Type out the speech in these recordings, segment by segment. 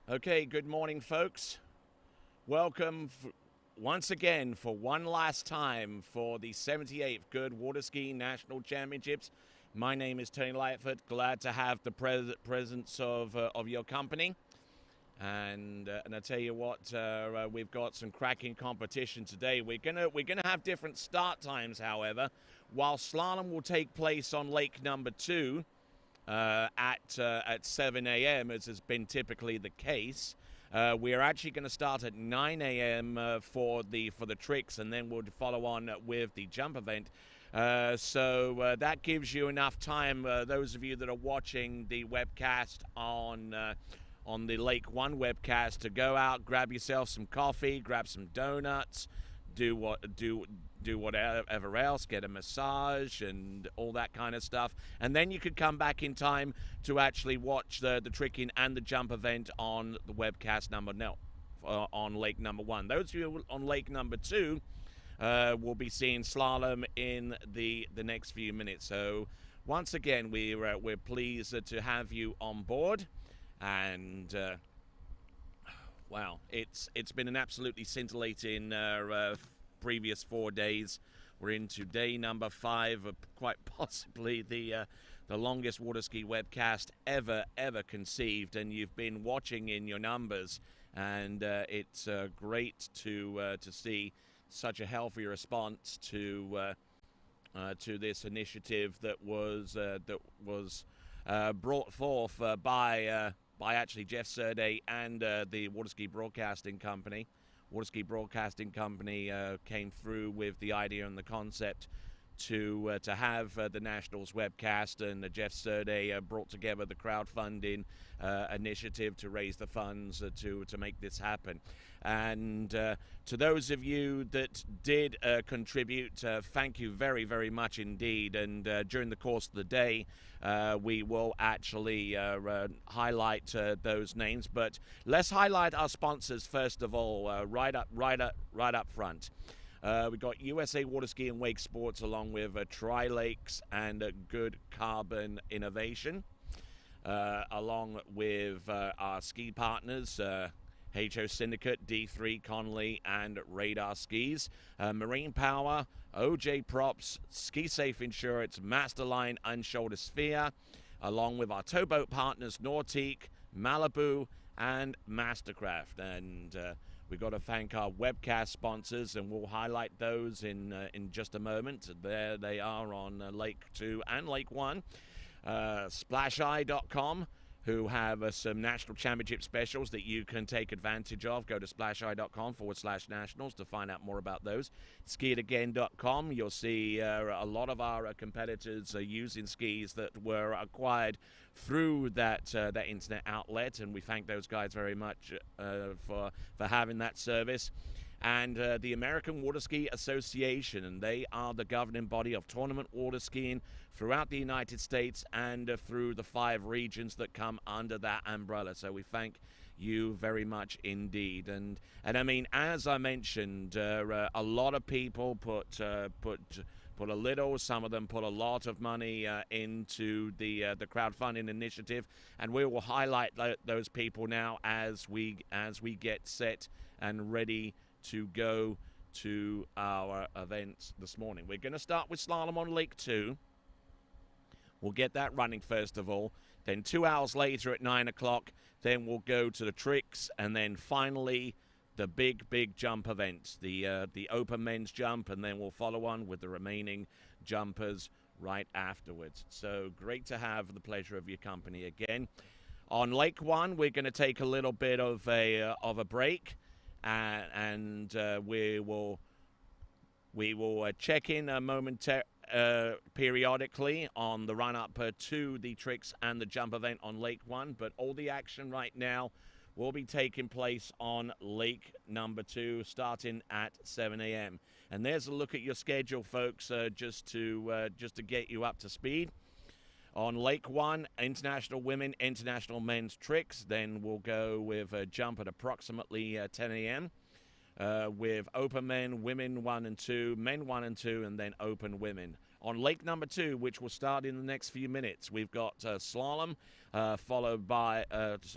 Okay, good morning, folks. Welcome once again for one last time for the 78th Goode Water Skiing National Championships. My name is Tony Lightfoot. Glad to have the presence of your company. And I tell you what, we've got some cracking competition today. We're gonna have different start times, however. While slalom will take place on lake number 2 at 7 a.m., as has been typically the case. We are actually going to start at 9 a.m. For the tricks, and then we'll follow on with the jump event. So that gives you enough time. Those of you that are watching the webcast on the Lake One webcast, to go out, grab yourself some coffee, grab some donuts, do whatever else, get a massage and all that kind of stuff, and then you could come back in time to actually watch the tricking and the jump event on the webcast on lake number 1. Those of you on lake number 2 will be seeing slalom in the next few minutes. So once again, we're pleased to have you on board, and wow, it's been an absolutely scintillating previous 4 days. We're into day number 5 of quite possibly the longest water ski webcast ever conceived, and you've been watching in your numbers, and it's great to see such a healthy response to this initiative that was brought forth by actually Jeff Surday and the Water Ski Broadcasting Company. Water Ski Broadcasting Company came through with the idea and the concept to have the Nationals webcast, and Jeff Surday brought together the crowdfunding initiative to raise the funds to make this happen. And to those of you that did contribute, thank you very, very much indeed. And during the course of the day, we will actually highlight those names. But let's highlight our sponsors first of all, right up front. We've got USA Water Ski and Wake Sports, along with Tri-Lakes and Goode Carbon Innovation, along with our ski partners, HO Syndicate, D3 Conley, and Radar Skis, Marine Power, OJ Props, Ski Safe Insurance, Masterline, and Shoulder Sphere, along with our towboat partners Nautique, Malibu, and Mastercraft. And We've got to thank our webcast sponsors, and we'll highlight those in just a moment. There they are on Lake 2 and Lake 1. SplashEye.com, who have some national championship specials that you can take advantage of. Go to SplashEye.com/nationals to find out more about those. SkiItAgain.com, you'll see a lot of our competitors are using skis that were acquired through that internet outlet, and we thank those guys very much for having that service. And the American Water Ski Association, and they are the governing body of tournament water skiing throughout the United States and through the 5 regions that come under that umbrella. So we thank you very much indeed. And I mean, as I mentioned, a lot of people put a little, some of them put a lot of money into the crowdfunding initiative, and we will highlight those people now as we get set and ready to go to our events this morning. We're going to start with slalom on Lake 2. We'll get that running first of all. Then 2 hours later at 9 o'clock, then we'll go to the tricks, and then finally the big jump event, the open men's jump, and then we'll follow on with the remaining jumpers right afterwards. So great to have the pleasure of your company again. On Lake 1, we're going to take a little bit of a break. And we will check in periodically on the run-up to the tricks and the jump event on Lake 1. But all the action right now will be taking place on Lake number 2, starting at 7 a.m. And there's a look at your schedule, folks, just to get you up to speed. On Lake 1, international women, international men's tricks. Then we'll go with a jump at approximately 10 a.m. With open men, women 1 and 2, men 1 and 2, and then open women. On Lake number 2, which will start in the next few minutes, we've got slalom, followed by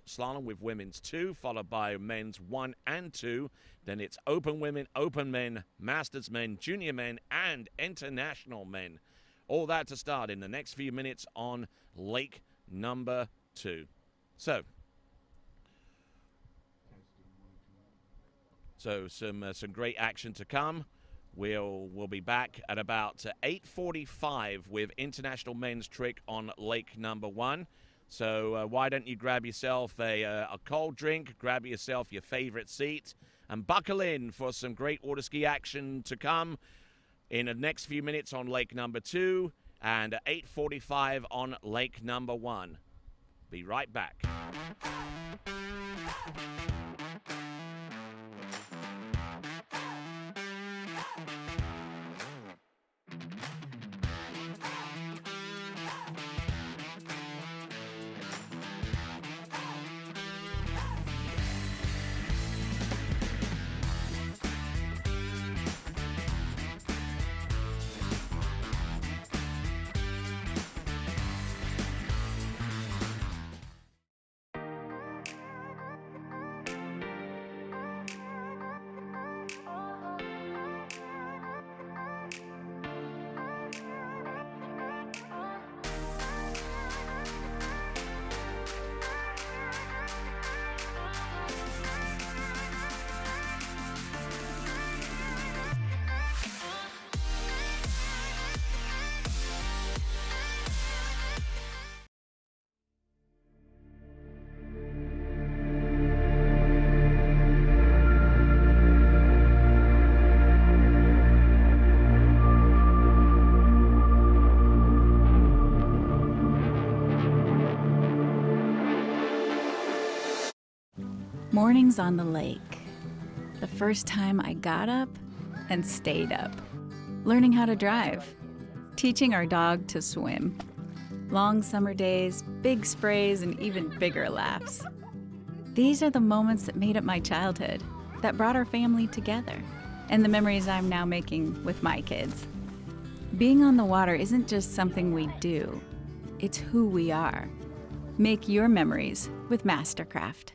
slalom with women's 2, followed by men's 1 and 2. Then it's open women, open men, masters men, junior men, and international men. All that to start in the next few minutes on Lake number 2. So some great action to come. We'll be back at about 8:45 with international men's trick on Lake number 1. So why don't you grab yourself a cold drink, grab yourself your favorite seat, and buckle in for some great water ski action to come in the next few minutes on Lake number 2 and at 8:45 on Lake number 1. Be right back. Mornings on the lake. The first time I got up and stayed up. Learning how to drive. Teaching our dog to swim. Long summer days, big sprays, and even bigger laughs. These are the moments that made up my childhood, that brought our family together, and the memories I'm now making with my kids. Being on the water isn't just something we do, it's who we are. Make your memories with Mastercraft.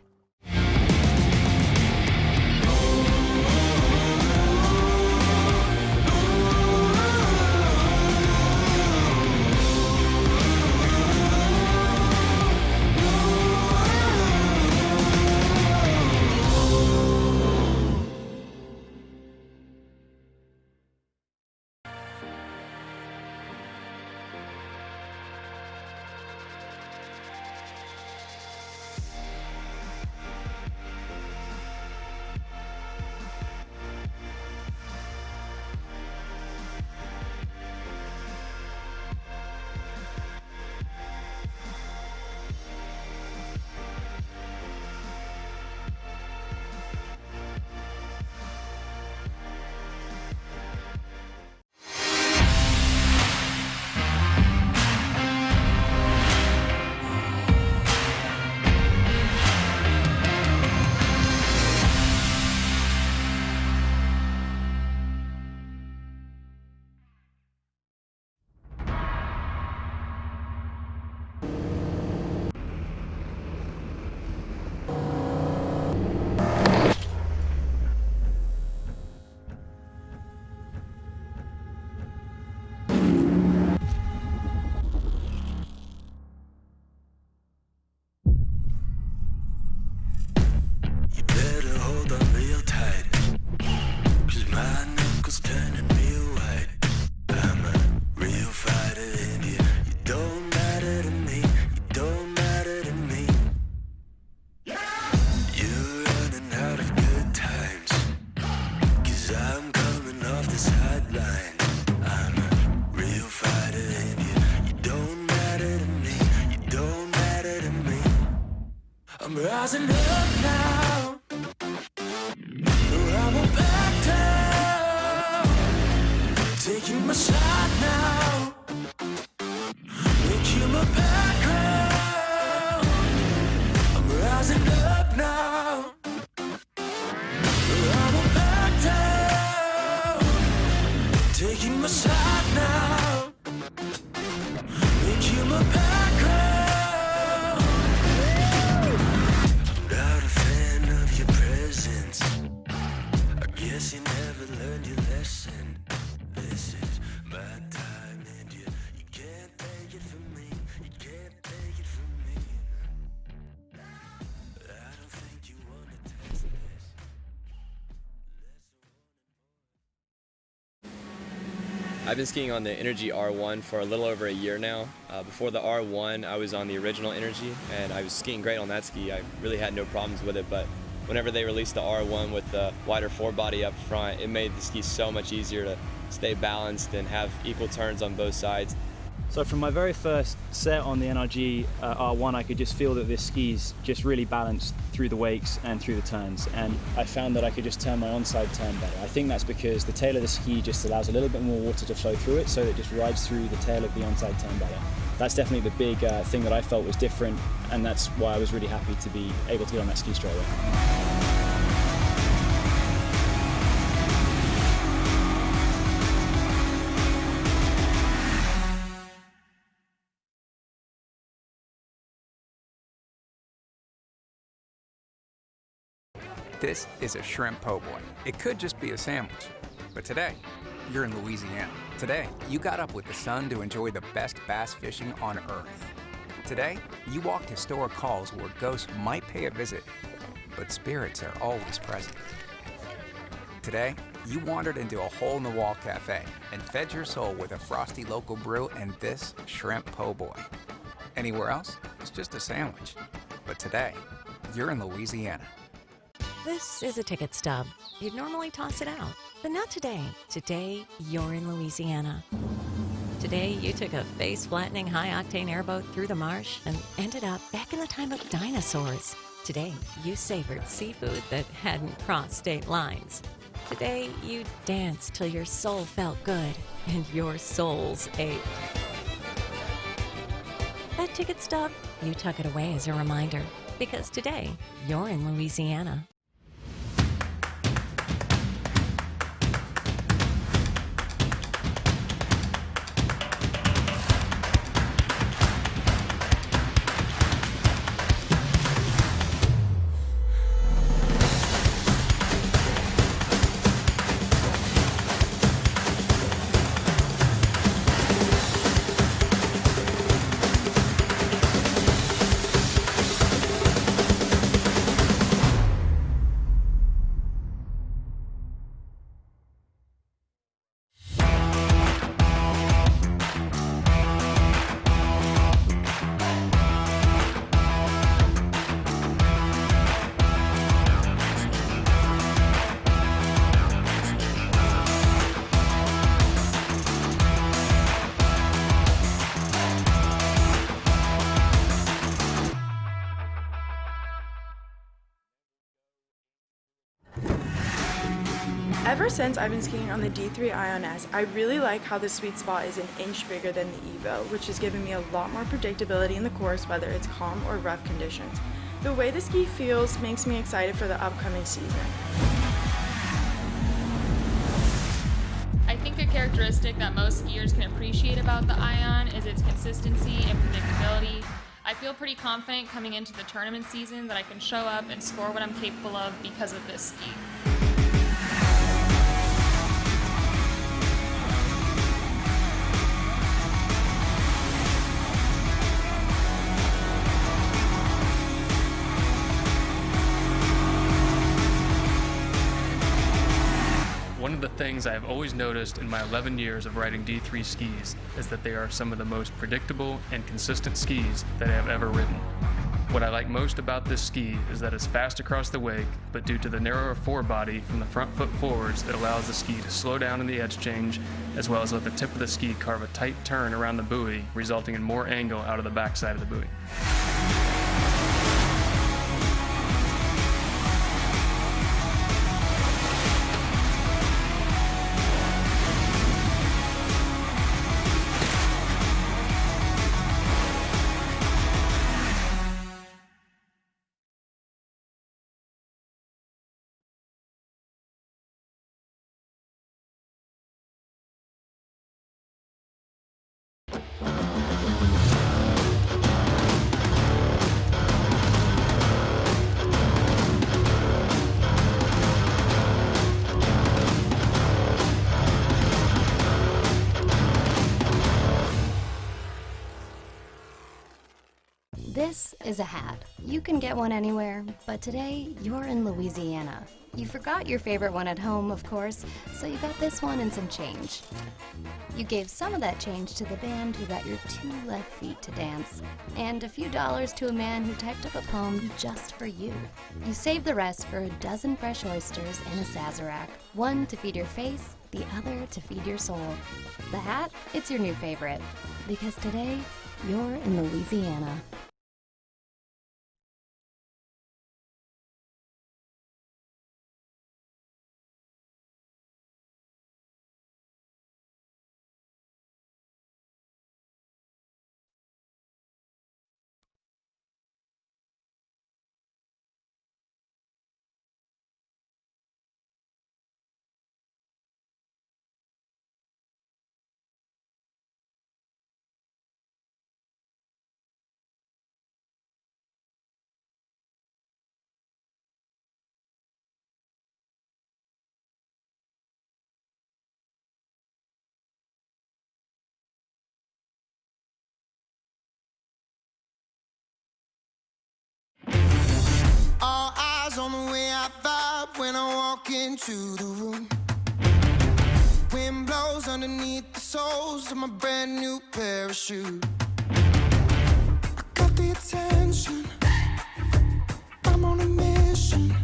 rising up now. I won't back down. Taking my shot now. Make you my background. I'm rising up now. I won't back down. Taking my shot now. Make you my background. Not a fan of your presence. I guess you never learned your lesson. This is my time and you can't take it from me. You can't take it from me. I don't think you wanna test this. I've been skiing on the Energy R1 for a little over a year now. Before the R1, I was on the original Energy, and I was skiing great on that ski. I really had no problems with it, but whenever they released the R1 with the wider forebody up front, it made the ski so much easier to stay balanced and have equal turns on both sides. So from my very first set on the NRG R1, I could just feel that this ski's just really balanced through the wakes and through the turns. And I found that I could just turn my onside turn better. I think that's because the tail of the ski just allows a little bit more water to flow through it, so it just rides through the tail of the onside turn better. That's definitely the big thing that I felt was different, and that's why I was really happy to be able to get on that ski straight away. This is a shrimp po' boy. It could just be a sandwich, but today, you're in Louisiana. Today, you got up with the sun to enjoy the best bass fishing on Earth. Today, you walked historic halls where ghosts might pay a visit, but spirits are always present. Today, you wandered into a hole-in-the-wall cafe and fed your soul with a frosty local brew and this shrimp po' boy. Anywhere else, it's just a sandwich. But today, you're in Louisiana. This is a ticket stub. You'd normally toss it out, but not today. Today, you're in Louisiana. Today, you took a face-flattening high-octane airboat through the marsh and ended up back in the time of dinosaurs. Today, you savored seafood that hadn't crossed state lines. Today, you danced till your soul felt good and your souls ached. That ticket stub, you tuck it away as a reminder, because today, you're in Louisiana. Ever since I've been skiing on the D3 Ion S, I really like how the sweet spot is an inch bigger than the Evo, which has given me a lot more predictability in the course, whether it's calm or rough conditions. The way the ski feels makes me excited for the upcoming season. I think a characteristic that most skiers can appreciate about the Ion is its consistency and predictability. I feel pretty confident coming into the tournament season that I can show up and score what I'm capable of because of this ski. One of the things I have always noticed in my 11 years of riding D3 skis is that they are some of the most predictable and consistent skis that I have ever ridden. What I like most about this ski is that it's fast across the wake, but due to the narrower forebody from the front foot forwards, it allows the ski to slow down in the edge change, as well as let the tip of the ski carve a tight turn around the buoy, resulting in more angle out of the backside of the buoy. This is a hat. You can get one anywhere, but today you're in Louisiana. You forgot your favorite one at home, of course, so you got this one and some change. You gave some of that change to the band who got your 2 left feet to dance, and a few dollars to a man who typed up a poem just for you. You saved the rest for a dozen fresh oysters in a Sazerac, one to feed your face, the other to feed your soul. The hat, it's your new favorite, because today you're in Louisiana. All eyes on the way I vibe when I walk into the room. Wind blows underneath the soles of my brand new pair of shoes. I got the attention, I'm on a mission.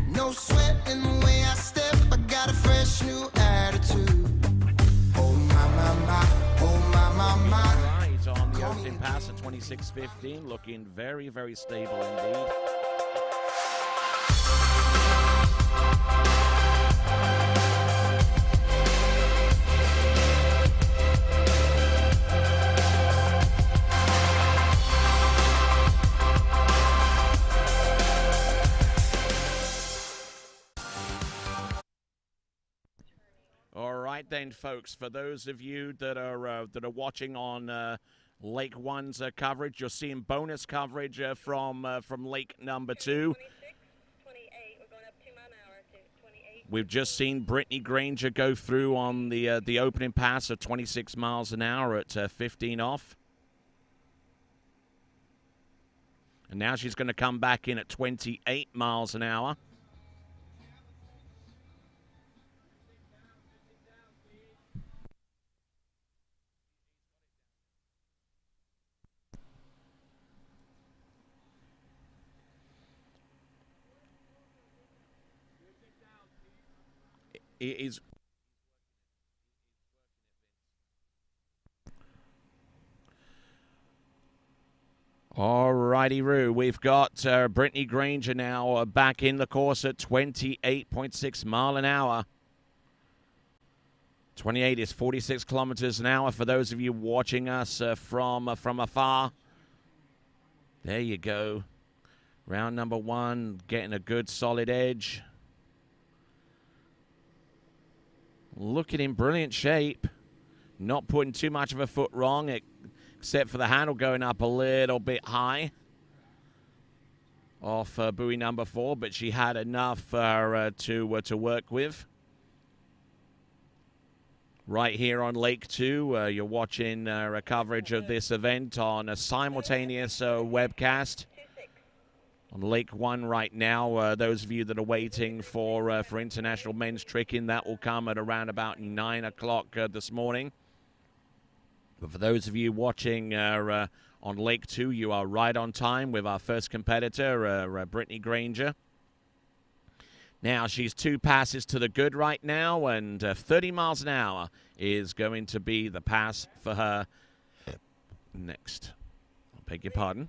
No sweat in the way I step, I got a fresh new attitude. Oh my, my, my, oh my, my, my. Right on the opening pass at 26.15, looking very, very stable indeed. All right then, folks. For those of you that are watching on Lake 1's coverage, you're seeing bonus coverage from Lake number 2. We've just seen Brittany Granger go through on the opening pass of 26 miles an hour at 15 off. And now she's going to come back in at 28 miles an hour. It is. Alrighty, Roo. We've got Brittany Granger now back in the course at 28.6 mile an hour. 28 is 46 kilometers an hour for those of you watching us from afar. There you go. Round number 1, getting a good solid edge. Looking in brilliant shape. Not putting too much of a foot wrong, except for the handle going up a little bit high off buoy number 4, but she had enough to work with. Right here on Lake 2, you're watching a coverage of this event on a simultaneous webcast. On Lake 1 right now, those of you that are waiting for international men's tricking, that will come at around about 9 o'clock this morning. But for those of you watching on Lake 2, you are right on time with our first competitor, Brittany Granger. Now, she's 2 passes to the good right now, and 30 miles an hour is going to be the pass for her next. I beg your pardon.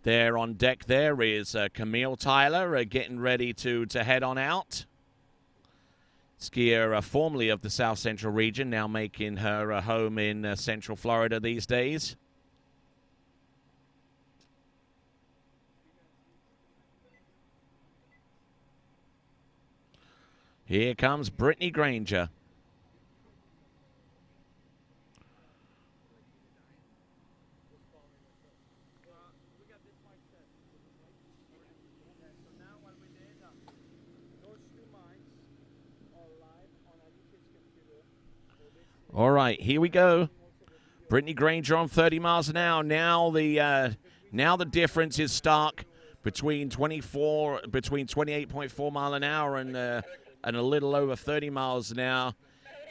There on deck there is Camille Tyler getting ready to head on out. Skier formerly of the South Central region, now making her home in Central Florida these days. Here comes Brittany Granger. All right, here we go. Brittany Granger on 30 miles an hour. Now the difference is stark between 28.4 mile an hour and a little over 30 miles an hour.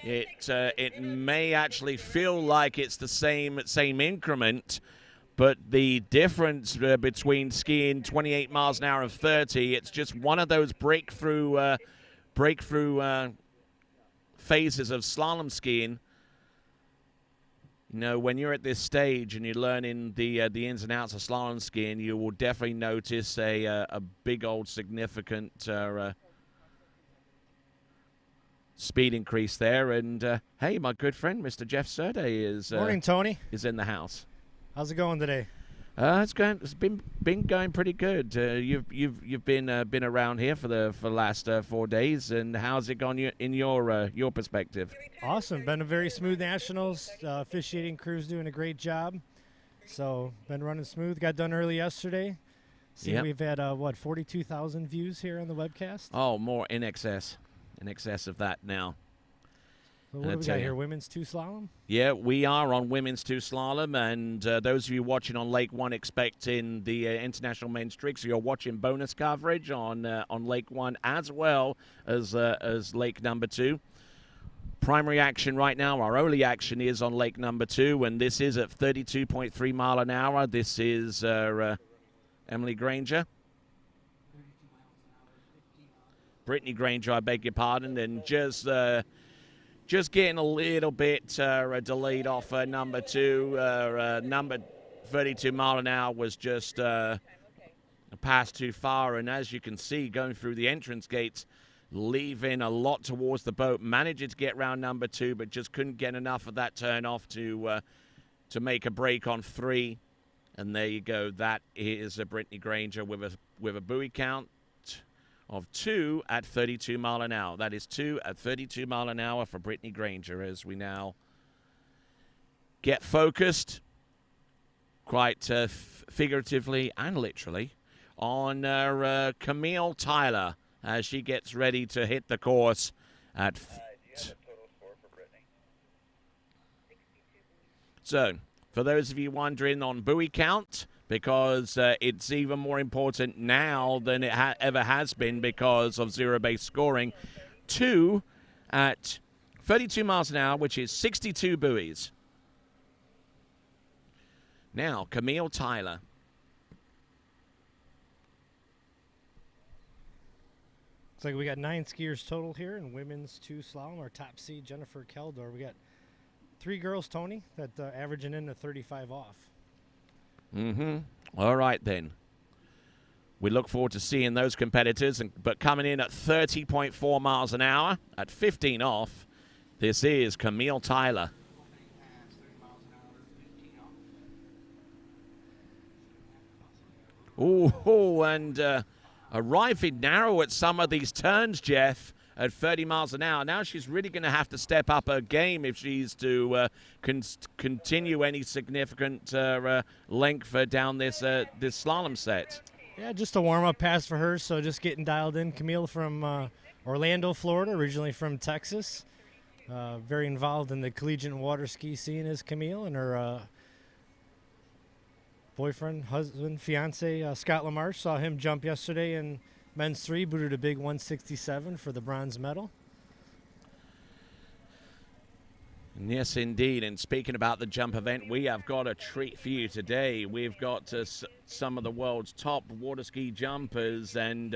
It may actually feel like it's the same increment, but the difference between skiing 28 miles an hour and 30, it's just one of those breakthrough phases of slalom skiing. You know, when you're at this stage and you're learning the ins and outs of slalom skiing, you will definitely notice a big old significant speed increase there. And hey, my good friend, Mr. Jeff Surday is morning, Tony. Is in the house. How's it going today? It's been going pretty good. You've been around here for the last 4 days, and how's it gone in your perspective? Awesome. Been a very smooth nationals. Officiating crew's doing a great job. So been running smooth. Got done early yesterday. See, We've had 42,000 views here on the webcast. Oh, more in excess of that now. So what do we got here? Women's 2 slalom? Yeah, we are on women's 2 slalom, and those of you watching on Lake 1 expecting the International Men's Trig, so you're watching bonus coverage on Lake 1 as well as Lake number 2. Primary action right now, our only action is on Lake number 2, and this is at 32.3 mile an hour. This is Emily Granger. Brittany Granger, I beg your pardon, and just getting a little bit delayed off number 2. Number 32 mile an hour was just a pass too far, and as you can see, going through the entrance gates, leaving a lot towards the boat, managing to get round number 2, but just couldn't get enough of that turn off to make a break on 3. And there you go. That is a Brittany Granger with a buoy count of 2 at 32 mile an hour. That is 2 at 32 mile an hour for Brittany Granger as we now get focused, quite figuratively and literally, on Camille Tyler as she gets ready to hit the course at... So, for those of you wondering on buoy count, because it's even more important now than it ever has been because of zero-based scoring. 2 at 32 miles an hour, which is 62 buoys. Now, Camille Tyler. Looks like we got 9 skiers total here in women's 2 slalom. Our top seed, Jennifer Keldor. We got 3 girls, Tony, that averaging in a 35 off. Mm-hmm. All right, then. We look forward to seeing those competitors. But coming in at 30.4 miles an hour at 15 off, this is Camille Tyler. Ooh, and arriving narrow at some of these turns, Jeff, at 30 miles an hour. Now she's really going to have to step up her game if she's to continue any significant length down this slalom set. Yeah, just a warm-up pass for her, so just getting dialed in. Camille from Orlando, Florida, originally from Texas. Very involved in the collegiate water ski scene is Camille, and her boyfriend, husband, fiance, Scott LaMarche. Saw him jump yesterday in men's 3, booted a big 167 for the bronze medal. Yes, indeed. And speaking about the jump event, we have got a treat for you today. We've got some of the world's top water ski jumpers, and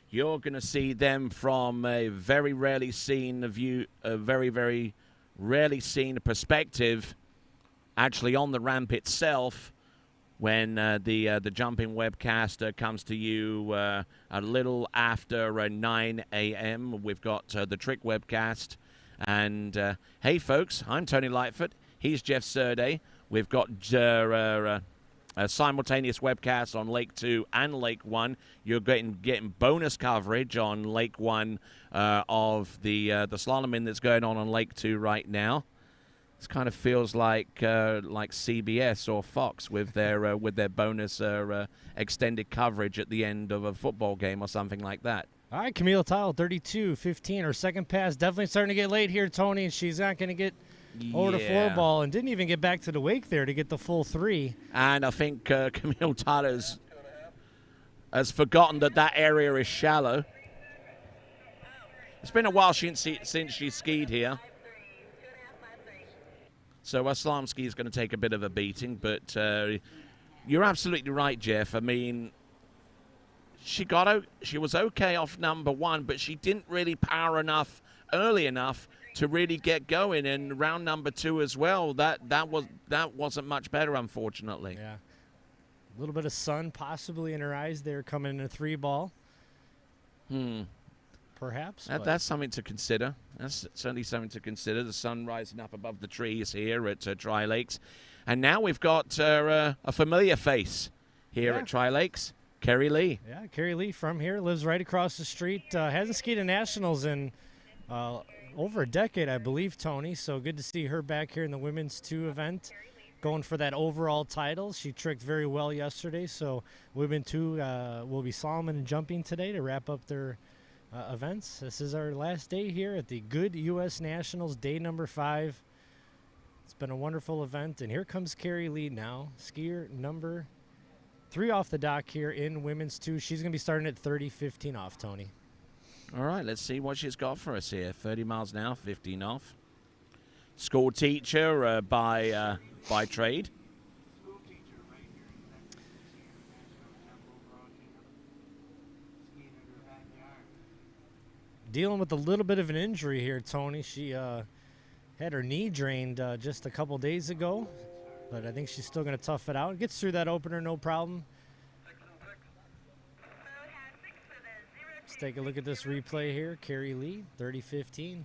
you're going to see them from a very rarely seen view, a very, very rarely seen perspective, actually on the ramp itself. When the jumping webcast comes to you a little after 9 a.m. We've got the trick webcast. And, hey, folks, I'm Tony Lightfoot. He's Jeff Surday. We've got a simultaneous webcast on Lake 2 and Lake 1. You're getting bonus coverage on Lake 1 of the slaloming that's going on Lake 2 right now. This kind of feels like CBS or Fox with their bonus extended coverage at the end of a football game or something like that. All right, Camille Tyler, 32-15. Her second pass definitely starting to get late here, Tony. She's not going to get over the 4-ball and didn't even get back to the wake there to get the full 3. And I think Camille Tyler has forgotten that area is shallow. It's been a while since she skied here. So her slalom ski is going to take a bit of a beating, but you're absolutely right, Jeff. I mean, she was okay off number 1, but she didn't really power enough early enough to really get going. And round number 2 as well, that wasn't much better, unfortunately. Yeah, a little bit of sun possibly in her eyes there coming in a 3-ball. Perhaps. That's something to consider. That's certainly something to consider. The sun rising up above the trees here at Tri Lakes. And now we've got a familiar face here at Tri Lakes, Kerry Lee. Yeah, Kerry Lee from here, lives right across the street. Hasn't skied at Nationals in over a decade, I believe, Tony. So good to see her back here in the Women's 2 event, going for that overall title. She tricked very well yesterday. So Women 2 will be slaloming and jumping today to wrap up their events. This is our last day here at the Goode U.S. Nationals, day number 5. It's been a wonderful event, and here comes Kerry Lee now, skier number 3 off the dock here in Women's 2. She's going to be starting at 30:15 off, Tony. All right, let's see what she's got for us here. 30 miles an hour, 15 off. School teacher by trade. Dealing with a little bit of an injury here, Tony. She had her knee drained just a couple days ago, but I think she's still going to tough it out. Gets through that opener, no problem. Let's take a look at this replay here. Kerry Lee, 30:15.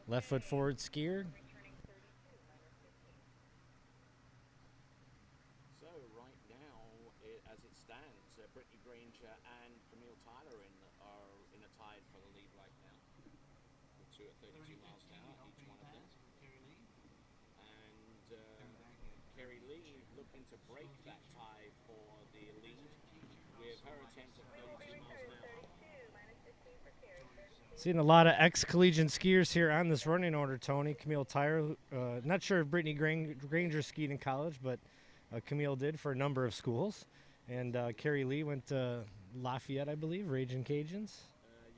Left foot forward skier. And Camille Tyler are in a tie for the lead right now. The 2 at 32 miles an hour, each one of them. And Kerry Lee looking to break that tie for the lead with her attempt at 32 miles an hour. Seeing a lot of ex-collegiate skiers here on this running order, Tony. Camille Tyler, not sure if Brittany Granger skied in college, but Camille did for a number of schools. And Kerry Lee went to Lafayette, I believe, Raging Cajuns.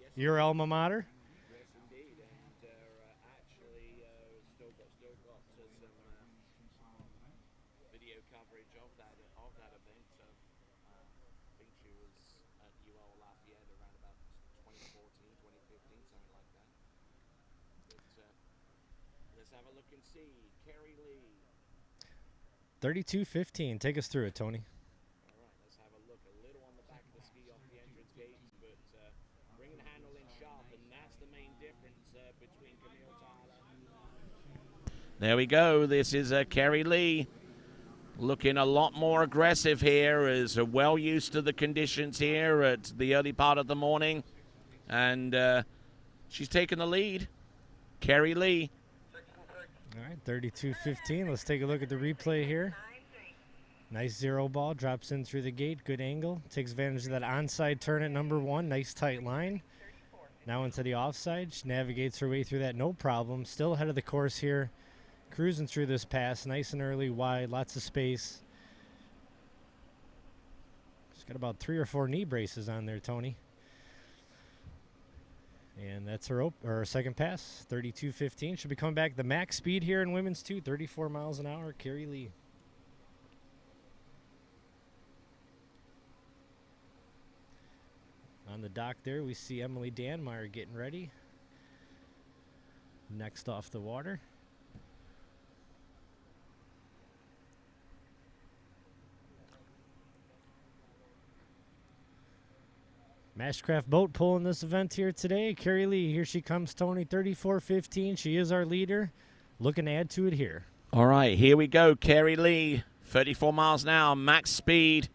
Yes, your alma mater? Yes, indeed. And actually still got some video coverage of that event. I think she was at UL Lafayette around about 2014, 2015, something like that. But let's have a look and see. Kerry Lee. 32:15. Take us through it, Tony. There we go. This is Kerry Lee looking a lot more aggressive here, is well used to the conditions here at the early part of the morning. And she's taking the lead. Kerry Lee. All right, 32:15. Let's take a look at the replay here. Nice 0-ball. Drops in through the gate. Good angle. Takes advantage of that onside turn at number 1. Nice tight line. Now into the offside. She navigates her way through that, no problem. Still ahead of the course here. Cruising through this pass, nice and early, wide, lots of space. She's got about 3 or 4 knee braces on there, Tony. And that's her second pass, 32:15. She'll be coming back the max speed here in Women's 2, 34 miles an hour, Kerry Lee. On the dock there, we see Emily Danmeyer getting ready. Next off the water. Mashcraft boat pulling this event here today. Kerry Lee, here she comes, Tony, 34:15. She is our leader. Looking to add to it here. All right, here we go. Kerry Lee, 34 miles an hour, max speed.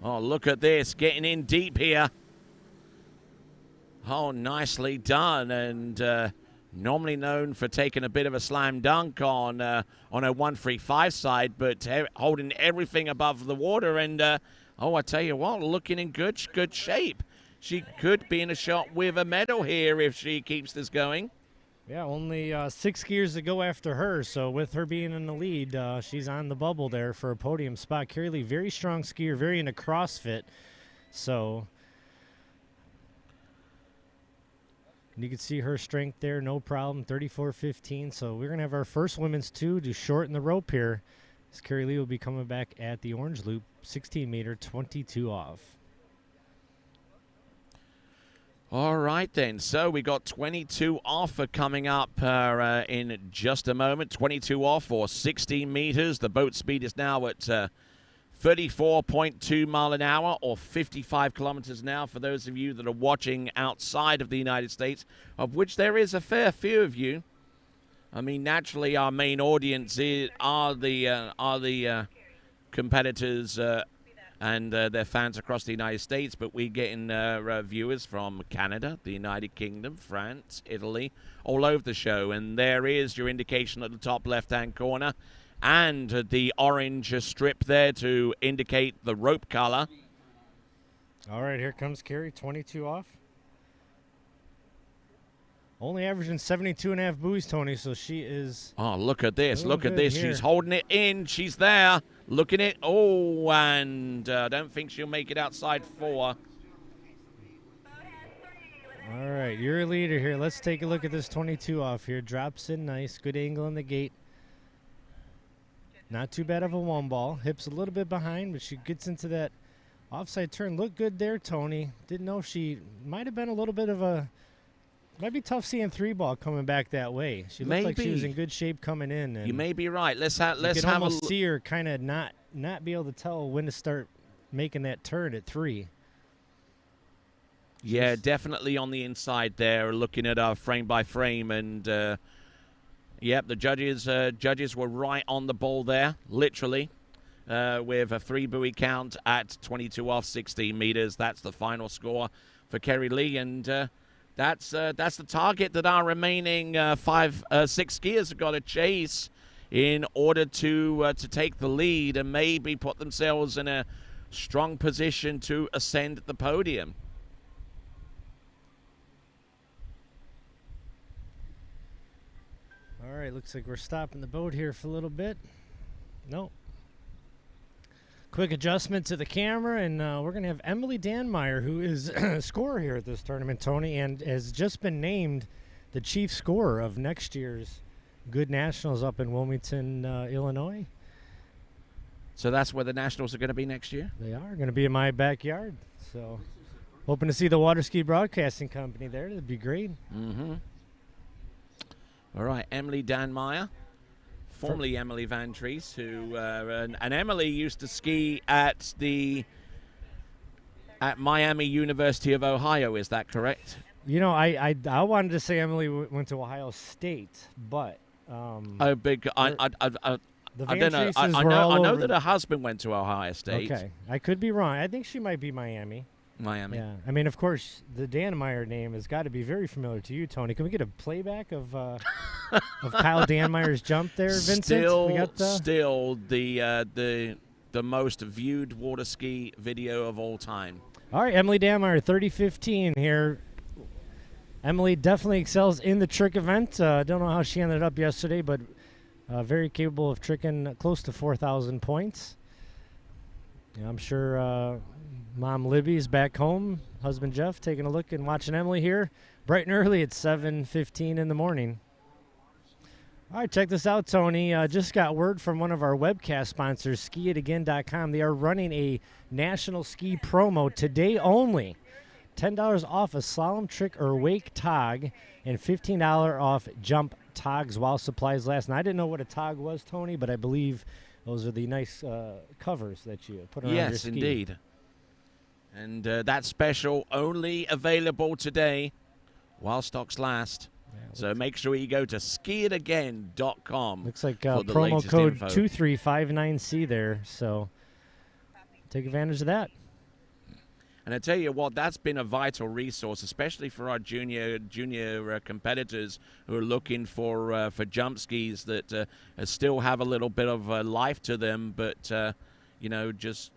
Oh, look at this, getting in deep here. Oh, nicely done. And normally known for taking a bit of a slam dunk on a 135 side, but holding everything above the water. And Oh, I tell you what, looking in good shape. She could be in a shot with a medal here if she keeps this going. Yeah, only 6 skiers to go after her, so with her being in the lead, she's on the bubble there for a podium spot. Carrie Lee, very strong skier, very into CrossFit, so you can see her strength there, no problem, 34.15. So we're going to have our first women's 2 to shorten the rope here. As Carrie Lee will be coming back at the orange loop, 16-meter, 22 off. All right, then. So we got 22 off coming up in just a moment. 22 off for 16 meters. The boat speed is now at 34.2 mile an hour or 55 kilometers an hour for those of you that are watching outside of the United States, of which there is a fair few of you. I mean, naturally, our main audience are the competitors and their fans across the United States, but we get in viewers from Canada, the United Kingdom, France, Italy, all over the show. And there is your indication at the top left-hand corner and the orange strip there to indicate the rope color. All right, here comes Carrie, 22 off. Only averaging 72.5 buoys, Tony, so she is... Oh, look at this. Look at this. Here. She's holding it in. She's there. Look at it. Oh, and I don't think she'll make it outside 4. All right, you're a leader here. Let's take a look at this 22 off here. Drops in nice. Good angle in the gate. Not too bad of a one ball. Hips a little bit behind, but she gets into that offside turn. Look good there, Tony. Didn't know she might have been a little bit of a... Might be tough seeing 3-ball coming back that way. She looked like she was in good shape coming in. And you may be right. Let's have almost see her kind of not be able to tell when to start making that turn at 3. Yeah, definitely on the inside there, looking at our frame by frame, and yep, the judges were right on the ball there, literally, with a 3 buoy count at 22 off 16 meters. That's the final score for Carrie Lee, and that's the target that our remaining 6 skiers have got to chase in order to take the lead and maybe put themselves in a strong position to ascend the podium. All right, looks like we're stopping the boat here for a little bit. Nope. Quick adjustment to the camera, and we're going to have Emily Danmeyer, who is a scorer here at this tournament, Tony, and has just been named the chief scorer of next year's Goode Nationals up in Wilmington, Illinois. So that's where the Nationals are going to be next year? They are going to be in my backyard. So hoping to see the Water Ski Broadcasting Company there. That'd be great. Mm-hmm. All right, Emily Danmeyer. Formerly Emily Van Treese, who and Emily used to ski at Miami University of Ohio. Is that correct? You know, I wanted to say Emily went to Ohio State, but I don't know. I know that her husband went to Ohio State. Okay, I could be wrong. I think she might be Miami. Yeah, I mean, of course, the Danmeyer name has got to be very familiar to you, Tony. Can we get a playback of Kyle Danmeyer's jump there, Vincent? Still the most viewed water ski video of all time. All right, Emily Danmeyer, 30-15 here. Emily definitely excels in the trick event. Don't know how she ended up yesterday, but very capable of tricking close to 4,000 points. Yeah, I'm sure Mom Libby's back home, husband Jeff taking a look and watching Emily here bright and early at 7:15 in the morning. All right, check this out, Tony. Just got word from one of our webcast sponsors, skiitagain.com. They are running a national ski promo today only. $10 off a slalom trick or wake tog and $15 off jump togs while supplies last. And I didn't know what a tog was, Tony, but I believe those are the nice covers that you put around your ski. Yes, indeed. And that special only available today while stocks last. Yeah, so make sure you go to skiitagain.com. Looks like promo code 2359C there. So take advantage of that. And I tell you what, that's been a vital resource, especially for our junior competitors who are looking for jump skis that still have a little bit of life to them, but you know, just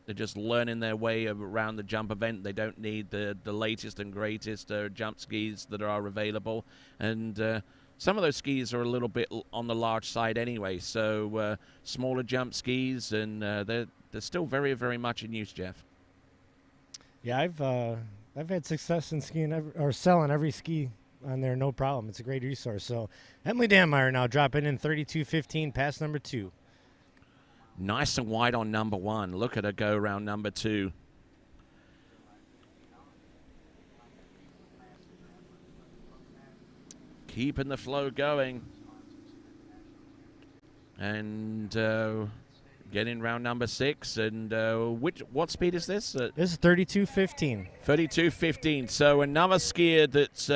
They're just learning their way around the jump event. They don't need the latest and greatest jump skis that are available. And some of those skis are a little bit on the large side anyway. So smaller jump skis, and they're still very, very much in use, Jeff. Yeah, I've had success in skiing or selling every ski on there, no problem. It's a great resource. So Emily Danmeyer now dropping in 32.15, pass number 2. Nice and wide on number 1. Look at her go around number 2. Keeping the flow going. And getting round number 6. And what speed is this? This is 32.15. 32.15. So another skier that's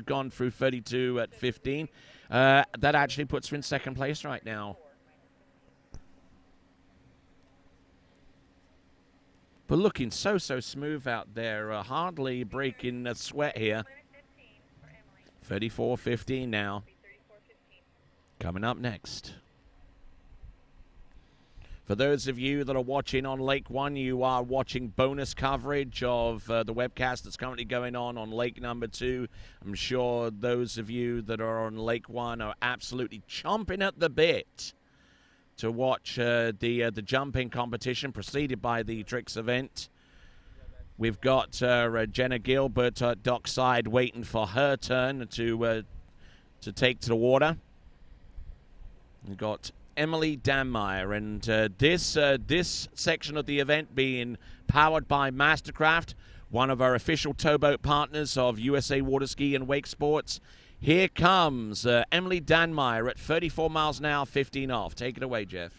gone through 32 at 15. That actually puts her in second place right now. But looking so smooth out there. Hardly breaking a sweat here. 34.15 now. Coming up next. For those of you that are watching on Lake 1, you are watching bonus coverage of the webcast that's currently going on Lake number 2. I'm sure those of you that are on Lake 1 are absolutely chomping at the bit to watch the jumping competition preceded by the tricks event. We've got Jenna Gilbert at dockside waiting for her turn to take to the water. We've got Emily Danmeyer, and this section of the event being powered by Mastercraft, one of our official towboat partners of USA Water Ski and Wake Sports. Here comes Emily Danmeyer at 34 miles an hour, 15 off. Take it away, Jeff.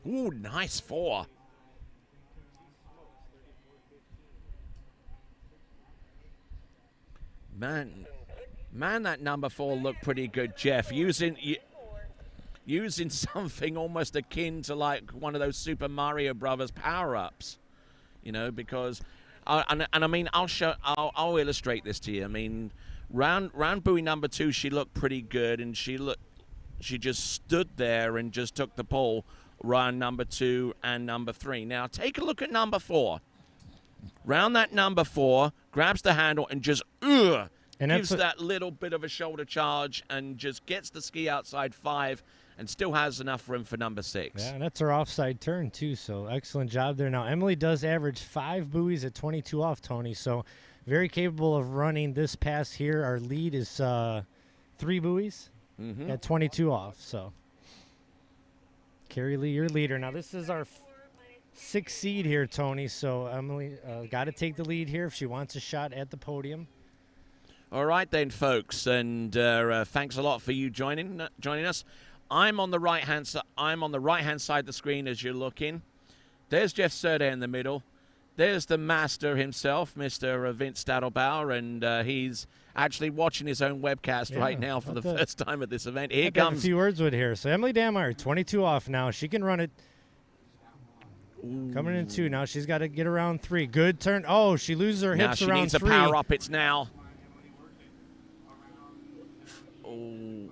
Ooh, nice 4. Man, that number 4 looked pretty good, Jeff. Using something almost akin to like one of those Super Mario Brothers power-ups, you know, because, and I mean, I'll illustrate this to you. I mean, round buoy number 2, she looked pretty good, and she just stood there and just took the pole. Round number 2 and number 3. Now take a look at number 4. Round that number 4, grabs the handle and just gives that little bit of a shoulder charge and just gets the ski outside 5 and still has enough room for number 6. Yeah, and that's her offside turn too, so excellent job there. Now Emily does average 5 buoys at 22 off, Tony, so very capable of running this pass here. Our lead is 3 buoys at 22 off, so Carrie Lee, your leader. Now, this is our 6th seed here, Tony, so Emily got to take the lead here if she wants a shot at the podium. All right then, folks, and thanks a lot for you joining us. I'm on the right-hand side of the screen as you're looking. There's Jeff Serda in the middle. There's the master himself, Mr. Vince Stadelbauer, and he's actually watching his own webcast right now for the first time at this event. Here comes a few words with here. So Emily Danmeyer, 22 off now. She can run it. Ooh. Coming in 2 now. She's got to get around 3. Good turn. Oh, she loses her hips around 3. Now she needs a power up. It's now. Oh.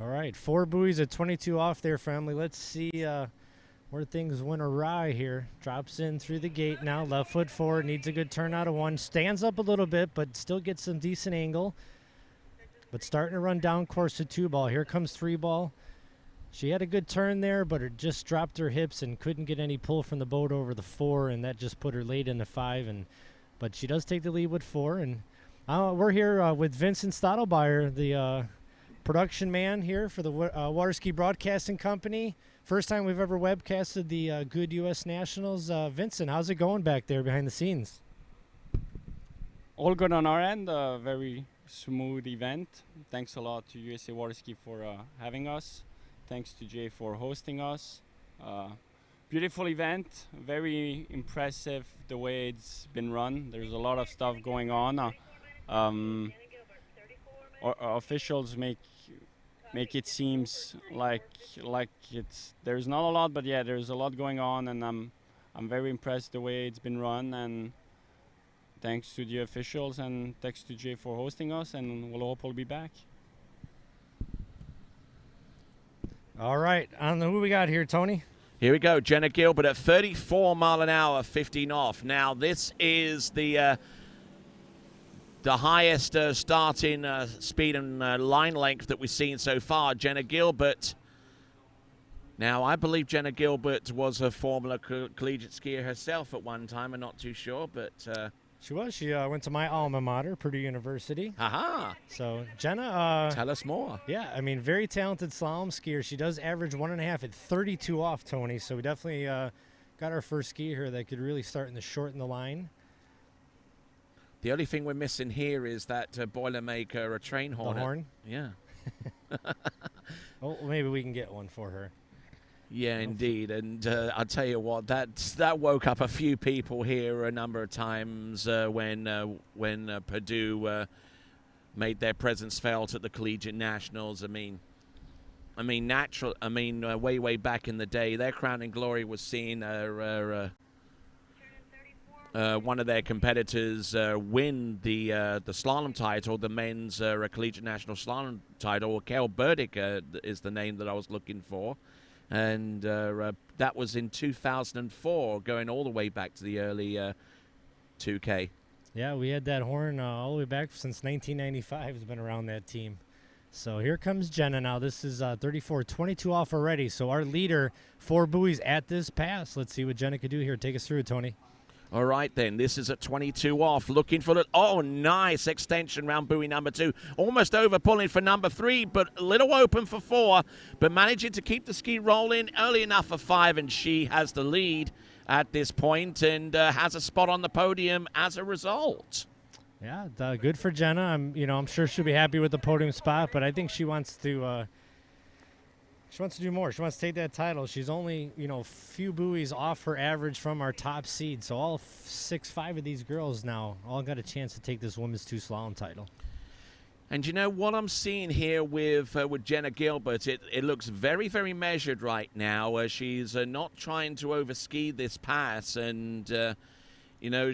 All right, 4 buoys at 22 off there, family. Let's see where things went awry here. Drops in through the gate now. Left foot forward. Needs a good turn out of 1. Stands up a little bit, but still gets some decent angle. But starting to run down course to 2 ball. Here comes 3 ball. She had a good turn there, but it just dropped her hips and couldn't get any pull from the boat over the 4, and that just put her late into 5. But she does take the lead with 4. And we're here with Vincent Stadelbauer, the production man here for the Water Ski Broadcasting Company. First time we've ever webcasted the Goode U.S. Nationals. Vincent, how's it going back there behind the scenes? All good on our end. Very smooth event. Thanks a lot to USA Water Ski for having us. Thanks to Jay for hosting us. Beautiful event. Very impressive the way it's been run. There's a lot of stuff going on. Our officials make make it seems like there's not a lot, but yeah, there's a lot going on, and I'm very impressed the way it's been run, and thanks to the officials and thanks to Jay for hosting us, and we'll hope we'll be back. All right, who we got here, Tony? Here we go, Jenna Gilbert at 34 mile an hour, 15 off. Now, this is the highest starting speed and line length that we've seen so far. Jenna Gilbert. Now, I believe Jenna Gilbert was a former collegiate skier herself at one time. I'm not too sure, but... She was. She went to my alma mater, Purdue University. Aha! So, Jenna... tell us more. Yeah, I mean, very talented slalom skier. She does average 1.5 at 32 off, Tony. So we definitely got our first skier here that could really start in the short in the line. The only thing we're missing here is that Boilermaker, a train horn. The horn? Yeah. Oh, maybe we can get one for her. Yeah, indeed. And I'll tell you what, that woke up a few people here a number of times when Purdue made their presence felt at the Collegiate Nationals. I mean, way back in the day, their crowning glory was seeing one of their competitors win the slalom title, the men's Collegiate National Slalom title. Kel Burdick is the name that I was looking for. And that was in 2004, going all the way back to the early 2K. Yeah, we had that horn all the way back since 1995. Has been around that team. So here comes Jenna now. This is 34-22 off already. So our leader, 4 buoys at this pass. Let's see what Jenna could do here. Take us through, Tony. All right, then. This is at 22 off. Looking for it. Oh, nice extension round buoy number 2. Almost over pulling for number 3, but a little open for 4. But managing to keep the ski rolling early enough for 5, and she has the lead at this point and has a spot on the podium as a result. Yeah, good for Jenna. I'm sure she'll be happy with the podium spot, but I think she wants to. She wants to do more. She wants to take that title. She's only, few buoys off her average from our top seed. So all 5 of these girls now all got a chance to take this women's 2 slalom title. And you know what I'm seeing here with Jenna Gilbert? It looks very, very measured right now. She's not trying to overski this pass, and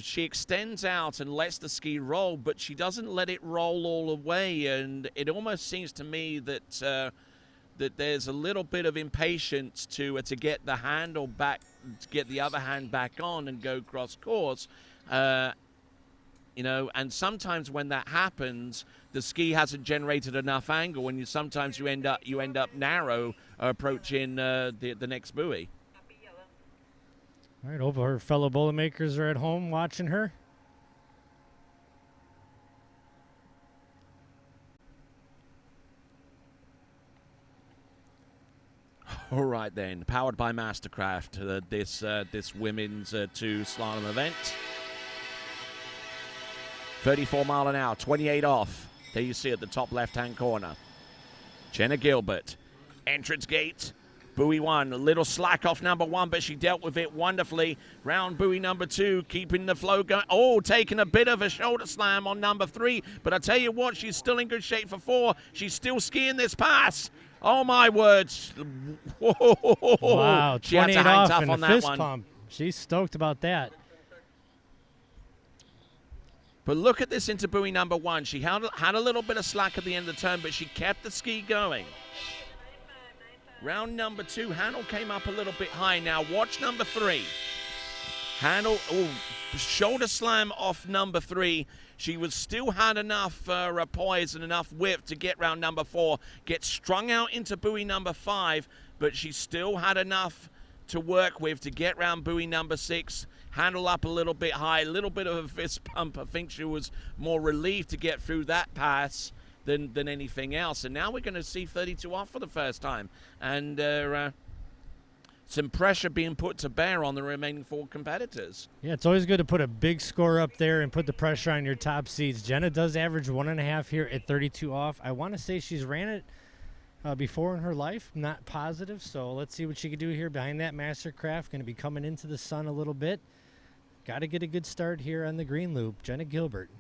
she extends out and lets the ski roll, but she doesn't let it roll all the way. And it almost seems to me that there's a little bit of impatience to get the handle back, to get the other hand back on and go cross course. And sometimes when that happens, the ski hasn't generated enough angle, and sometimes you end up narrow approaching the next buoy. All right, hope her fellow Boilermakers are at home watching her. All right, then. Powered by Mastercraft, this women's 2 slalom event. 34 mile an hour, 28 off. There you see at the top left-hand corner. Jenna Gilbert. Entrance gate. Buoy 1, a little slack off number 1, but she dealt with it wonderfully. Round buoy number 2, keeping the flow going. Oh, taking a bit of a shoulder slam on number 3. But I tell you what, she's still in good shape for 4. She's still skiing this pass. Oh, my words. Whoa. Wow, she had to 28 hang off tough and on a that fist one. pump. She's stoked about that. But look at this into buoy number 1. She had a little bit of slack at the end of the turn, but she kept the ski going. Round number 2, handle came up a little bit high. Now watch number 3. Handle, shoulder slam off number 3. She still had enough poise and enough whip to get round number 4, get strung out into buoy number 5, but she still had enough to work with to get round buoy number 6. Handle up a little bit high, a little bit of a fist pump. I think she was more relieved to get through that pass than anything else. And now we're going to see 32 off for the first time. And some pressure being put to bear on the remaining 4 competitors. Yeah, it's always good to put a big score up there and put the pressure on your top seeds. Jenna does average 1.5 here at 32 off. I want to say she's ran it before in her life. Not positive, so let's see what she can do here behind that Mastercraft. Going to be coming into the sun a little bit. Got to get a good start here on the green loop. Jenna Gilbert.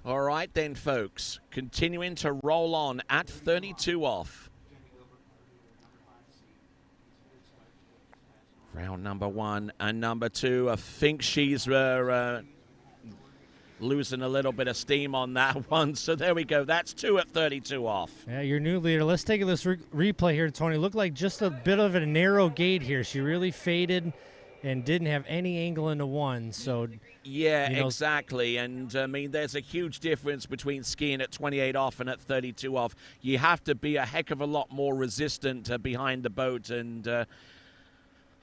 All right then, folks. Continuing to roll on at 32 off. Round number 1 and number 2. I think she's losing a little bit of steam on that one. So there we go. That's 2 at 32 off. Yeah, your new leader. Let's take this replay here, Tony. Looked like just a bit of a narrow gate here. She really faded and didn't have any angle into one. So yeah, exactly. And I mean, there's a huge difference between skiing at 28 off and at 32 off. You have to be a heck of a lot more resistant behind the boat. And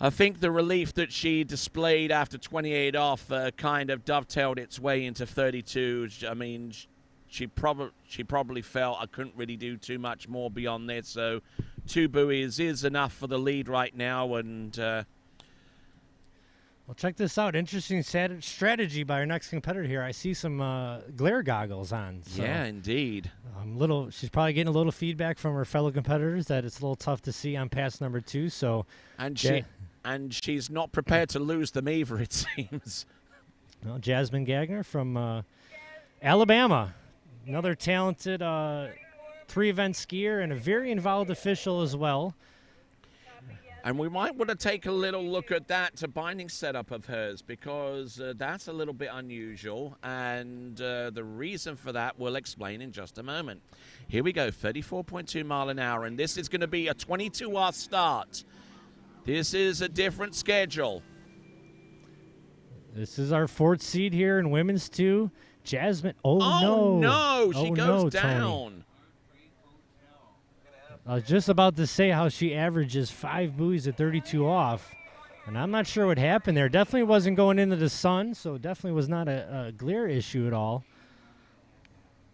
I think the relief that she displayed after 28 off kind of dovetailed its way into 32. I mean, she probably felt I couldn't really do too much more beyond this. So 2 buoys is enough for the lead right now. And well, check this out. Interesting strategy by our next competitor here. I see some glare goggles on. So yeah, indeed. She's probably getting a little feedback from her fellow competitors that it's a little tough to see on pass number 2. So and she's not prepared to lose them either, it seems. Well, Jasmine Gagner from Alabama, another talented 3-event skier and a very involved official as well. And we might want to take a little look at that binding setup of hers, because that's a little bit unusual, and the reason for that we'll explain in just a moment. Here we go, 34.2 mile an hour, and this is going to be a 22-hour start. This is a different schedule. This is our 4th seed here in women's 2. Jasmine, no, she goes down. Tony. I was just about to say how she averages 5 buoys at 32 off, and I'm not sure what happened there. Definitely wasn't going into the sun, so definitely was not a glare issue at all.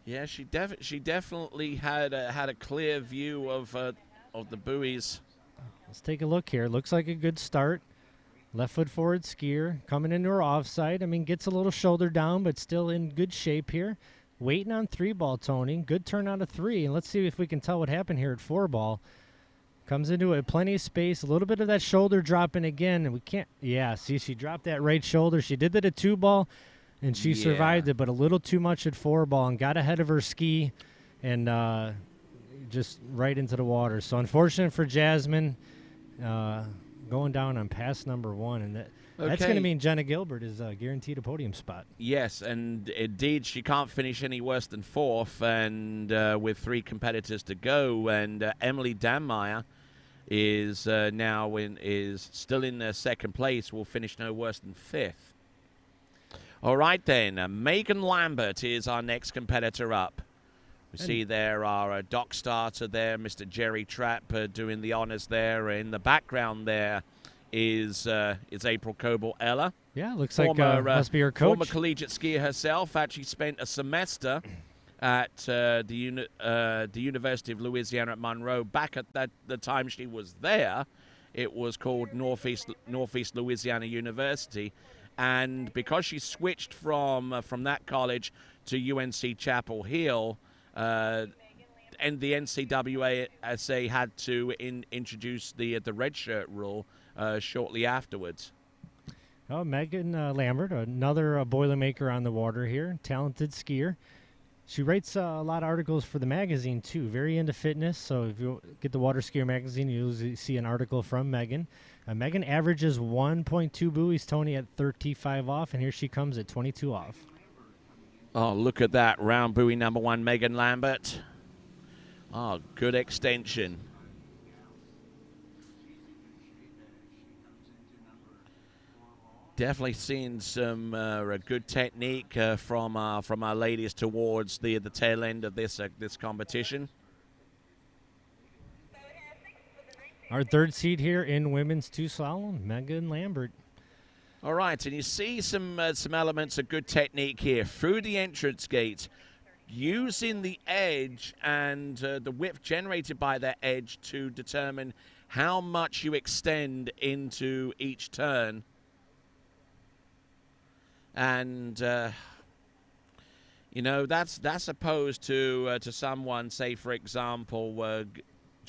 Yeah, she definitely had a clear view of the buoys. Let's take a look here. Looks like a good start. Left foot forward skier coming into her offside. I mean, gets a little shoulder down, but still in good shape here. Waiting on 3-ball, Tony. Good turn out of 3. And let's see if we can tell what happened here at 4-ball. Comes into it, plenty of space. A little bit of that shoulder dropping again. And we can't, see, she dropped that right shoulder. She did that at 2-ball, and she survived it, but a little too much at 4-ball and got ahead of her ski and just right into the water. So unfortunate for Jasmine going down on pass number 1. And that's going to mean Jenna Gilbert is guaranteed a podium spot. Yes, and indeed she can't finish any worse than 4th, and with 3 competitors to go. And Emily Danmeyer is still in 2nd place. Will finish no worse than 5th. All right then, Megan Lambert is our next competitor up. We see there our dock starter there, Mr. Jerry Trapp, doing the honors there. In the background there is April Coble-Ella. Yeah, looks like must be her coach. Former collegiate skier herself. Actually spent a semester at the University of Louisiana at Monroe. Back at the time she was there, it was called Northeast Louisiana University. And because she switched from that college to UNC Chapel Hill, and the NCAA had to introduce the red shirt rule shortly afterwards. Oh, Megan Lambert, another Boilermaker on the water here, talented skier. She writes a lot of articles for the magazine, too. Very into fitness, so if you get the Water Skier magazine, you usually see an article from Megan. Megan averages 1.2 buoys, Tony, at 35 off, and here she comes at 22 off. Oh, look at that. Round buoy number 1, Megan Lambert. Oh, good extension. Definitely seeing some good technique from our ladies towards the tail end of this competition. Our 3rd seed here in women's 2 slalom, Megan Lambert. All right, and you see some elements of good technique here through the entrance gate, using the edge and the width generated by that edge to determine how much you extend into each turn. And that's opposed to someone, say for example,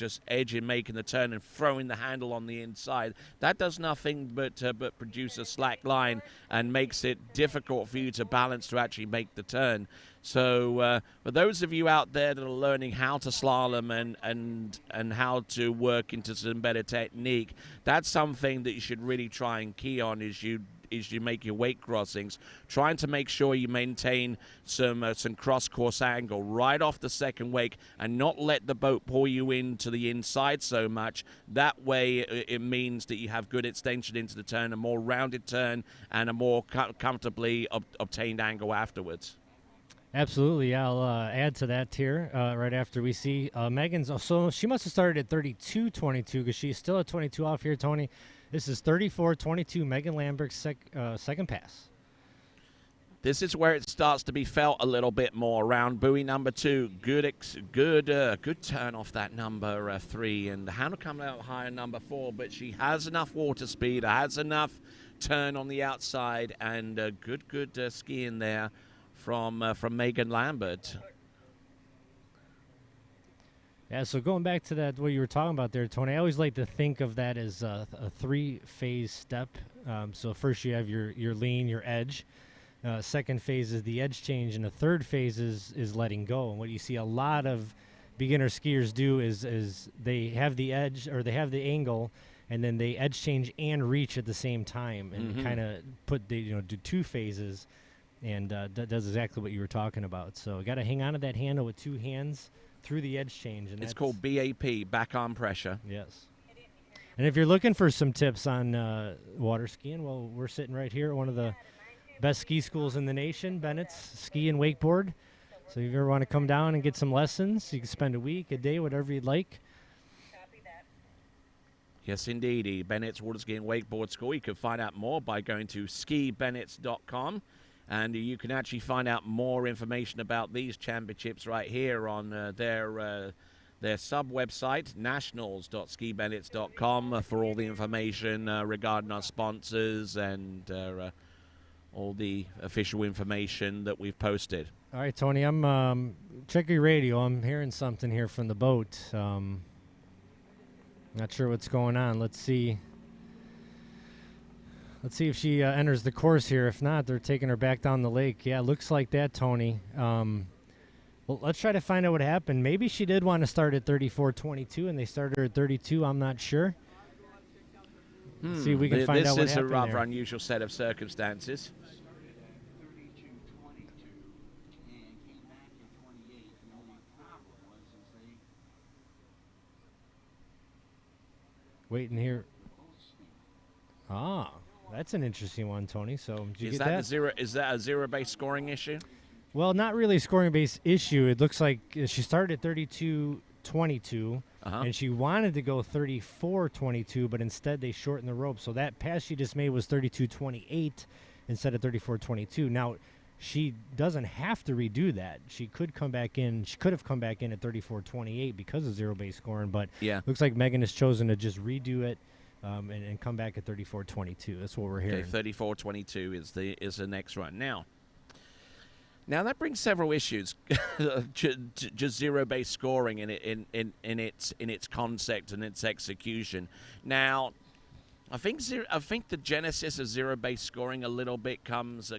just edging, making the turn, and throwing the handle on the inside. That does nothing but produce a slack line and makes it difficult for you to balance to actually make the turn. So for those of you out there that are learning how to slalom and how to work into some better technique, that's something that you should really try and key on as you make your wake crossings, trying to make sure you maintain some cross-course angle right off the second wake and not let the boat pull you into the inside so much. That way it means that you have good extension into the turn, a more rounded turn, and a more comfortably obtained angle afterwards. Absolutely. I'll add to that here right after we see Megan's. So she must have started at 32.22 because she's still at 22 off here, Tony. This is 34.22, Megan Lambert's second pass. This is where it starts to be felt a little bit more around buoy number 2. Good turn off that number 3, and Hannah coming out higher number 4, but she has enough water speed, has enough turn on the outside, and good skiing there from Megan Lambert. Yeah, so going back to that, what you were talking about there, Tony, I always like to think of that as a three-phase step. So first you have your lean, your edge. Second phase is the edge change, and the third phase is letting go. And what you see a lot of beginner skiers do is they have the edge, or they have the angle, and then they edge change and reach at the same time, and kind of do 2 phases. And that does exactly what you were talking about. So got to hang on to that handle with 2 hands through the edge change. And it's called BAP, back arm pressure. Yes. And if you're looking for some tips on water skiing, well, we're sitting right here at one of the best ski schools in the nation, Bennett's Ski and Wakeboard. So if you ever want to come down and get some lessons, you can spend a week, a day, whatever you'd like. Yes, indeed. Bennett's Water Ski and Wakeboard School. You can find out more by going to skibennetts.com. And you can actually find out more information about these championships right here on their sub-website, nationals.skibennetts.com, for all the information regarding our sponsors and all the official information that we've posted. All right, Tony, I'm checking your radio. I'm hearing something here from the boat. Not sure what's going on. Let's see. Let's see if she enters the course here. If not, they're taking her back down the lake. Yeah, looks like that, Tony. Well, let's try to find out what happened. Maybe she did want to start at 34.22, and they started her at 32. I'm not sure. Let's see if we can find out what happened. This is a rather unusual set of circumstances. Waiting here. Ah. That's an interesting one, Tony. So did you get that? Is that a zero-based scoring issue? Well, not really a scoring-based issue. It looks like she started at 32.22, and she wanted to go 34.22, but instead they shortened the rope. So that pass she just made was 32.28 instead of 34.22. Now, she doesn't have to redo that. She could come back in. She could have come back in at 34.28 because of zero-based scoring, but looks like Megan has chosen to just redo it. And come back at 34.22. That's what we're hearing. Okay, 34.22 is the next run. Now that brings several issues. Just zero-based scoring in its concept and its execution. Now, I think the genesis of zero-based scoring a little bit comes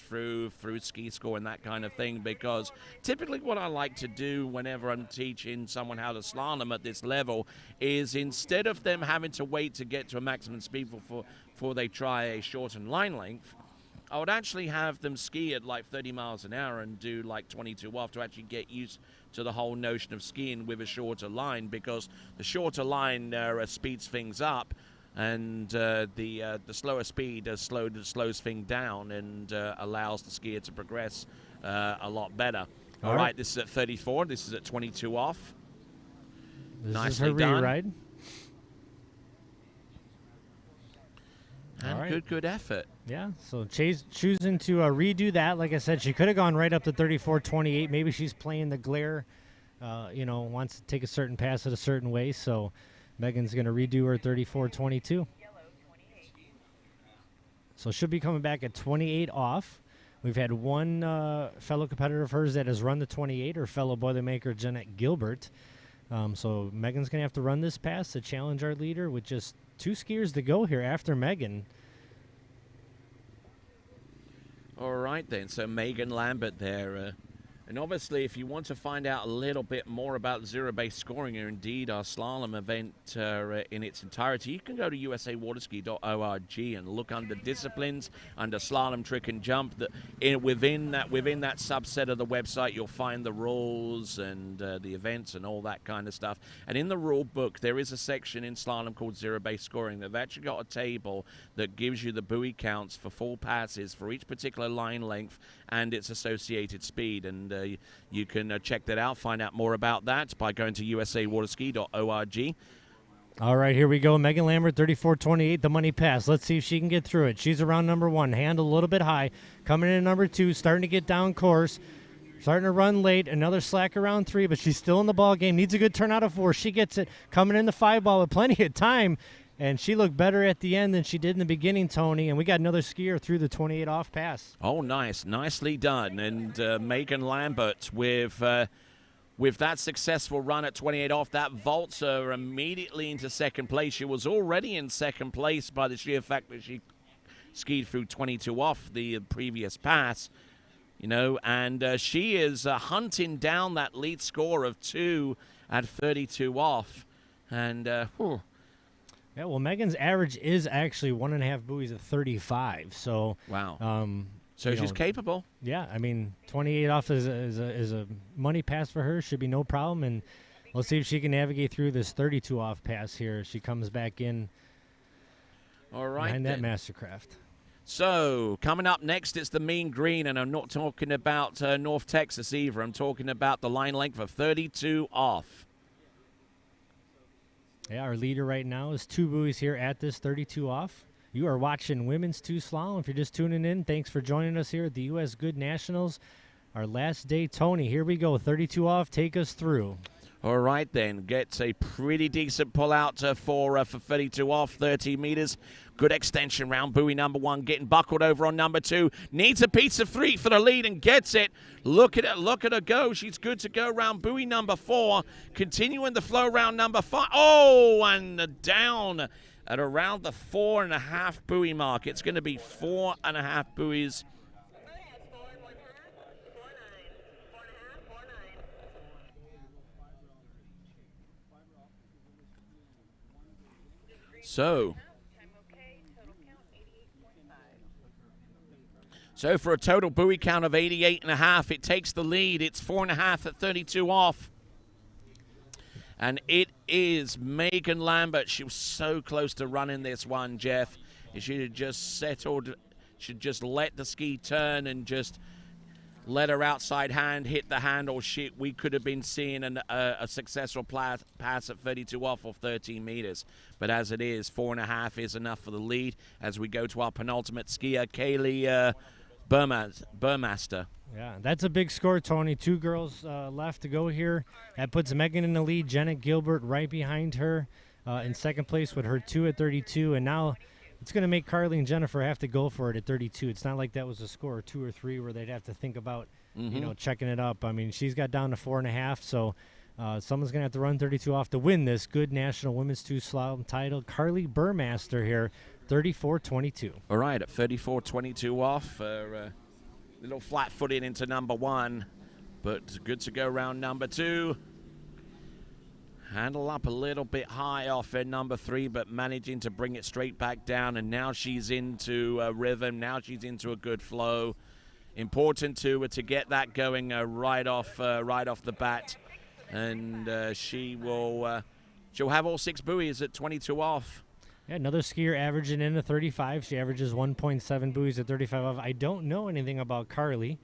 through ski score and that kind of thing, because typically what I like to do whenever I'm teaching someone how to slalom at this level is, instead of them having to wait to get to a maximum speed before they try a shortened line length, I would actually have them ski at like 30 miles an hour and do like 22 off to actually get used to the whole notion of skiing with a shorter line, because the shorter line speeds things up, and the slower speed slows things down and allows the skier to progress a lot better. All right, this is at 34. This is at 22 off. This is her re-ride. And good effort. Yeah, so choosing to redo that. Like I said, she could have gone right up to 34.28. Maybe she's playing the glare, wants to take a certain pass at a certain way, so Megan's going to redo her 34.22. So she'll be coming back at 28 off. We've had one fellow competitor of hers that has run the 28, her fellow Boilermaker Jeanette Gilbert. So Megan's going to have to run this pass to challenge our leader with just 2 skiers to go here after Megan. All right, then. So Megan Lambert there. And obviously, if you want to find out a little bit more about zero-base scoring or indeed our slalom event in its entirety, you can go to usawaterski.org and look under disciplines, under slalom, trick, and jump. Within that subset of the website, you'll find the rules and the events and all that kind of stuff. And in the rule book, there is a section in slalom called zero-base scoring. They've actually got a table that gives you the buoy counts for full passes for each particular line length and its associated speed. And you can check that out, find out more about that by going to usawaterski.org. All right, here we go. Megan Lambert, 34.28, the money pass. Let's see if she can get through it. She's around number 1, handle a little bit high. Coming in at number 2, starting to get down course. Starting to run late. Another slack around 3, but she's still in the ball game. Needs a good turn out of 4. She gets it. Coming in the 5 ball with plenty of time. And she looked better at the end than she did in the beginning, Tony. And we got another skier through the 28 off pass. Oh, nice. Nicely done. And Megan Lambert with that successful run at 28 off, that vaults her immediately into second place. She was already in second place by the sheer fact that she skied through 22 off the previous pass. You know, and she is hunting down that lead score of 2 at 32 off. And, yeah, well, Megan's average is actually 1.5 buoys at 35. So wow. So she's capable. Yeah, I mean, 28 off is a money pass for her. Should be no problem. And let's see if she can navigate through this 32 off pass here. She comes back in. All right. Behind that Mastercraft. So coming up next, it's the mean green, and I'm not talking about North Texas either. I'm talking about the line length of 32 off. Yeah, our leader right now is 2 buoys here at this 32 off. You are watching Women's 2 Slalom. If you're just tuning in, thanks for joining us here at the U.S. Goode Nationals. Our last day, Tony. Here we go. 32 off. Take us through. All right, then. Gets a pretty decent pull out for 32 off, 30 meters. Good extension round. Buoy number 1 getting buckled over on number 2. Needs a piece of 3 for the lead and gets it. Look at it. Look at her go. She's good to go round buoy number 4. Continuing the flow round number 5. Oh, and down at around the 4.5 buoy mark. It's going to be 4.5 buoys. So for a total buoy count of 88.5, it takes the lead. It's 4.5 at 32 off. And it is Megan Lambert. She was so close to running this one, Jeff. If she had just settled, she'd just let the ski turn and just let her outside hand hit the handle. We could have been seeing a successful pass at 32 off 13 meters. But as it is, 4.5 is enough for the lead as we go to our penultimate skier, Kaylee Burmaster. Yeah, that's a big score, Tony. 2 girls left to go here. That puts Megan in the lead. Janet Gilbert right behind her in second place with her 2 at 32. And now it's going to make Carly and Jennifer have to go for it at 32. It's not like that was a score of 2 or 3 where they'd have to think about, checking it up. I mean, she's got down to 4.5, so someone's going to have to run 32 off to win this Goode National Women's 2 Slalom title. Carly Burmaster here, 34.22. All right, at 34.22 off, little flat-footed into number 1, but good to go round number 2. Handle up a little bit high off in number 3, but managing to bring it straight back down. And now she's into a rhythm. Now she's into a good flow. Important to get that going right off the bat. And she'll have all 6 buoys at 22 off. Yeah, another skier averaging in a 35. She averages 1.7 buoys at 35 off. I don't know anything about Carly.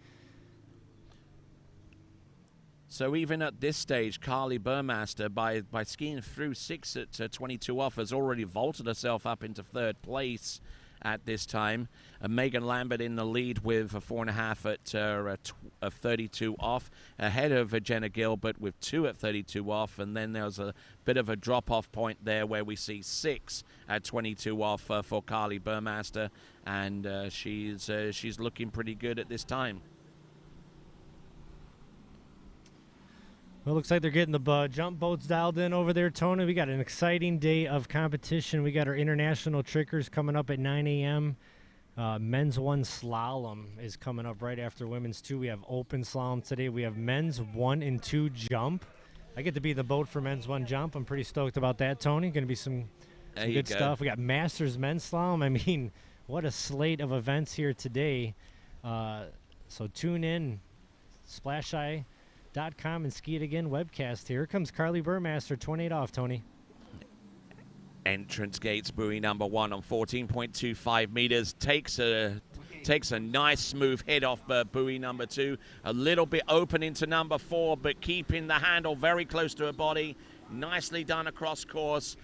So even at this stage, Carly Burmaster, by skiing through 6 at 22 off, has already vaulted herself up into 3rd place at this time. Megan Lambert in the lead with a 4.5 at 32 off, ahead of Jenna Gilbert with 2 at 32 off, and then there's a bit of a drop-off point there where we see 6 at 22 off for Carly Burmaster, and she's looking pretty good at this time. Well, looks like they're getting the jump boats dialed in over there, Tony. We got an exciting day of competition. We got our international trickers coming up at 9 a.m. Men's 1 slalom is coming up right after women's 2. We have open slalom today. We have men's 1 and 2 jump. I get to be the boat for men's 1 jump. I'm pretty stoked about that, Tony. Going to be some good stuff. We got masters men's slalom. I mean, what a slate of events here today. So tune in, SplashEye.com and Ski It Again webcast. Here comes Carly Burmaster, 28 off, Tony. Entrance gates, buoy number 1 on 14.25 meters. Takes a nice smooth hit off buoy number 2. A little bit open into number 4, but keeping the handle very close to her body. Nicely done across course.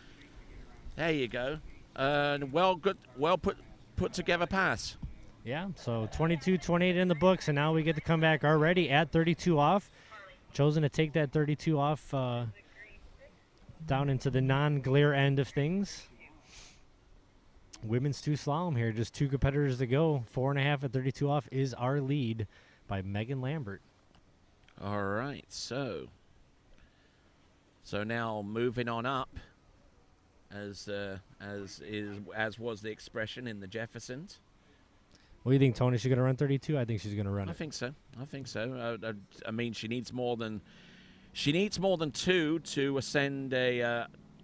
There you go. Well put together pass. Yeah, so 22-28 in the books, and now we get to come back already at 32 off. Chosen to take that 32 off down into the non-glare end of things. Women's 2 slalom here, just 2 competitors to go. 4.5 at 32 off is our lead by Megan Lambert. All right, so now moving on up, as was the expression in the Jeffersons. What do you think, Tony? Is she going to run 32? I think she's going to run it. I think so. I mean, she needs more than 2 to ascend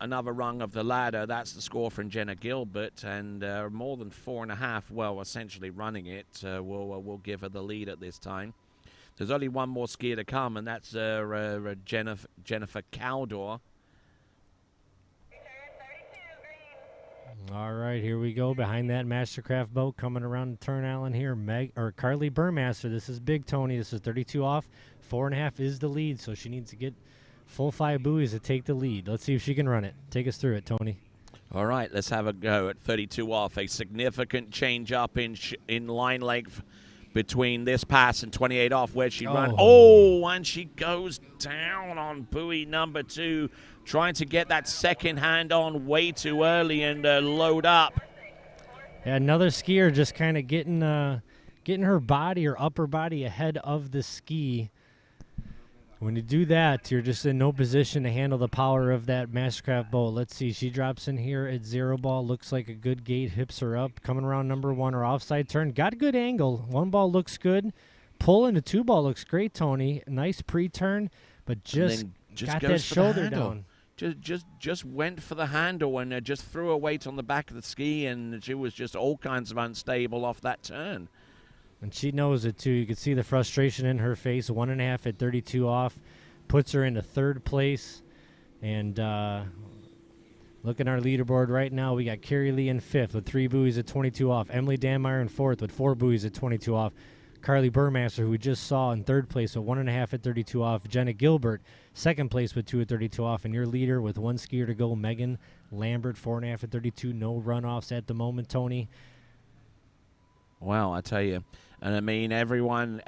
another rung of the ladder. That's the score from Jenna Gilbert, and more than 4.5. Well, essentially running it will give her the lead at this time. There's only one more skier to come, and that's Jennifer Caldor. All right, here we go. Behind that Mastercraft boat coming around the turn island here. Carly Burmaster. This is big, Tony. This is 32 off. 4.5 is the lead, so she needs to get full 5 buoys to take the lead. Let's see if she can run it. Take us through it, Tony. All right, let's have a go at 32 off. A significant change up in line length between this pass and 28 off, where she ran. Oh, and she goes down on buoy number 2, trying to get that second hand on way too early and load up. Yeah, another skier just kind of getting her body or upper body ahead of the ski. When you do that, you're just in no position to handle the power of that Mastercraft boat. Let's see. She drops in here at 0 ball. Looks like a good gate. Hips her up. Coming around number 1. Her offside turn. Got a good angle. 1 ball looks good. Pull into 2 ball looks great, Tony. Nice pre-turn, but just got that shoulder down. Just went for the handle and just threw her weight on the back of the ski, and she was just all kinds of unstable off that turn. And she knows it, too. You can see the frustration in her face. 1.5 at 32 off. Puts her into 3rd place. And looking at our leaderboard right now, we got Carrie Lee in 5th with 3 buoys at 22 off. Emily Danmeyer in 4th with 4 buoys at 22 off. Carly Burmaster, who we just saw in 3rd place with 1.5 at 32 off. Jenna Gilbert, 2nd place with 2 at 32 off. And your leader with 1 skier to go, Megan Lambert, 4.5 at 32. No runoffs at the moment, Tony. Wow, I tell you. And I mean, everyone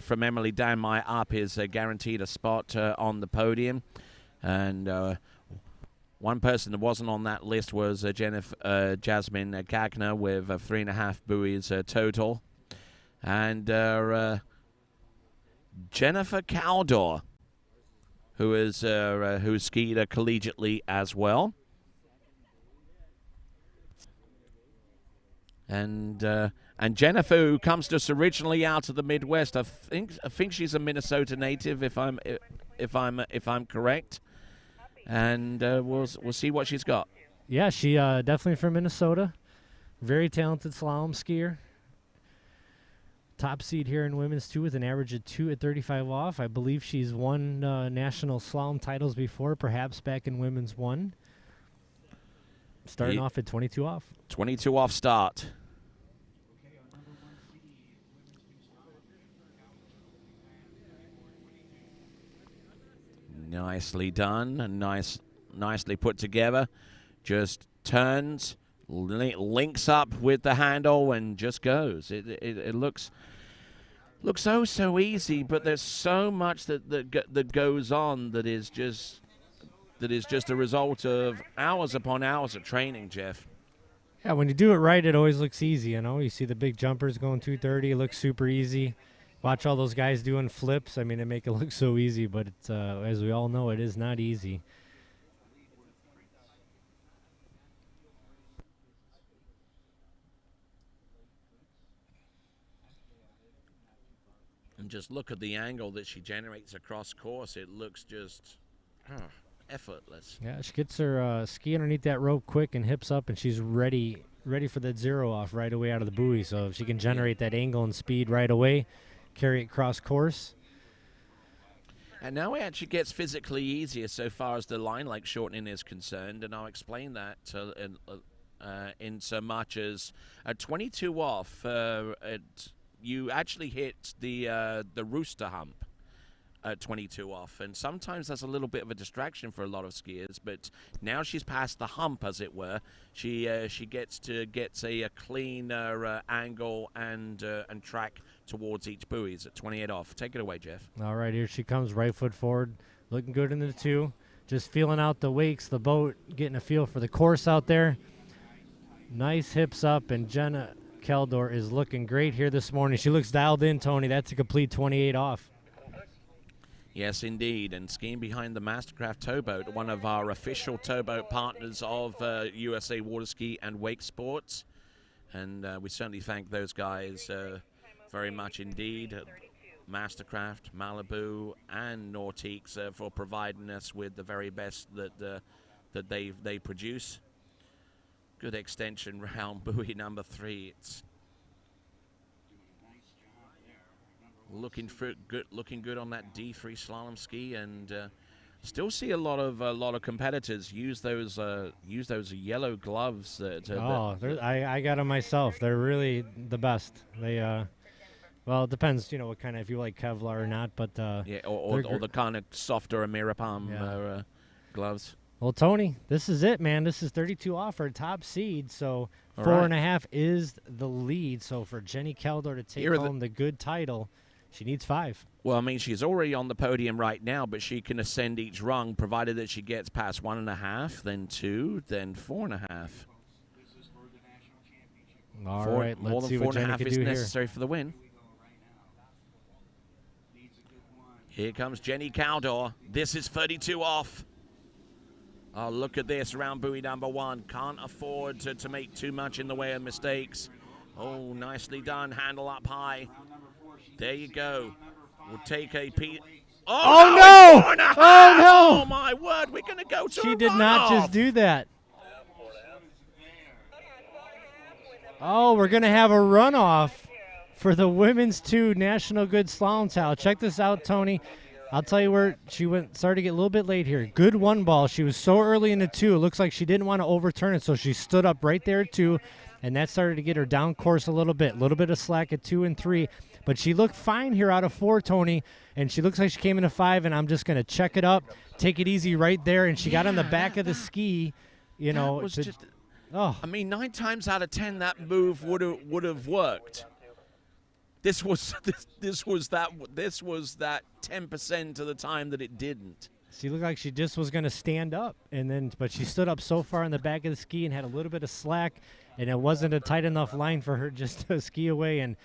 from Emily Danmeyer up is guaranteed a spot on the podium. And one person that wasn't on that list was Jasmine Gagner with 3.5 buoys total. And Jennifer Caldor, who skied collegiately as well. And Jennifer, who comes to us originally out of the Midwest, I think she's a Minnesota native, if I'm correct. And we'll see what she's got. Yeah, she definitely from Minnesota. Very talented slalom skier. Top seed here in women's 2 with an average of 2 at 35 off. I believe she's won national slalom titles before, perhaps back in women's 1. Starting off at 22 off. 22 off start. Nicely done and nicely put together. Just turns, links up with the handle and just goes. It looks so easy, but there's so much that goes on that is just a result of hours upon hours of training, Jeff. Yeah, when you do it right, it always looks easy. You know, you see the big jumpers going 230. It looks super easy. Watch all those guys doing flips. I mean, they make it look so easy, but it's, as we all know, it is not easy. And just look at the angle that she generates across course. It looks just effortless. Yeah, she gets her ski underneath that rope quick and hips up, and she's ready for that zero off right away out of the buoy. So if she can generate that angle and speed right away, carry it cross course. And now it actually gets physically easier so far as the line length shortening is concerned, and I'll explain that in so much as at 22 off, you actually hit the rooster hump at 22 off, and sometimes that's a little bit of a distraction for a lot of skiers. But now she's past the hump, as it were. She gets a cleaner angle and track towards each buoys at 28 off. Take it away, Jeff. All right, here she comes, right foot forward, looking good in the 2. Just feeling out the wakes, the boat, getting a feel for the course out there. Nice hips up, and Jenna Keldor is looking great here this morning. She looks dialed in, Tony. That's a complete 28 off. Yes, indeed. And skiing behind the Mastercraft towboat, one of our official towboat partners of USA Water Ski and Wake Sports. And we certainly thank those guys very much indeed. Mastercraft, Malibu, and Nautiques for providing us with the very best that they produce. Good extension round buoy number 3. It's looking good on that D3 slalom ski, and still see a lot of competitors use those yellow gloves. I got them myself. They're really the best. They well, it depends, what kind of, if you like Kevlar or not, but yeah, or the kind of softer Amira Palm gloves. Well, Tony, this is it, man. This is 32 off for a top seed, so 4.5 is the lead. So for Jenny Keldor to take home the Goode title, she needs 5. Well, I mean, she's already on the podium right now, but she can ascend each rung, provided that she gets past 1.5, then 2, then 4.5. All right, let's see what Jenny can do here. More than 4.5 is necessary for the win. Here comes Jenny Keldor. This is 32 off. Oh, look at this, round buoy number 1. Can't afford to make too much in the way of mistakes. Oh, nicely done. Handle up high. There you go. We'll take a peek. Oh, no! Oh, no! Oh, my word. We're going to go to She did not just do that. Oh, we're going to have a runoff for the women's 2 National Goode Slalom title. Check this out, Tony. I'll tell you where she started to get a little bit late here. Good 1 ball. She was so early in the 2. It looks like she didn't want to overturn it, so she stood up right there at 2, and that started to get her down course a little bit of slack at 2 and 3. But she looked fine here out of 4, Tony, and she looks like she came into 5, and I'm just going to check it up, take it easy right there, and she got on the back of the ski, I mean, 9 times out of 10, that move would have worked. This was that 10% of the time that it didn't. She looked like she just was going to stand up, but she stood up so far in the back of the ski and had a little bit of slack, and it wasn't a tight enough line for her just to ski away. And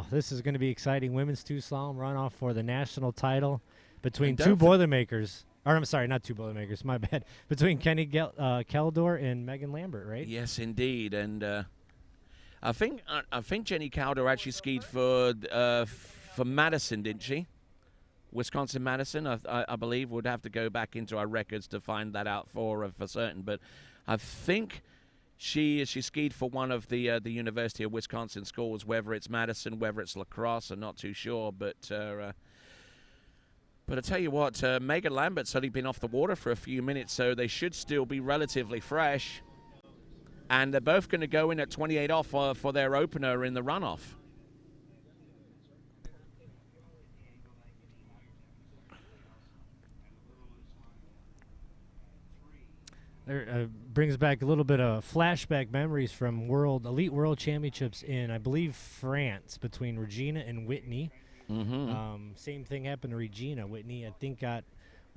this is going to be exciting. Women's 2 slalom runoff for the national title between 2 Boilermakers. Or I'm sorry, not 2 Boilermakers. My bad. Between Kenny Keldor and Megan Lambert, right? Yes, indeed, and. I think Jenny Keldor actually skied for Madison, didn't she? Wisconsin Madison, I believe. Would have to go back into our records to find that out for certain. But I think she skied for one of the University of Wisconsin schools. Whether it's Madison, whether it's La Crosse, I'm not too sure. But I tell you what, Megan Lambert's only been off the water for a few minutes, so they should still be relatively fresh. And they're both going to go in at 28 off for their opener in the runoff. There brings back a little bit of flashback memories from Elite World Championships in, I believe, France between Regina and Whitney. Mm-hmm. Same thing happened to Regina. Whitney, I think, got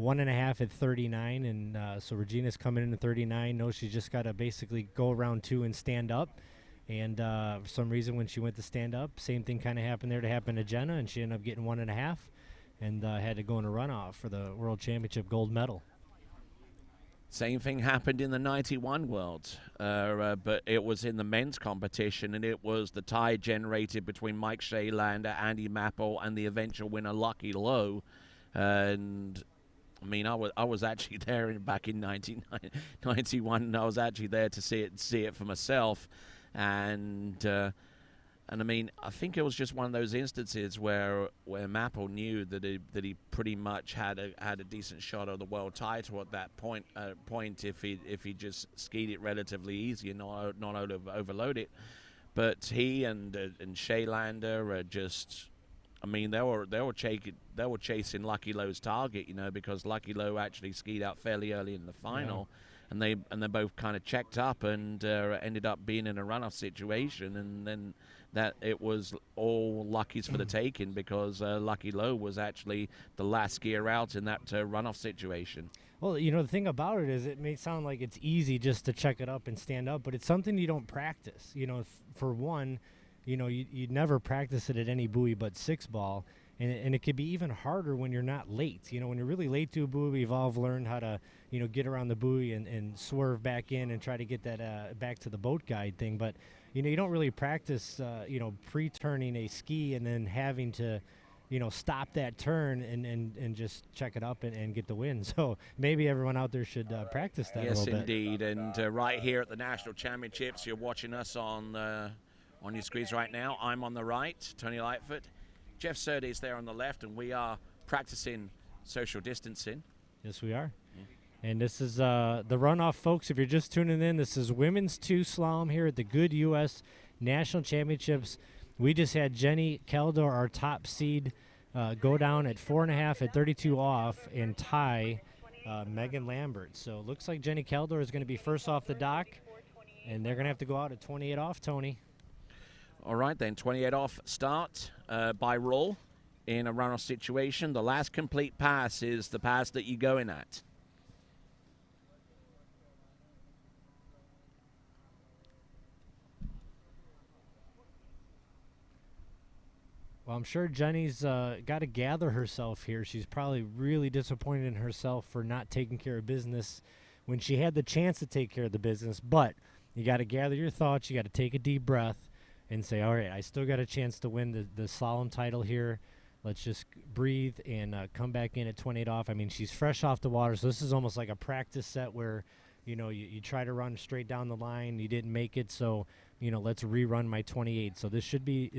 1.5 at 39, and so Regina's coming in at 39. No, she's just got to basically go around 2 and stand up. And for some reason, when she went to stand up, same thing kind of happened there to happen to Jenna, and she ended up getting 1.5 and had to go in a runoff for the World Championship gold medal. Same thing happened in the 91 Worlds, but it was in the men's competition, and it was the tie generated between Mike Shaylander, Andy Mapple, and the eventual winner, Lucky Lowe. And I mean, I was actually there back in 1991, and I was actually there to see it for myself. And I mean, I think it was just one of those instances where Mapple knew that he pretty much had a decent shot of the world title at that point if he just skied it relatively easy and not overload it. But he and Shaylander are just, I mean, they were chasing Lucky Lowe's target, you know, because Lucky Lowe actually skied out fairly early in the final. Yeah. And they both kind of checked up and ended up being in a runoff situation, and then that it was all Lucky's for the taking, because Lucky Lowe was actually the last skier out in that runoff situation. Well, you know, the thing about it is it may sound like it's easy just to check it up and stand up, but it's something you don't practice. You know, for one, you know, you'd never practice it at any buoy but 6-ball. And it could be even harder when you're not late. You know, when you're really late to a buoy, we've all learned how to, you know, get around the buoy and swerve back in and try to get that back to the boat guide thing. But, you know, you don't really practice, you know, pre-turning a ski and then having to, you know, stop that turn and just check it up and get the win. So maybe everyone out there should practice that a little bit. Yes, indeed. And right here at the National Championships, you're watching us on your screens right now. I'm on the right, Tony Lightfoot. Jeff Surtees there on the left, and we are practicing social distancing. Yes, we are. Yeah. And this is the runoff, folks. If you're just tuning in, this is women's 2 slalom here at the Goode U.S. National Championships. We just had Jenny Keldor, our top seed, go down at 4.5 at 32 off and tie Megan Lambert. So it looks like Jenny Keldor is going to be first off the dock, and they're going to have to go out at 28 off, Tony. All right, then, 28 off start by rule in a runoff situation. The last complete pass is the pass that you go in at. Well, I'm sure Jenny's got to gather herself here. She's probably really disappointed in herself for not taking care of business when she had the chance to take care of the business. But you got to gather your thoughts. You got to take a deep breath and say, all right, I still got a chance to win the slalom title here. Let's just breathe and come back in at 28 off. I mean, she's fresh off the water, so this is almost like a practice set where, you know, you try to run straight down the line. You didn't make it, so, you know, let's rerun my 28. So this should be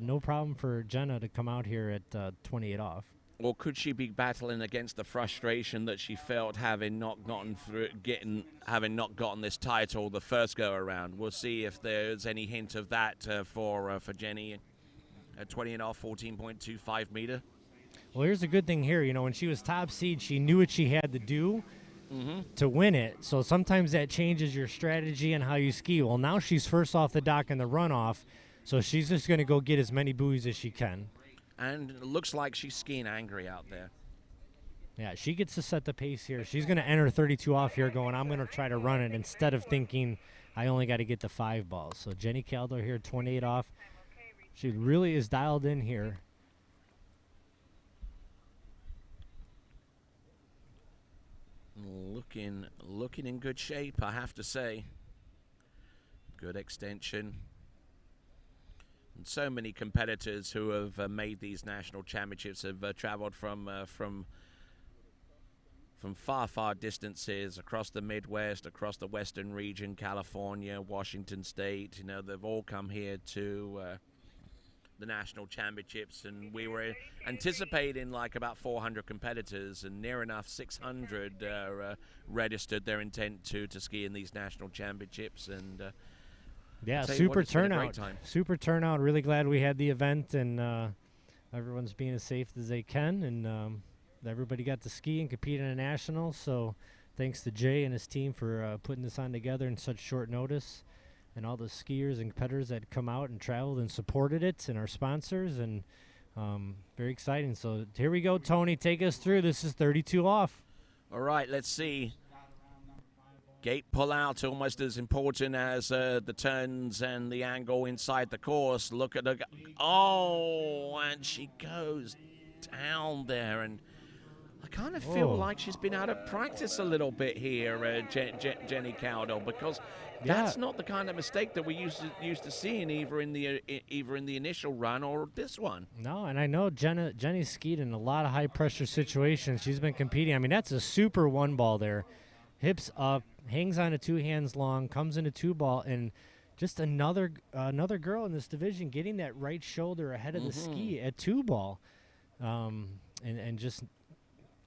no problem for Jenna to come out here at 28 off. Or could she be battling against the frustration that she felt having not gotten this title the first go around? We'll see if there's any hint of that for Jenny at 20 and off, 14.25 meter. Well, here's a good thing here. You know, when she was top seed, she knew what she had to do to win it. So sometimes that changes your strategy and how you ski. Well, now she's first off the dock in the runoff, so she's just going to go get as many buoys as she can. And it looks like she's skiing angry out there. Yeah, she gets to set the pace here. She's going to enter 32 off here going, I'm going to try to run it instead of thinking I only got to get the 5 balls. So Jenny Keldor here, 28 off. She really is dialed in here. Looking in good shape, I have to say. Good extension. And so many competitors who have made these national championships have traveled from far distances across the Midwest, across the Western region, California, Washington State. You know, they've all come here to the national championships, and we were anticipating like about 400 competitors, and near enough 600 registered their intent to ski in these national championships. And yeah, super turnout. Super turnout. Really glad we had the event, and everyone's being as safe as they can, and everybody got to ski and compete in a national. So thanks to Jay and his team for putting this on together in such short notice, and all the skiers and competitors that come out and traveled and supported it, and our sponsors, and very exciting. So here we go, Tony. Take us through. This is 32 off. All right, let's see. Gate pull-out almost as important as the turns and the angle inside the course. Look at the... Oh, and she goes down there, and I kind of feel like she's been out of practice a little bit here, Jenny Cowdell, because that's not the kind of mistake that we used to seeing either in the initial run or this one. No, and I know Jenny skied in a lot of high-pressure situations. She's been competing. I mean, that's a super one ball there. Hips up, hangs on a 2 hands long, comes into 2 ball, and just another girl in this division getting that right shoulder ahead of the ski at 2 ball, and just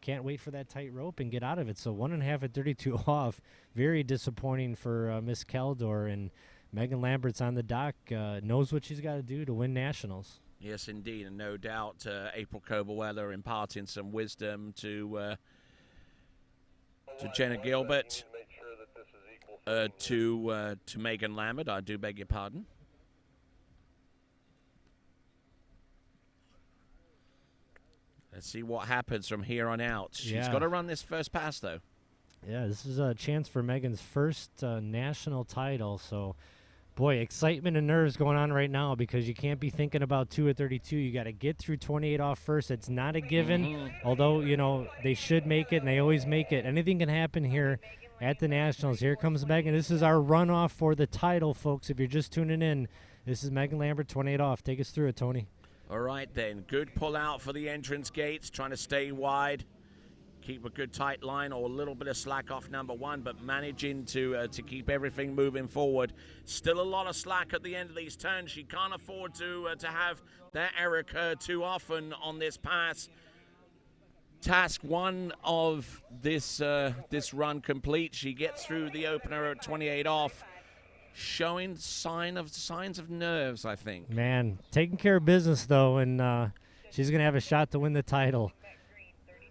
can't wait for that tight rope and get out of it. So 1.5 at 32 off, very disappointing for Miss Keldor, and Megan Lambert's on the dock, knows what she's got to do to win nationals. Yes, indeed, and no doubt April Koberweller imparting some wisdom to Jenna Gilbert, to Megan Lambert. I do beg your pardon. Let's see what happens from here on out. She's got to run this first pass, though. Yeah, this is a chance for Megan's first national title. So, boy, excitement and nerves going on right now because you can't be thinking about 2 at 32. You got to get through 28 off first. It's not a given, although, you know, they should make it, and they always make it. Anything can happen here at the Nationals. Here comes Megan. This is our runoff for the title, folks. If you're just tuning in, this is Megan Lambert, 28 off. Take us through it, Tony. All right, then. Good pull out for the entrance gates, trying to stay wide. Keep a good tight line or a little bit of slack off number 1, but managing to keep everything moving forward. Still a lot of slack at the end of these turns. She can't afford to have that error occur too often on this pass. Task 1 of this run complete. She gets through the opener at 28 off, showing signs of nerves, I think. Man, taking care of business, though, and she's going to have a shot to win the title.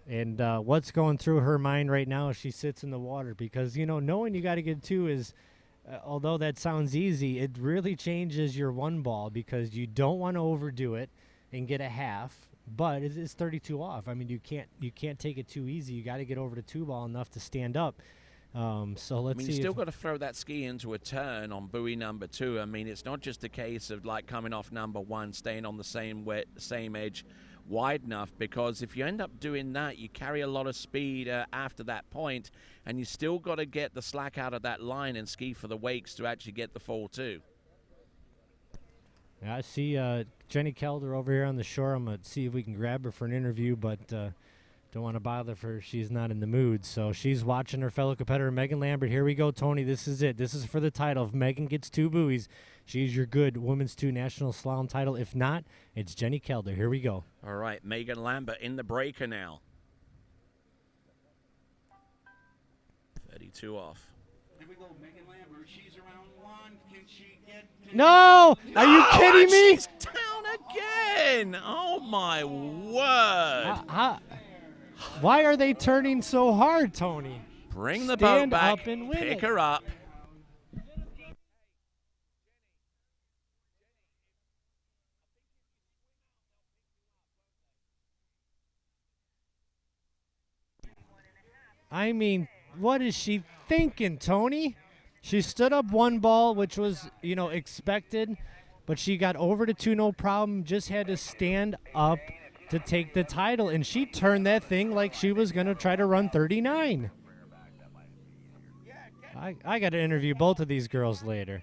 And what's going through her mind right now as she sits in the water? Because, you know, knowing you got to get 2 is, although that sounds easy, it really changes your 1 ball because you don't want to overdo it and get a half. But it's 32 off. I mean, you can't take it too easy. You got to get over to 2 ball enough to stand up. So let's see. You still got to throw that ski into a turn on buoy number 2. I mean, it's not just a case of like coming off number 1, staying on the same edge wide enough, because if you end up doing that, you carry a lot of speed after that point, and you still got to get the slack out of that line and ski for the wakes to actually get the fall too. Yeah, I see Jenny Kelder over here on the shore. I'm going to see if we can grab her for an interview, but don't want to bother her. She's not in the mood. So she's watching her fellow competitor, Megan Lambert. Here we go, Tony. This is it. This is for the title. If Megan gets 2 buoys, she's your good women's 2 national slalom title. If not, it's Jenny Kelder. Here we go. All right, Megan Lambert in the breaker now. 32 off. Here we go, Megan Lambert. She's around 1. Can she get... No! Are you kidding me? She's down again. Oh, my word. Why are they turning so hard, Tony? Bring the boat back. Up and win Pick it. her up. I mean, what is she thinking, Tony? She stood up 1 ball, which was, you know, expected, but she got over to 2, no problem, just had to stand up to take the title, and she turned that thing like she was going to try to run 39. I got to interview both of these girls later.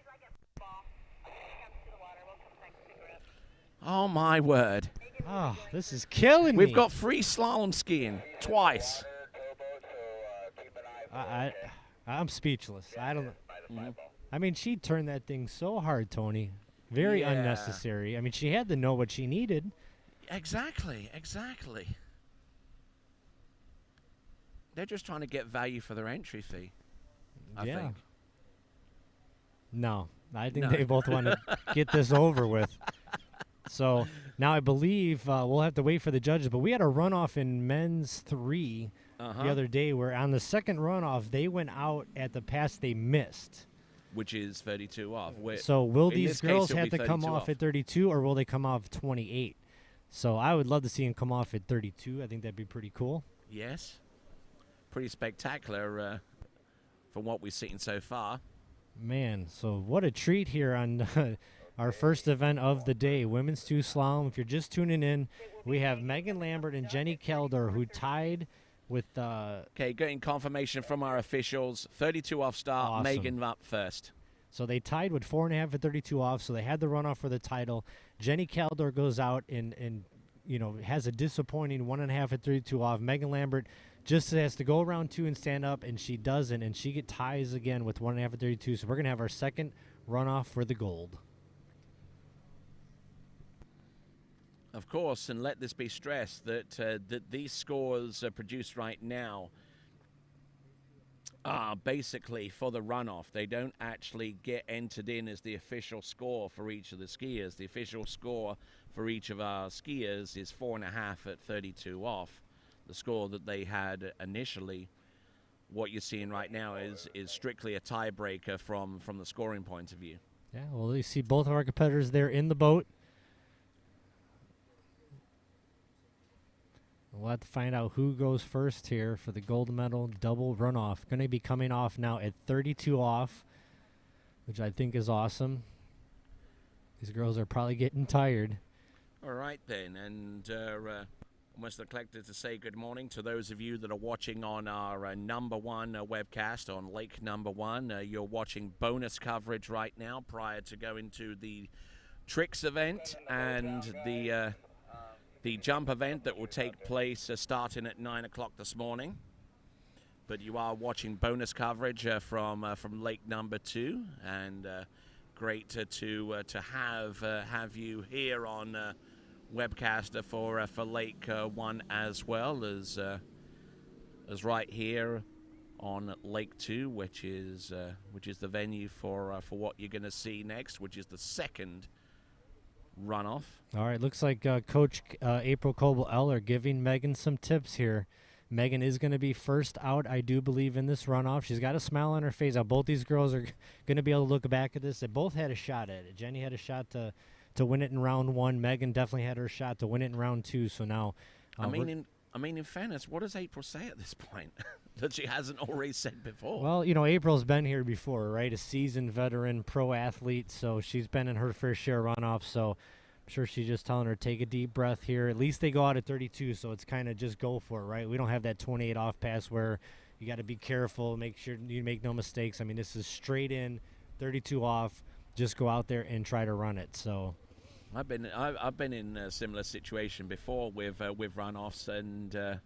Oh, my word. Oh, this is killing me. We've got free slalom skiing twice. I'm speechless. I don't know. I mean, she turned that thing so hard, Tony. Very unnecessary. I mean, she had to know what she needed. Exactly. They're just trying to get value for their entry fee, I think. No, I think they both want to get this over with. So now I believe we'll have to wait for the judges. But we had a runoff in men's 3 the other day where on the second runoff, they went out at the pass they missed. Which is 32 off. So will these girls have to come off at 32 or will they come off 28? So I would love to see them come off at 32. I think that'd be pretty cool. Yes. Pretty spectacular from what we've seen so far. Man, so what a treat here on our first event of the day, Women's 2 Slalom. If you're just tuning in, we have Megan Lambert and Jenny Calder, who tied with... Okay, getting confirmation from our officials. 32 off start, Awesome. Megan up first. So they tied with 4.5 and 32 off, so they had the runoff for the title. Jenny Calder goes out and has a disappointing 1.5 and 32 off. Megan Lambert just has to go around 2 and stand up, and she doesn't, and she ties again with 1.5 and 32. So we're going to have our second runoff for the gold. Of course, and let this be stressed that these scores produced right now are basically for the runoff. They don't actually get entered in as the official score for each of the skiers. The official score for each of our skiers is 4.5 at 32 off. The score that they had initially, what you're seeing right now is strictly a tiebreaker from the scoring point of view. Yeah, well, you see both of our competitors there in the boat. We'll have to find out who goes first here for the gold medal double runoff. Going to be coming off now at 32 off, which I think is awesome. These girls are probably getting tired. All right, then, and almost neglected to say good morning to those of you that are watching on our number one webcast on Lake Number One. You're watching bonus coverage right now prior to going to the tricks event and the jump event that will take place starting at 9 o'clock this morning. But you are watching bonus coverage from Lake Number Two, and great to have you here on webcaster for Lake One as well as right here on Lake Two, which is the venue for what you're going to see next, which is the second runoff. All right, looks like Coach April Coble-Eller giving Megan some tips here. Megan is going to be first out, I do believe, in this runoff. She's got a smile on her face. Now, both these girls are going to be able to look back at this. They both had a shot at it. Jenny had a shot to win it in round one. Megan definitely had her shot to win it in round two. So now, I mean, in fairness, what does April say at this point that she hasn't already said before? Well, April's been here before, right? A seasoned veteran pro athlete, so she's been in her fair share of runoffs. So I'm sure she's just telling her, take a deep breath here. At least they go out at 32, so it's kind of just go for it, right? We don't have that 28 off pass where you got to be careful, make sure you make no mistakes. I mean, this is straight in, 32 off. Just go out there and try to run it. So I've been in a similar situation before with runoffs, and I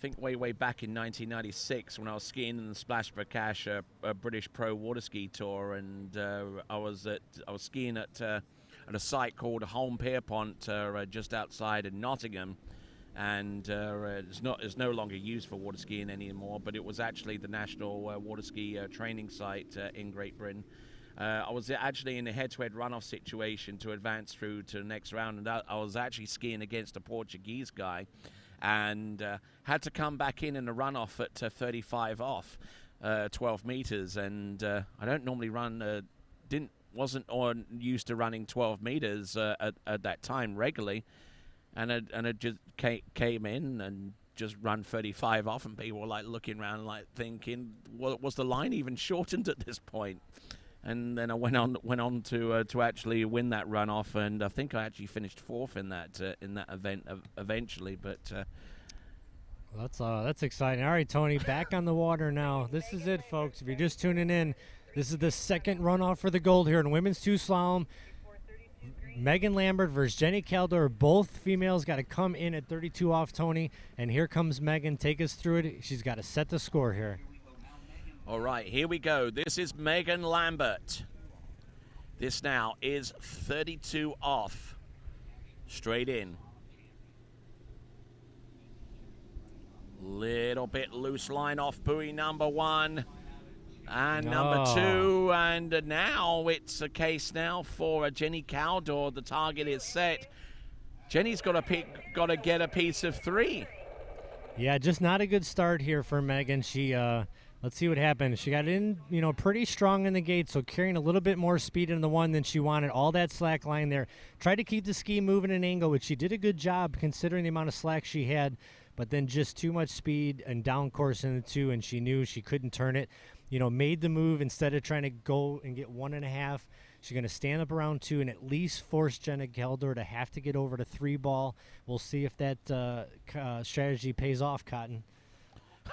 think way back in 1996 when I was skiing in the Splash for Cash, a British Pro Water Ski Tour, and I was skiing at a site called Holme Pierpont, just outside of Nottingham, and it's no longer used for water skiing anymore, but it was actually the national water ski training site in Great Britain. I was actually in a head-to-head runoff situation to advance through to the next round, and I was actually skiing against a Portuguese guy, and had to come back in a runoff at 35 off, 12 meters, and I don't normally run, wasn't used to running 12 meters at that time regularly, and I just came in and just run 35 off, and people were like looking around like thinking, was the line even shortened at this point? And then I went on to actually win that runoff, and I think I actually finished fourth in that event eventually. But that's exciting. All right, Tony, back on the water now. This is it, folks. If you're just tuning in, this is the second runoff for the gold here in Women's 2 Slalom. Megan Lambert versus Jenny Calder. Both females got to come in at 32 off, Tony. And here comes Megan. Take us through it. She's got to set the score here. All right, here we go. This is Megan Lambert. This now is 32 off. Straight in. Little bit loose line off buoy number one. And number two. And now it's a case now for Jenny Calder. The target is set. Jenny's got to get a piece of three. Yeah, just not a good start here for Megan. She let's see what happens. She got in, pretty strong in the gate, so carrying a little bit more speed in the one than she wanted. All that slack line there. Tried to keep the ski moving an angle, which she did a good job considering the amount of slack she had. but then just too much speed and down course in the 2, and she knew she couldn't turn it. Made the move instead of trying to go and get 1.5. She's going to stand up around 2 and at least force Jenna Geldor to have to get over to 3 ball. We'll see if that strategy pays off, Cotton.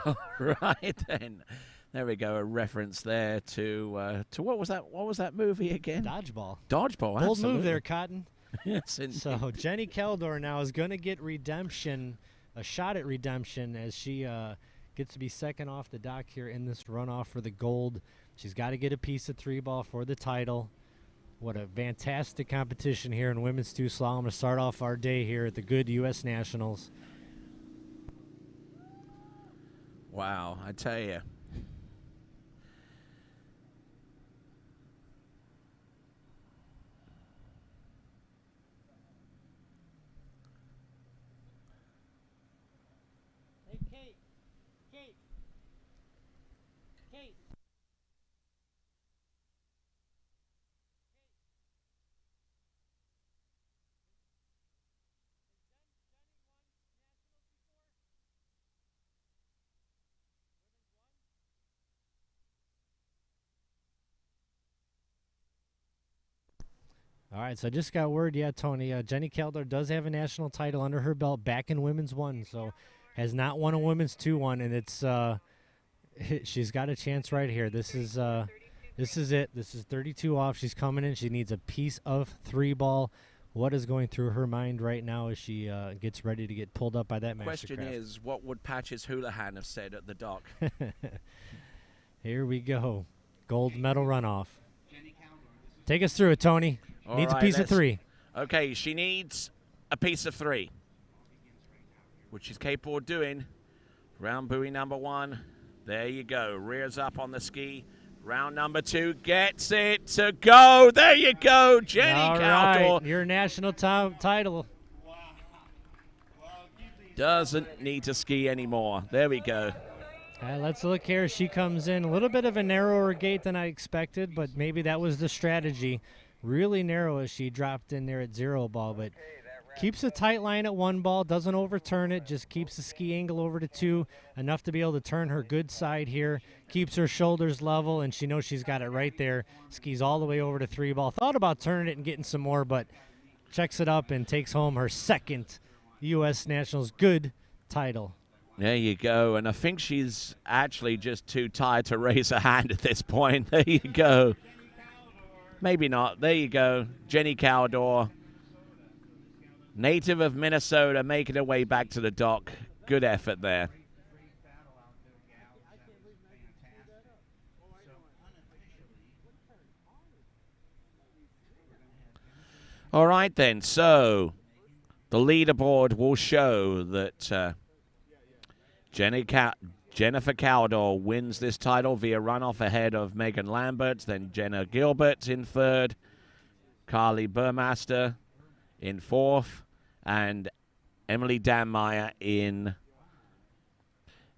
All right, then. There we go. A reference there to what was that? What was that movie again? Dodgeball. Dodgeball. Bold Absolutely. move there, Cotton. Yes, indeed. So Jenny Keldor now is going to get redemption, a shot at redemption, as she gets to be second off the dock here in this runoff for the gold. She's got to get a piece of 3 ball for the title. What a fantastic competition here in women's 2 slalom to start off our day here at the Goode U.S. Nationals. Wow, I tell you. Hey, Kate. All right, so I just got word, Tony. Jenny Keldor does have a national title under her belt back in women's 1, so has not won a women's 2-1, and it's she's got a chance right here. This is it. This is 32 off. She's coming in. She needs a piece of 3 ball. What is going through her mind right now as she gets ready to get pulled up by that Question Mastercraft? is, what would Patches Houlihan have said at the dock? Here we go. Gold medal runoff. Take us through it, Tony. All Needs right, a piece of 3. Okay, she needs a piece of 3, which she's capable of doing. Round buoy number 1. There you go. Rears up on the ski. Round number 2 gets it to go. There you go, Jenny Keldor. Right, your national title. Doesn't need to ski anymore. There we go. Let's look here. She comes in a little bit of a narrower gate than I expected, but maybe that was the strategy. Really narrow as she dropped in there at 0 ball, but keeps a tight line at 1 ball, doesn't overturn it, just keeps the ski angle over to 2, enough to be able to turn her good side here, keeps her shoulders level, and she knows she's got it right there. Skis all the way over to 3 ball. Thought about turning it and getting some more, but checks it up and takes home her second U.S. Nationals Goode title. There you go, and I think she's actually just too tired to raise her hand at this point. There you go. Maybe not. There you go. Jenny Keldor, native of Minnesota, making her way back to the dock. Good effort there. All right, then. So the leaderboard will show that Jennifer Keldor wins this title via runoff ahead of Megan Lambert, then Jenna Gilbert in 3rd, Carly Burmaster in 4th, and Emily Danmeyer in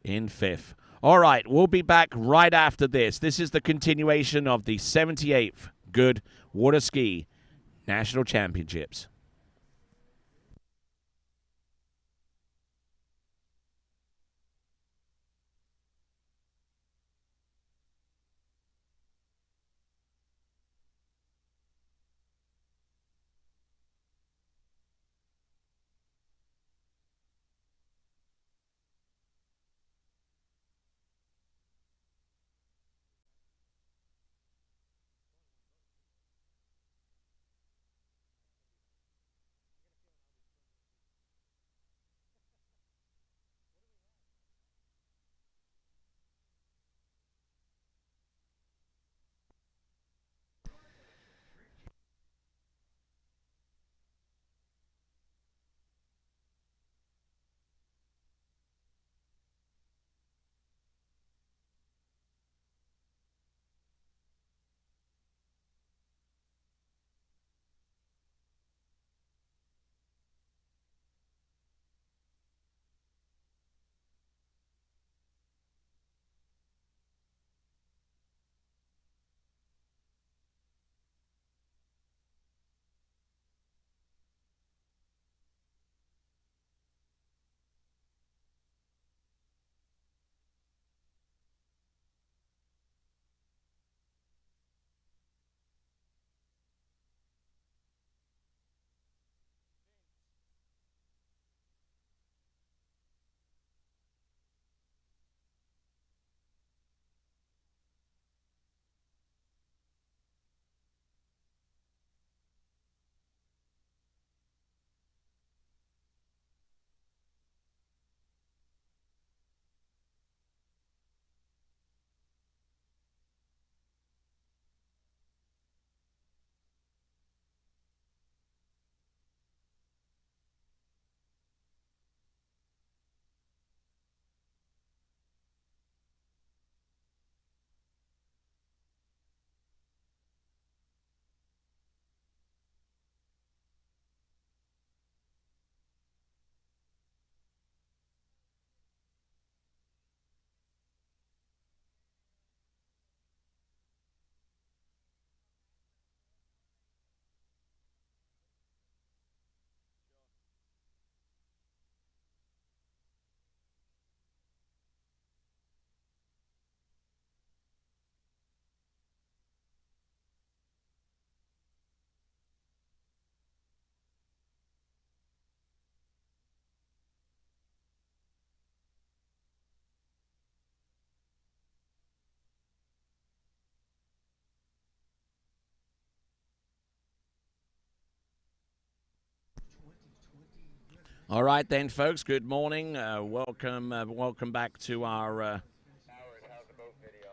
5th. All right, we'll be back right after this. This is the continuation of the 78th Goode Water Ski National Championships. All right then, folks. Good morning. Welcome back to our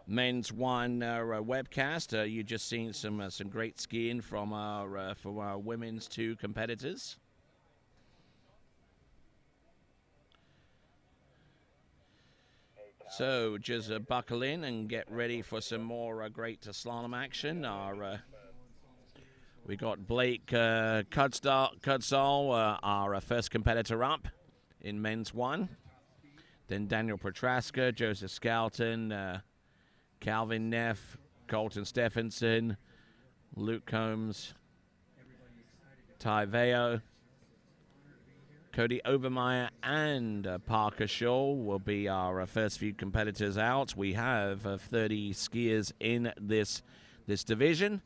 Men's One webcast. You just seen some great skiing from our women's 2 competitors. So just buckle in and get ready for some more great slalom action. We got Blake Kudsall, our first competitor up in Men's 1. Then Daniel Petraska, Joseph Skelton, Calvin Neff, Colton Stephenson, Luke Combs, Ty Veo, Cody Overmeyer, and Parker Shaw will be our first few competitors out. We have 30 skiers in this division,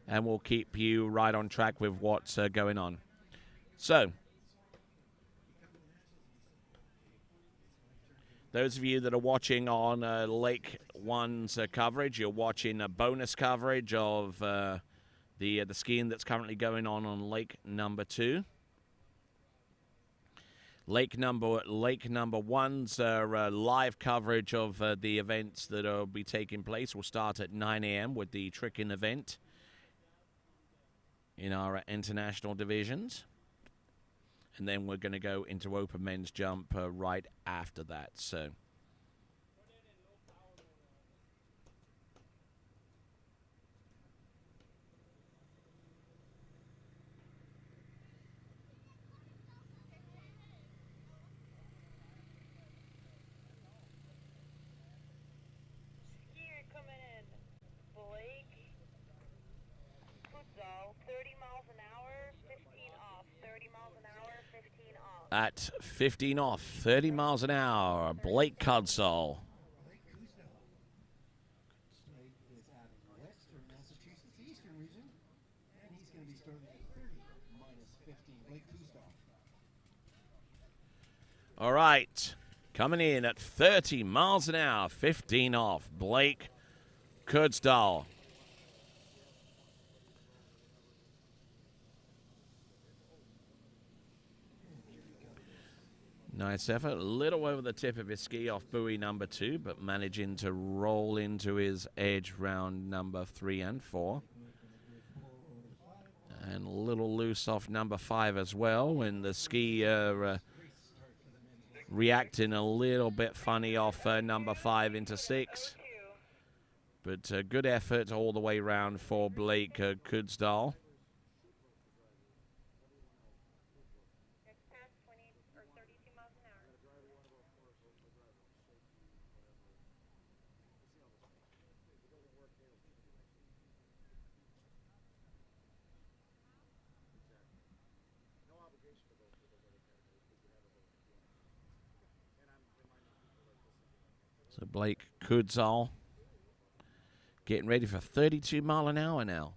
and we'll keep you right on track with what's going on. So, those of you that are watching on Lake One's coverage, you're watching a bonus coverage of the skiing that's currently going on Lake number 2. Lake number one's live coverage of the events that will be taking place will start at 9 a.m. with the tricking event in our international divisions. And then we're going to go into open men's jump right after that. So. At 15 off, 30 miles an hour, Blake Kudsall. All right, coming in at 30 miles an hour, 15 off, Blake Kudsall. Nice effort, a little over the tip of his ski off buoy number 2, but managing to roll into his edge round number 3 and 4. And a little loose off number 5 as well, when the ski reacting a little bit funny off number 5 into 6. But good effort all the way round for Blake Kudsall. So Blake Kudsall getting ready for 32 mile an hour now.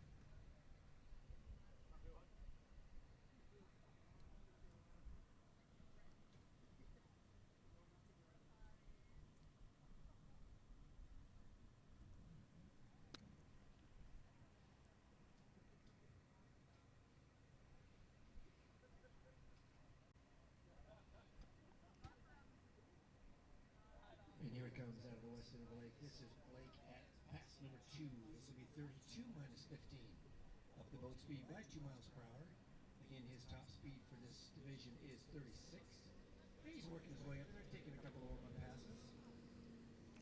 And here it comes out of the west end of the lake. This is Blake at pass number 2. This will be 32 minus 15. Up the boat speed by 2 miles per hour. Again, his top speed for this division is 36. He's working his way up there, taking a couple of warm-up passes.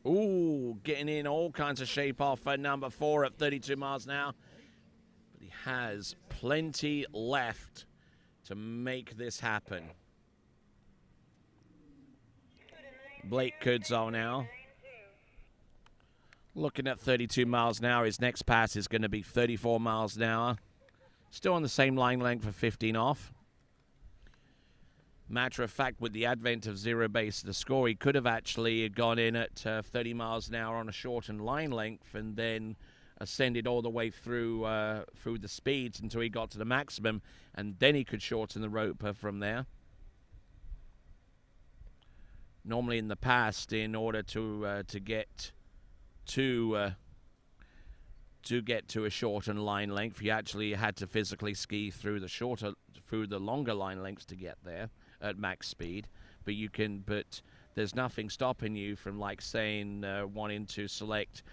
Ooh, getting in all kinds of shape off number 4 at 32 miles an hour. But he has plenty left to make this happen. Blake Kudsall now. Looking at 32 miles an hour. His next pass is going to be 34 miles an hour. Still on the same line length for 15 off. Matter of fact, with the advent of zero base, the score, he could have actually gone in at 30 miles an hour on a shortened line length and then ascended all the way through the speeds until he got to the maximum, and then he could shorten the rope from there. Normally in the past, in order to get to a shortened line length, you actually had to physically ski through the longer line lengths to get there. at max speed, but there's nothing stopping you from, like, saying wanting to select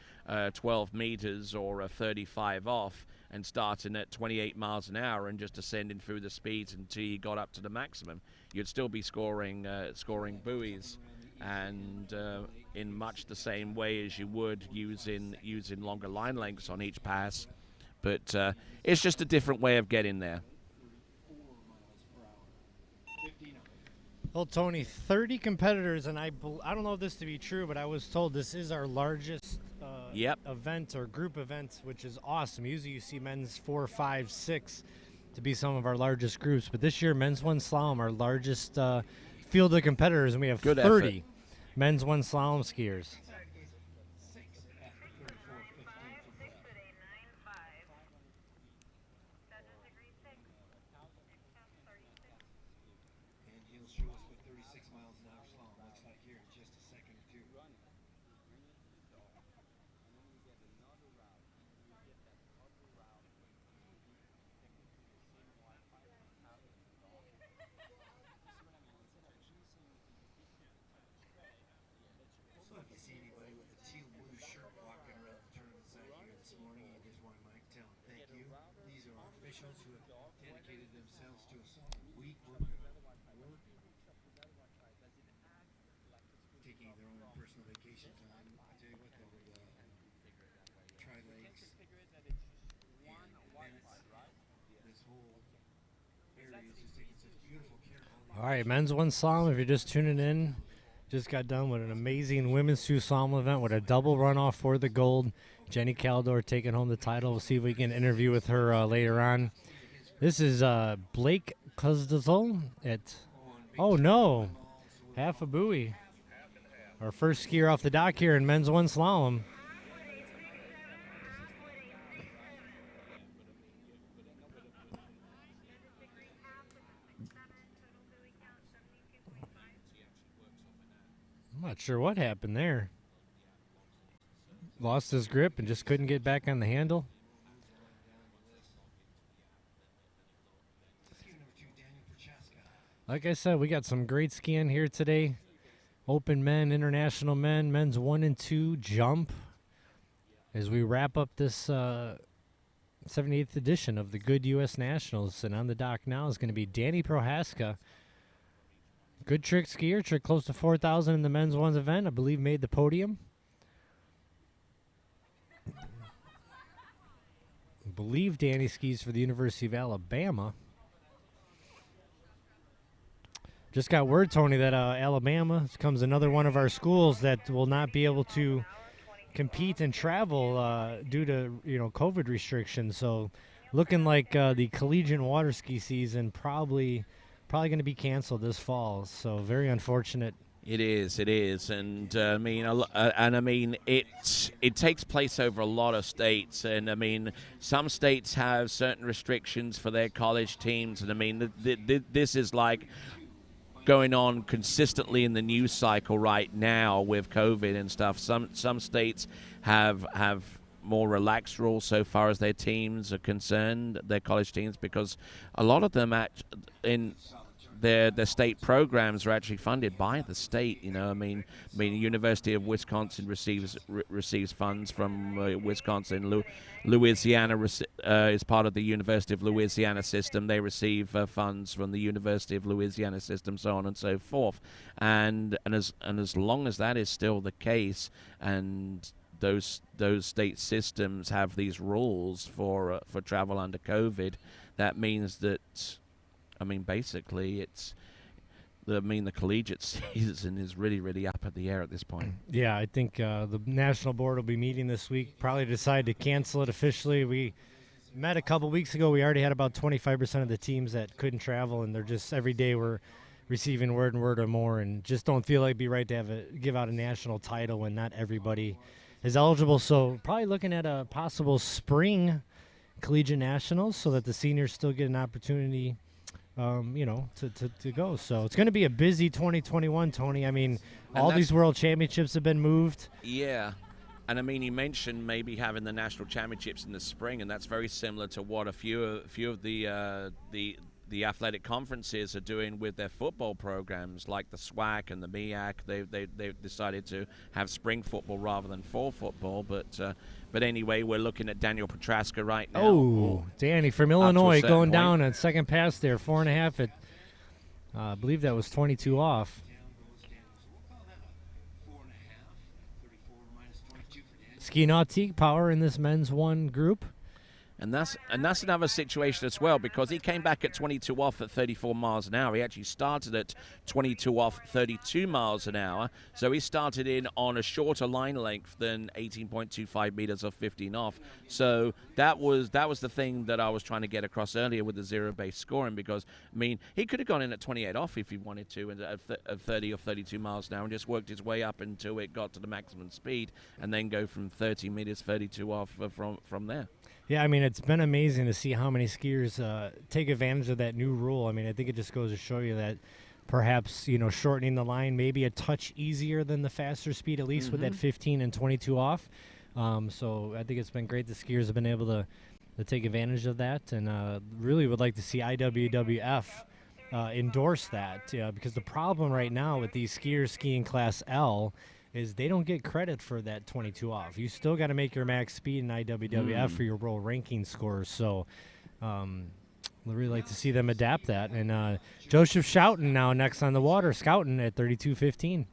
12 meters or a 35 off and starting at 28 miles an hour and just ascending through the speeds until you got up to the maximum. You'd still be scoring buoys, and in much the same way as you would using longer line lengths on each pass. But it's just a different way of getting there. Well, Tony, 30 competitors, and I don't know if this to be true, but I was told this is our largest event or group event, which is awesome. Usually you see men's 4, 5, 6 to be some of our largest groups, but this year men's one slalom, our largest field of competitors, and we have 30 men's one slalom skiers. Who have dedicated themselves to a solid week worth of work, taking their own personal vacation time. I tell you what, though, Tri-Lakes and Bennett, this whole area is just taking such beautiful care of all the All right, men's one slalom, if you're just tuning in, just got done with an amazing women's two slalom event with a double runoff for the gold. Jenny Caldor taking home the title. We'll see if we can interview with her later on. This is Blake Kuzdazol at, oh no, half a buoy. Our first skier off the dock here in men's one slalom. I'm not sure what happened there. Lost his grip and just couldn't get back on the handle. Like I said, we got some great skiing here today. Open men, international men, men's 1 and 2 jump. As we wrap up this 78th edition of the Goode U.S. Nationals. And on the dock now is going to be Danny Prohaska. Good trick skier, trick close to 4,000 in the men's ones event. I believe made the podium. I believe Danny skis for the University of Alabama. Just got word, Tony, that Alabama becomes another one of our schools that will not be able to compete and travel due to COVID restrictions. So, looking like the collegiate water ski season probably going to be canceled this fall. So, very unfortunate. It is, and I mean, it takes place over a lot of states, and I mean, some states have certain restrictions for their college teams, and I mean, this is like going on consistently in the news cycle right now with COVID and stuff. Some states have more relaxed rules so far as their teams are concerned, their college teams, because a lot of them in their state programs are actually funded by the state. I mean, University of Wisconsin receives funds from Wisconsin. Louisiana is part of the University of Louisiana system. They receive funds from the University of Louisiana system, so on and so forth. And as long as that is still the case, and those state systems have these rules for travel under COVID, that means that, I mean, basically, the collegiate season is really, really up at the air at this point. Yeah, I think the national board will be meeting this week, probably decide to cancel it officially. We met a couple weeks ago. We already had about 25% of the teams that couldn't travel, and they're just every day we're receiving word or more, and just don't feel like it'd be right to give out a national title when not everybody is eligible. So probably looking at a possible spring collegiate nationals so that the seniors still get an opportunity to go. So it's going to be a busy 2021, Tony. I mean, all these world championships have been moved. Yeah. And I mean, you mentioned maybe having the national championships in the spring, and that's very similar to what a few of the the athletic conferences are doing with their football programs, like the SWAC and the MEAC. They've decided to have spring football rather than fall football. But anyway, we're looking at Daniel Petraska right now. Oh, Danny from Illinois going down at second pass there, 4.5 at, I believe that was 22 off. Ski Nautique power in this men's 1 group. And that's another situation as well, because he came back at 22 off at 34 miles an hour. He actually started at 22 off 32 miles an hour. So he started in on a shorter line length than 18.25 meters or 15 off. So that was the thing that I was trying to get across earlier with the zero-based scoring, because, I mean, he could have gone in at 28 off if he wanted to at 30 or 32 miles an hour and just worked his way up until it got to the maximum speed and then go from 30 meters, 32 off from there. Yeah, I mean, it's been amazing to see how many skiers take advantage of that new rule. I mean, I think it just goes to show you that perhaps, shortening the line maybe a touch easier than the faster speed, at least with that 15 and 22 off. So I think it's been great the skiers have been able to take advantage of that, and really would like to see IWWF endorse that, because the problem right now with these skiers skiing Class L is they don't get credit for that 22 off. You still got to make your max speed in IWWF for your world ranking scores. So I'd really like to see them adapt that. And Joseph Schouten now next on the water, scouting at 32.15.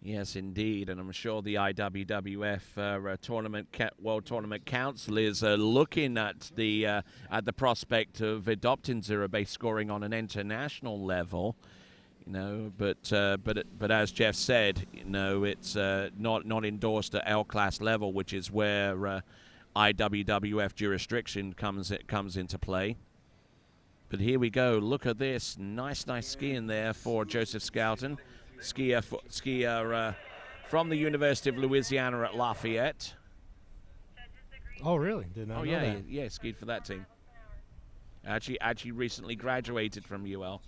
Yes, indeed, and I'm sure the IWWF World Tournament Council is looking at the prospect of adopting zero-based scoring on an international level. But as Jeff said, it's not endorsed at L class level, which is where IWWF jurisdiction comes into play. But here we go. Look at this nice skiing there for Joseph Schouten, skier from the University of Louisiana at Lafayette. Oh, really? Did not know that. Yeah, skied for that team. Actually recently graduated from UL.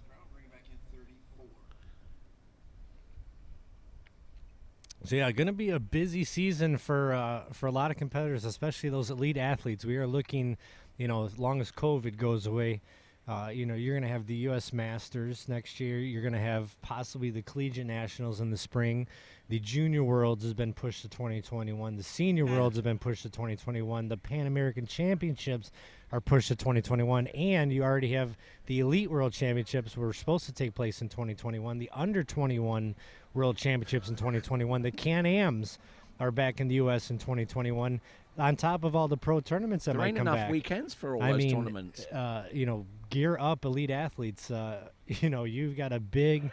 So yeah, going to be a busy season for a lot of competitors, especially those elite athletes. We are looking, as long as COVID goes away, you're going to have the U.S. Masters next year. You're going to have possibly the Collegiate Nationals in the spring. The Junior Worlds has been pushed to 2021. The Senior Worlds have been pushed to 2021. The Pan American Championships are pushed to 2021. And you already have the Elite World Championships were supposed to take place in 2021. The Under 21 World Championships in 2021. The Can-Ams are back in the U.S. in 2021. On top of all the pro tournaments that might come back. There ain't enough weekends for all those tournaments. Gear up elite athletes. You've got a big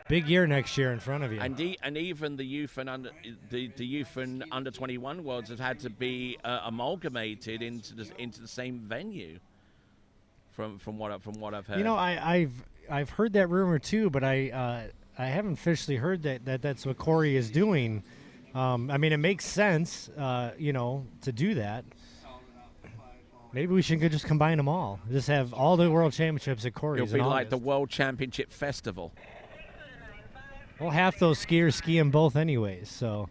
year next year in front of you. And even the youth and under 21 worlds have had to be amalgamated into the same venue. From what I've heard. I've heard that rumor too, but I haven't officially heard that's what Corey is doing. I mean, it makes sense, to do that. Maybe we should just combine them all. Just have all the World Championships at Corey's. It'll be like the World Championship Festival. Well, half those skiers ski them both anyways, so.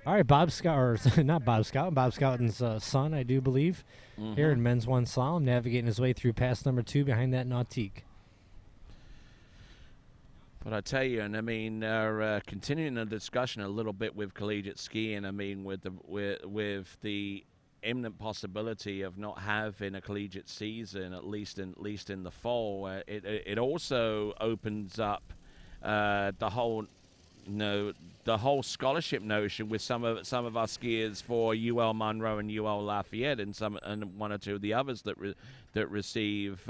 All right, Bob Schouten's son, I do believe, here in men's 1 slalom, navigating his way through pass number 2 behind that Nautique. But I tell you, and I mean, continuing the discussion a little bit with collegiate skiing, I mean, with the imminent possibility of not having a collegiate season, at least in the fall, it also opens up the whole scholarship notion with some of our skiers for UL Monroe and UL Lafayette, and one or two of the others that receive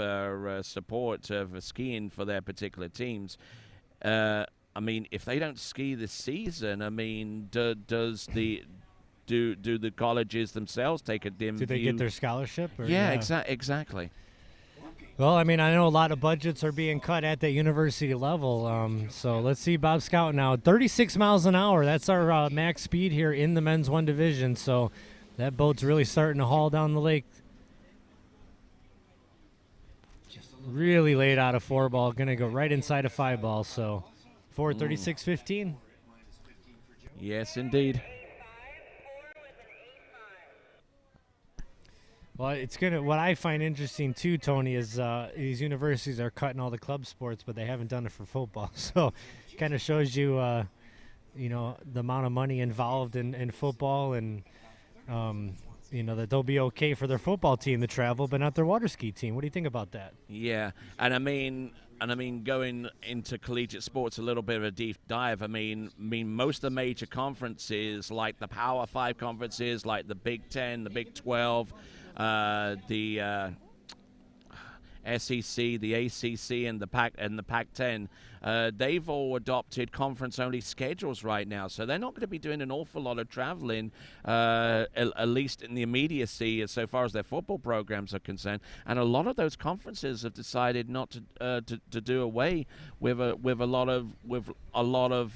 support for skiing for their particular teams. I mean, if they don't ski this season, I mean, do the colleges themselves take a dim view? Do they get their scholarship? Or yeah. Exactly. Well, I mean, I know a lot of budgets are being cut at the university level. So let's see Bob Schouten now. 36 miles an hour. That's our max speed here in the men's 1 division. So that boat's really starting to haul down the lake. Really late out of 4-ball. Going to go right inside of 5-ball. So 4:36.15. Yes, indeed. Well, it's gonna. What I find interesting too, Tony, is these universities are cutting all the club sports, but they haven't done it for football. So, kind of shows you, the amount of money involved in football, and that they'll be okay for their football team to travel, but not their water ski team. What do you think about that? Yeah, and I mean, going into collegiate sports, a little bit of a deep dive. I mean, most of the major conferences, like the Power Five conferences, like the Big Ten, the Big 12, the SEC, the ACC, and the Pac-10, they've all adopted conference-only schedules right now, so they're not going to be doing an awful lot of traveling, at least in the immediacy, so far as their football programs are concerned. And a lot of those conferences have decided not to do away with a lot of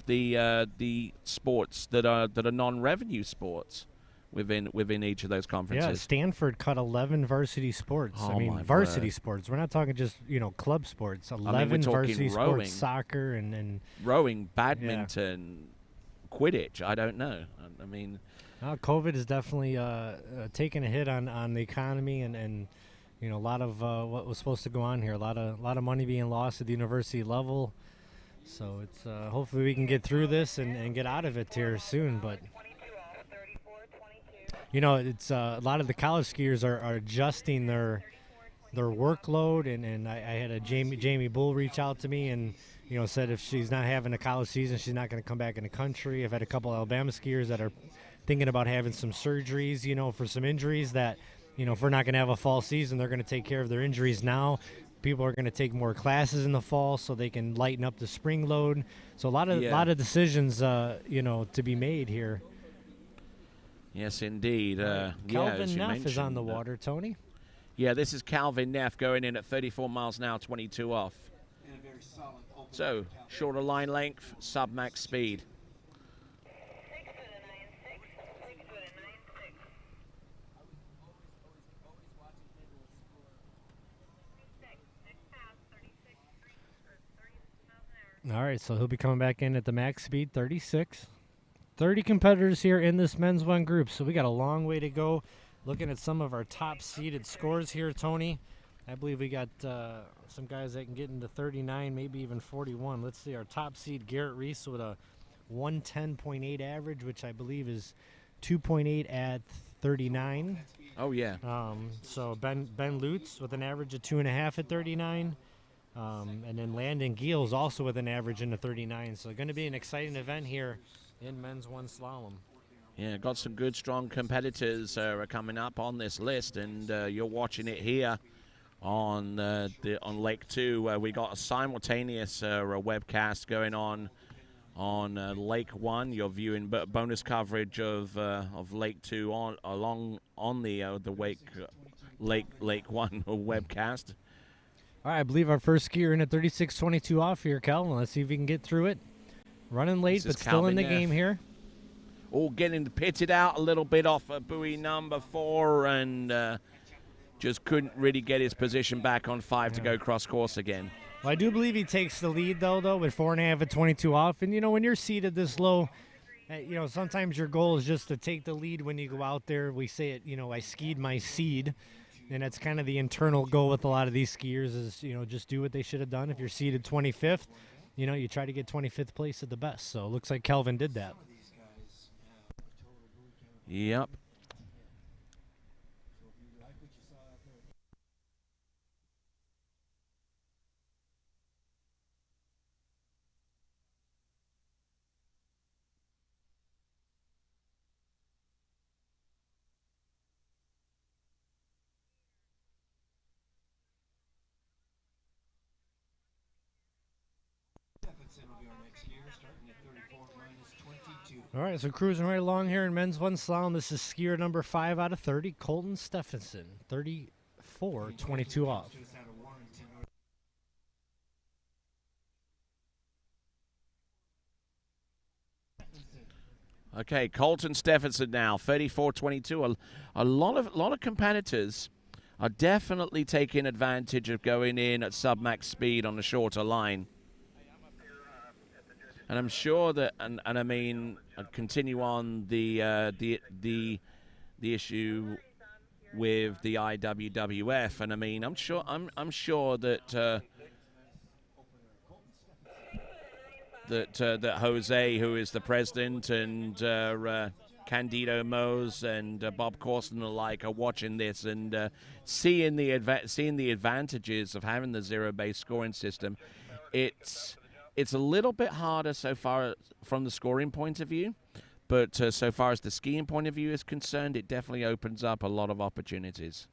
the sports that are non-revenue sports within each of those conferences. Yeah, Stanford cut 11 varsity sports. Oh, I mean, my varsity word. sports. We're not talking just club sports. 11 I mean, we're talking varsity rowing, sports, soccer, and rowing, badminton, Quidditch. I don't know. I mean, COVID is definitely taking a hit on the economy, and a lot of what was supposed to go on here. A lot of money being lost at the university level. So it's hopefully we can get through this and get out of it here soon. But it's a lot of the college skiers are adjusting their workload, and I had a Jamie Bull reach out to me and said if she's not having a college season, she's not going to come back in the country. I've had a couple Alabama skiers that are thinking about having some surgeries, for some injuries that, if we're not going to have a fall season, they're going to take care of their injuries now. People are going to take more classes in the fall so they can lighten up the spring load. So a lot of decisions, to be made here. yes, indeed. Calvin Neff is on the water, Tony. Yeah, this is Calvin Neff going in at 34 miles an hour, 22 off. So, shorter line length, sub-max speed. All right, so he'll be coming back in at the max speed, 36. 30 competitors here in this men's one group, so we got a long way to go. Looking at some of our top seeded scores here, Tony, I believe we got some guys that can get into 39, maybe even 41. Let's see, our top seed, Garrett Reese, with a 110.8 average, which I believe is 2.8 at 39. Oh, yeah. So Ben Lutz with an average of 2.5 at 39. And then Landon Giels also with an average in the 39. So going to be an exciting event here in men's one slalom. Yeah, got some good, strong competitors are coming up on this list, and you're watching it here on Lake 2. We got a simultaneous webcast going on Lake 1. You're viewing bonus coverage of Lake 2 on the Lake 1 webcast. All right, I believe our first skier in at 36.22 off here, Calvin. Let's see if we can get through it. Running late, but still in the game here. All getting pitted out a little bit off of buoy number 4, and just couldn't really get his position back on 5 to go cross course again. Well, I do believe he takes the lead, though, with 4.5 at 22 off. And, when you're seated this low, sometimes your goal is just to take the lead when you go out there. We say it, I skied my seed. And that's kind of the internal goal with a lot of these skiers is, just do what they should have done. If you're seated 25th, you try to get 25th place at the best. So it looks like Kelvin did that. Yep. All right, so cruising right along here in men's one slalom. This is skier number 5 out of 30, Colton Stephenson, 34.22 off. Okay, Colton Stephenson now, 34.22. A lot of competitors are definitely taking advantage of going in at sub-max speed on the shorter line. And I'm sure that, and I mean, I'll continue on the issue with the IWWF, and I mean, I'm sure that that Jose, who is the president, and Candido Mose and Bob Corson alike are watching this and seeing the advantages of having the zero-based scoring system. It's a little bit harder so far from the scoring point of view, but so far as the skiing point of view is concerned, it definitely opens up a lot of opportunities.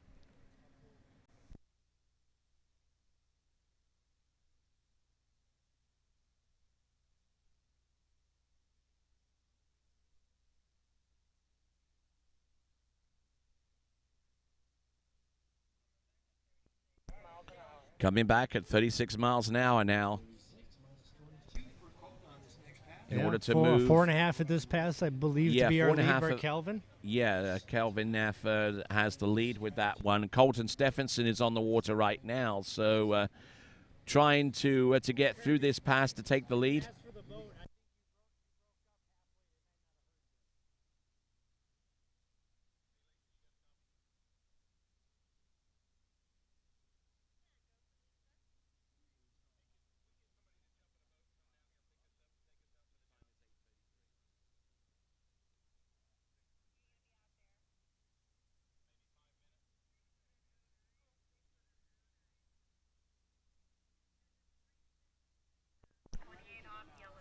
Coming back at 36 miles an hour now. In order to move 4.5 at this pass, I believe, to be our lead for Calvin. Yeah, Calvin Neff has the lead with that one. Colton Stephenson is on the water right now, so trying to get through this pass to take the lead.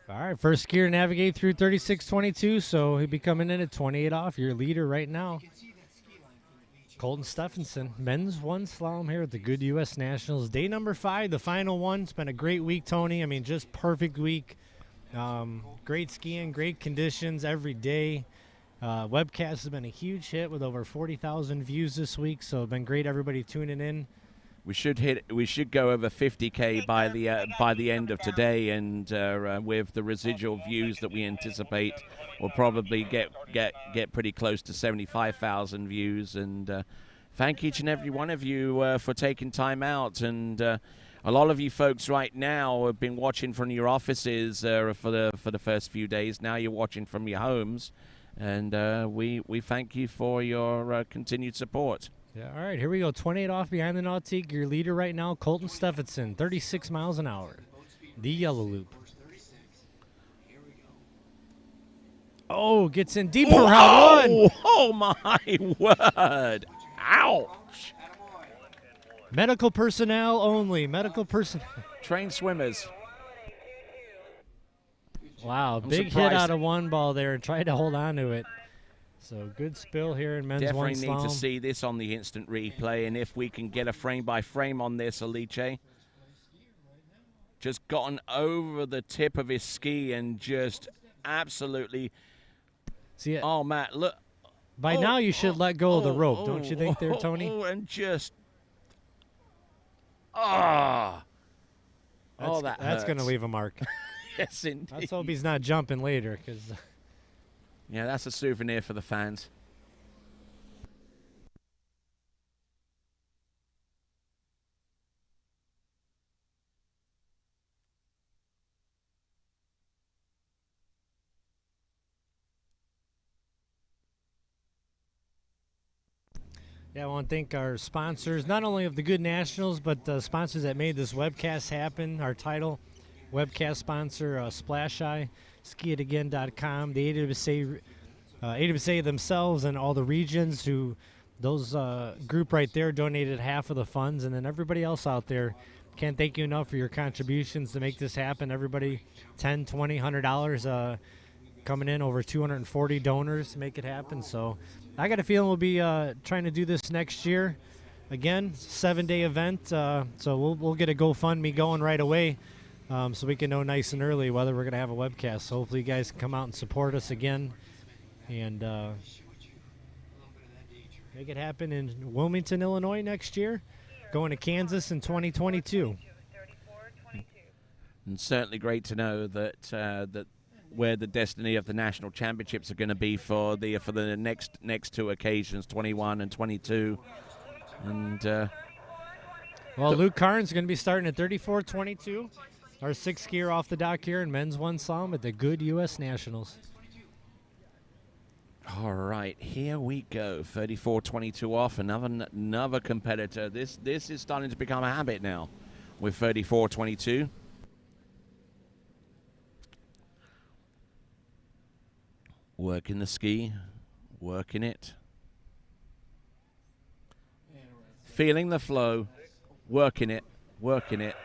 All right, first skier to navigate through 36.22, so he'll be coming in at 28 off. Your leader right now, Colton Stephenson. Men's one slalom here at the Goode U.S. Nationals. Day number 5, the final one. It's been a great week, Tony. I mean, just perfect week. Great skiing, great conditions every day. Webcast has been a huge hit with over 40,000 views this week, so it's been great everybody tuning in. We should go over 50K by the end of today, and with the residual views that we anticipate, we'll probably get pretty close to 75,000 views. And thank each and every one of you for taking time out. And a lot of you folks right now have been watching from your offices for the first few days. Now you're watching from your homes, and we thank you for your continued support. Yeah, all right, here we go. 28 off behind the Nautique. Your leader right now, Colton Stephenson, 36 miles an hour. The yellow loop. Oh, gets in deep for round one. Oh, my word. Ouch. Medical personnel only. Medical personnel. Trained swimmers. Wow, big hit out of one ball there and tried to hold on to it. So good spill here in men's one slalom. Definitely need to see this on the instant replay, and if we can get a frame-by-frame on this, Alice. Just gotten over the tip of his ski and just absolutely... See it? Oh, Matt, look. By now you should let go of the rope, don't you think there, Tony? And just... That's that's going to leave a mark. Yes, indeed. Let's hope he's not jumping later, because... Yeah, that's a souvenir for the fans. Yeah, I want to thank our sponsors, not only of the Goode Nationals, but the sponsors that made this webcast happen. Our title webcast sponsor, Splash Eye, skiitagain.com, the AWSA themselves and all the regions who, those group right there donated half of the funds, and then everybody else out there. Can't thank you enough for your contributions to make this happen. Everybody, $10, $20, $100 coming in, over 240 donors to make it happen. So I got a feeling we'll be trying to do this next year. Again, 7-day event, so we'll get a GoFundMe going right away. So we can know nice and early whether we're going to have a webcast. So hopefully you guys can come out and support us again and make it happen in Wilmington, Illinois next year, going to Kansas in 2022. And certainly great to know that that where the destiny of the national championships are going to be for the next two occasions, 21 and 22. And well, Luke Karn's going to be starting at 34.22. Our 6th skier off the dock here in men's one slalom at the Goode U.S. Nationals. All right, here we go. 34-22 off. Another competitor. This is starting to become a habit now with 34-22. Working the ski, working it. Feeling the flow, working it, working it.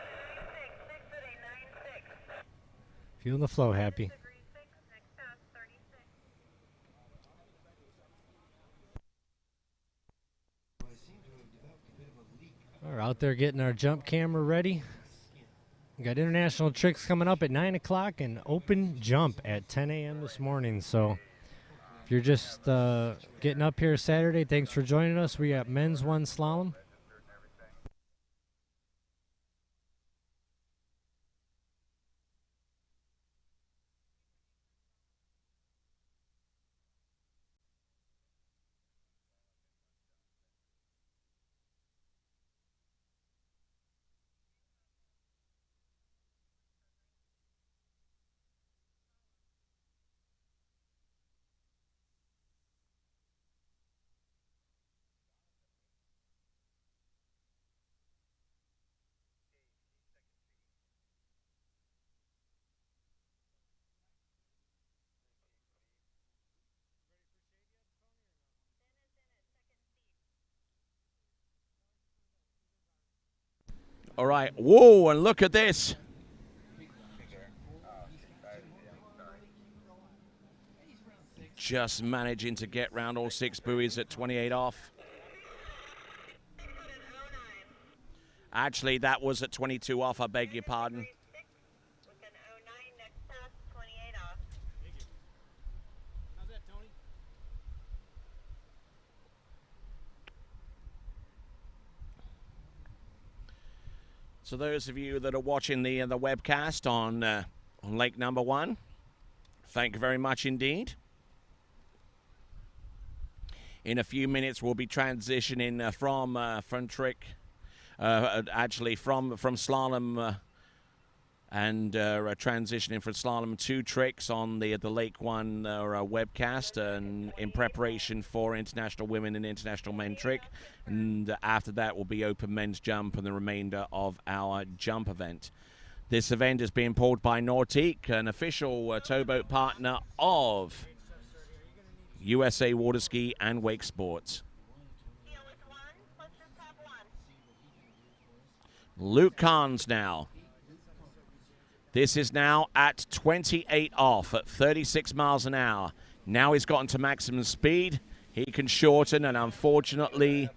Feeling the flow, Happy. We're out there getting our jump camera ready. We got international tricks coming up at 9 o'clock and open jump at 10 a.m. this morning. So if you're just getting up here Saturday, thanks for joining us. We got men's one slalom. All right. Whoa, and look at this. Just managing to get round all 6 buoys at 28 off. Actually, that was at 22 off. I beg your pardon. So those of you that are watching the webcast on Lake Number 1, thank you very much indeed. In a few minutes, we'll be transitioning from trick, actually from slalom, and transitioning from slalom to tricks on the Lake 1 webcast, and in preparation for International Women and International Men trick. And after that will be open men's jump and the remainder of our jump event. This event is being pulled by Nautique, an official towboat partner of USA Water Ski and Wake Sports. Luke Carnes now. This is now at 28 off at 36 miles an hour. Now he's gotten to maximum speed. He can shorten, and unfortunately,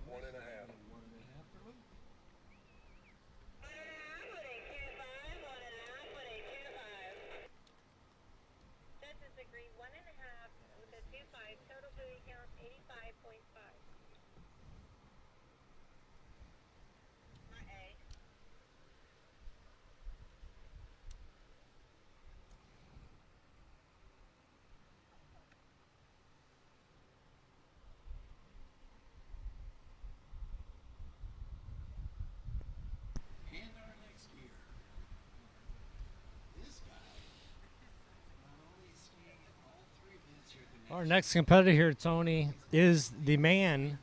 Our next competitor here, Tony, is the man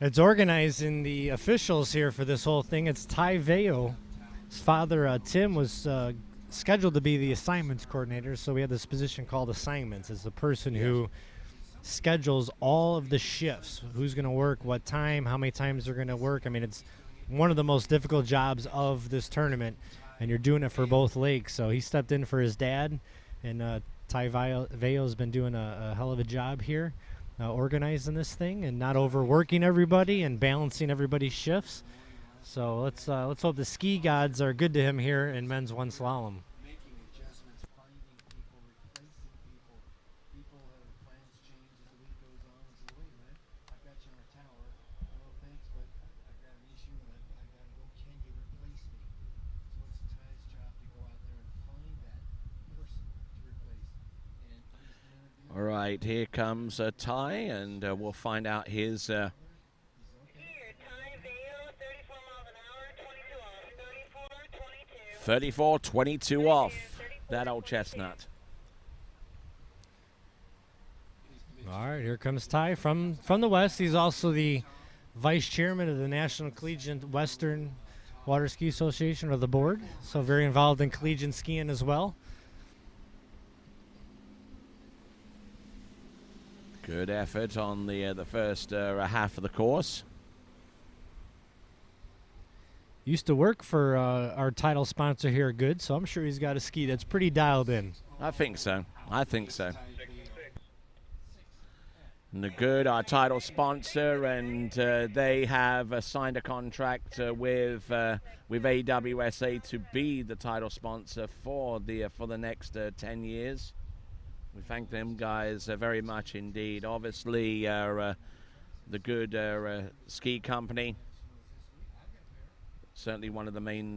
that's organizing the officials here for this whole thing. It's Ty Veo. His father, Tim, was scheduled to be the assignments coordinator, so we have this position called assignments. It's the person who schedules all of the shifts, who's going to work, what time, how many times they're going to work. I mean, it's one of the most difficult jobs of this tournament, and you're doing it for both lakes. So he stepped in for his dad, and Ty Veo's been doing a hell of a job here, organizing this thing and not overworking everybody and balancing everybody's shifts. So let's hope the ski gods are good to him here in men's one slalom. all right, here comes Ty, and we'll find out his 34-22 off, that old chestnut. All right, here comes Ty from the West. He's also the vice chairman of the National Collegiate Western Water Ski Association, or the board, so very involved in collegiate skiing as well. Good effort on the first half of the course. Used to work for our title sponsor here at Goode, so I'm sure he's got a ski that's pretty dialed in. I think so. I think so. And the Goode, our title sponsor, and they have signed a contract with AWSA to be the title sponsor for the next 10 years. We thank them guys very much indeed. Obviously, the Goode ski company, certainly one of the main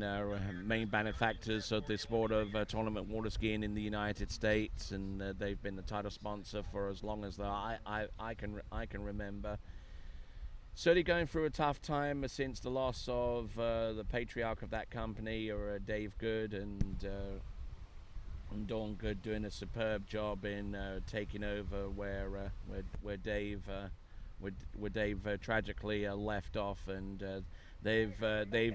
benefactors of the sport of tournament water skiing in the United States, and they've been the title sponsor for as long as I can remember. Certainly going through a tough time since the loss of the patriarch of that company, or Dave Goode, and Dawn Goode doing a superb job in taking over where Dave tragically left off, and they've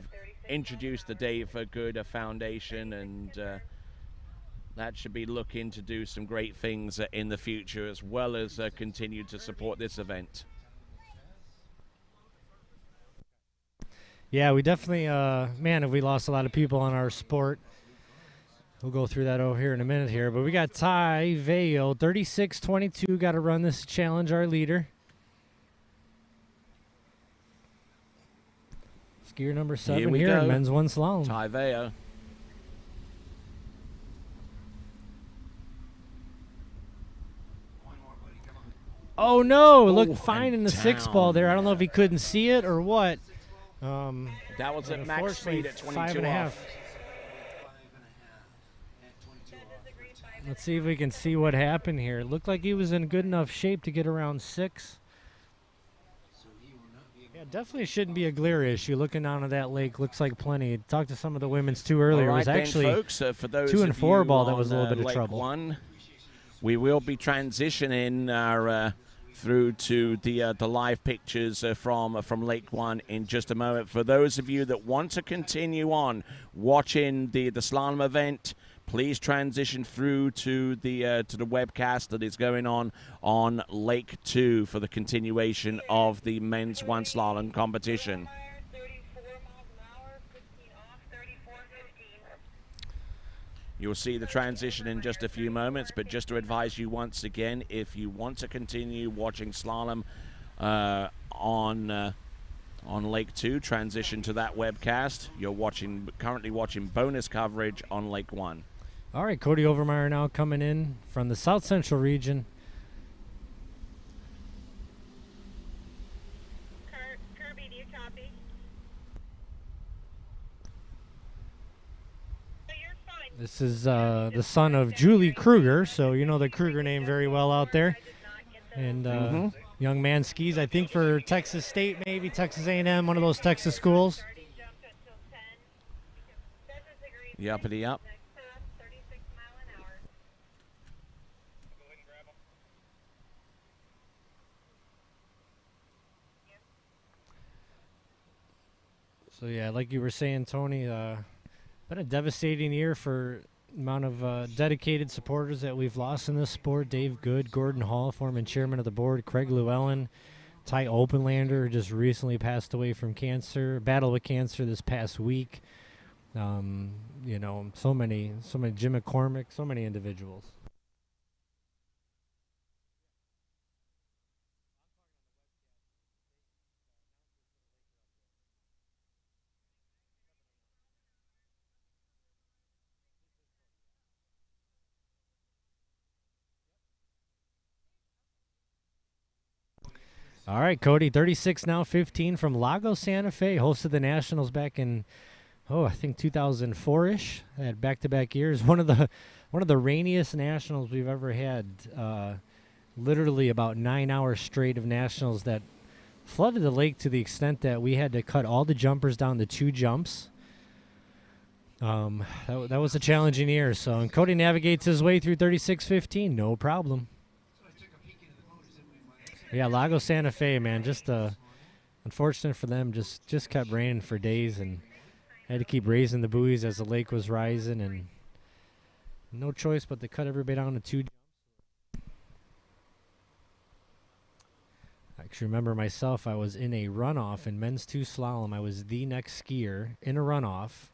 introduced the Dave Goode Foundation, and that should be looking to do some great things in the future, as well as continue to support this event. Yeah, we definitely, man, have we lost a lot of people on our sport. We'll go through that over here in a minute here. But we got Ty Vale, 36-22, got to run this challenge, our leader. Skier number 7 here in men's one slalom. Ty Vale. Oh, no, it looked fine in the 6 ball there. I don't know if he couldn't see it or what. That was at max speed at 22.5. Let's see if we can see what happened here. It looked like he was in good enough shape to get around 6. Yeah, definitely shouldn't be a glare issue. Looking down at that lake, looks like plenty. Talked to some of the women's too earlier. All right, it was actually folks, for those 2 and 4 ball that was a little bit of Lake trouble. 1, we will be transitioning our through to the live pictures from Lake 1 in just a moment. For those of you that want to continue on watching the slalom event, please transition through to the webcast that is going on Lake 2 for the continuation of the men's one slalom competition. You'll see the transition in just a few moments, but just to advise you once again, if you want to continue watching slalom on Lake 2, transition to that webcast. You're currently watching bonus coverage on Lake 1. All right, Cody Overmeyer now coming in from the South Central region. Kirby, do you copy? This is the son of Julie Kruger, so you know the Kruger name very well out there. And young man skis, I think, for Texas State, maybe Texas A&M, one of those Texas schools. Yuppity up. So yeah, like you were saying, Tony, been a devastating year for amount of dedicated supporters that we've lost in this sport. Dave Goode, Gordon Hall, former chairman of the board, Craig Llewellyn, Ty Openlander, who just recently passed away from cancer, battled with cancer this past week. You know, so many, Jim McCormick, so many individuals. All right, Cody, 36 now, 15 from Lago Santa Fe, hosted the Nationals back in, I think 2004-ish. Had back-to-back years. One of the rainiest Nationals we've ever had. Literally about 9 hours straight of Nationals that flooded the lake to the extent that we had to cut all the jumpers down to 2 jumps. That was a challenging year. So, and Cody navigates his way through 36-15, no problem. Yeah, Lago Santa Fe, man, just unfortunate for them, just kept raining for days and had to keep raising the buoys as the lake was rising, and no choice but to cut everybody down to 2 jumps. I actually remember myself, I was in a runoff in men's 2 slalom. I was the next skier in a runoff,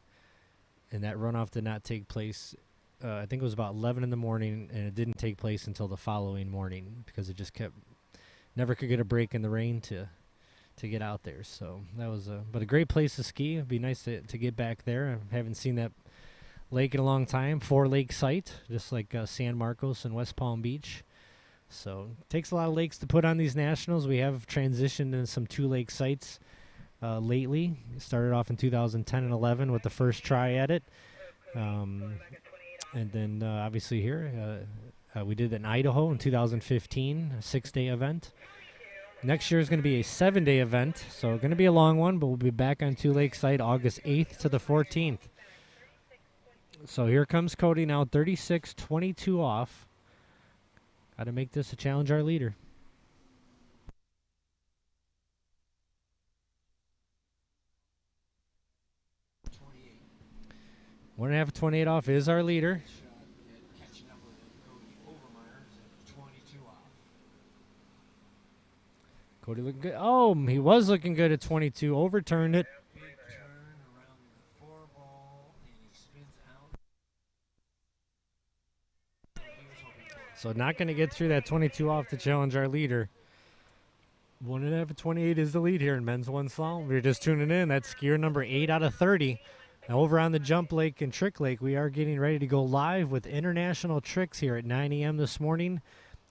and that runoff did not take place. I think it was about 11 in the morning, and it didn't take place until the following morning because it just never could get a break in the rain to get out there. So that was but a great place to ski. It'd be nice to get back there. I haven't seen that lake in a long time. 4-lake site, just like San Marcos and West Palm Beach. So it takes a lot of lakes to put on these nationals. We have transitioned into some 2-lake sites lately. It started off in 2010 and 11 with the first try at it. And then obviously here, we did it in Idaho in 2015, a 6-day event. Next year is going to be a 7-day event, so going to be a long one, but we'll be back on 2-lake site August 8th to the 14th. So here comes Cody now, 36-22 off. Got to make this a challenge our leader. One and a half, 28 off is our leader. Cody looking good. Oh, he was looking good at 22. Overturned it. So not going to get through that 22 off to challenge our leader. 1.5 28 is the lead here in men's 1 slalom. If you're just tuning in, that's skier number 8 out of 30. Now over on the Jump Lake and Trick Lake, we are getting ready to go live with international tricks here at 9 a.m. this morning.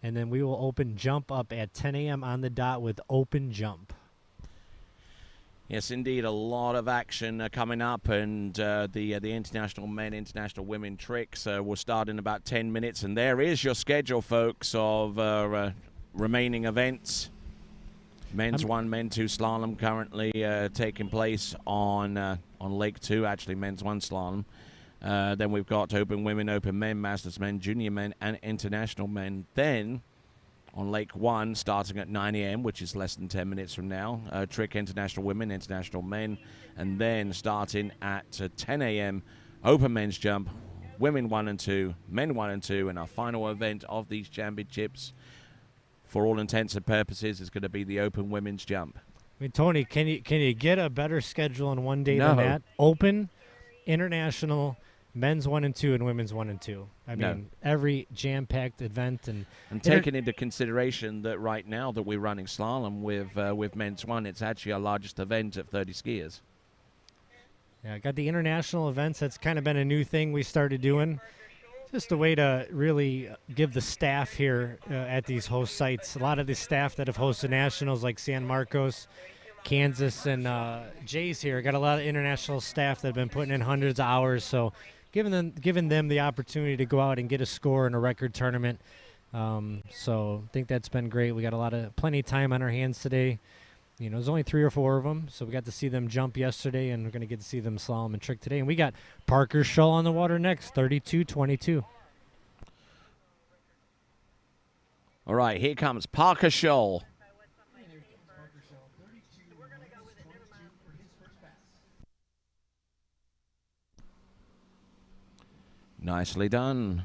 And then we will open jump up at 10 a.m. on the dot with open jump. Yes, indeed, a lot of action coming up, and the international men, international women tricks will start in about 10 minutes. And there is your schedule, folks, of remaining events. Men's 1, men 2 slalom currently taking place on Lake 2, actually men's 1 slalom. Then we've got open women, open men, masters men, junior men, and international men. Then on Lake 1, starting at 9 a.m., which is less than 10 minutes from now, trick international women, international men, and then starting at 10 a.m., open men's jump, women 1 and 2, men 1 and 2, and our final event of these championships, for all intents and purposes, is going to be the open women's jump. I mean, Tony, can you get a better schedule in one day than that? Open, international, men's 1 and 2, and women's 1 and 2. I mean, every jam-packed event. And taking into consideration that right now that we're running slalom with men's 1, it's actually our largest event at 30 skiers. Yeah, I got the international events. That's kind of been a new thing we started doing. Just a way to really give the staff here at these host sites. A lot of the staff that have hosted nationals like San Marcos, Kansas, and Jay's here. Got a lot of international staff that have been putting in hundreds of hours. So giving them the opportunity to go out and get a score in a record tournament. So I think that's been great. We got plenty of time on our hands today. You know, there's only 3 or 4 of them, so we got to see them jump yesterday, and we're going to get to see them slalom and trick today. And we got Parker Shull on the water next, 32-22. All right, here comes Parker Shull. Nicely done.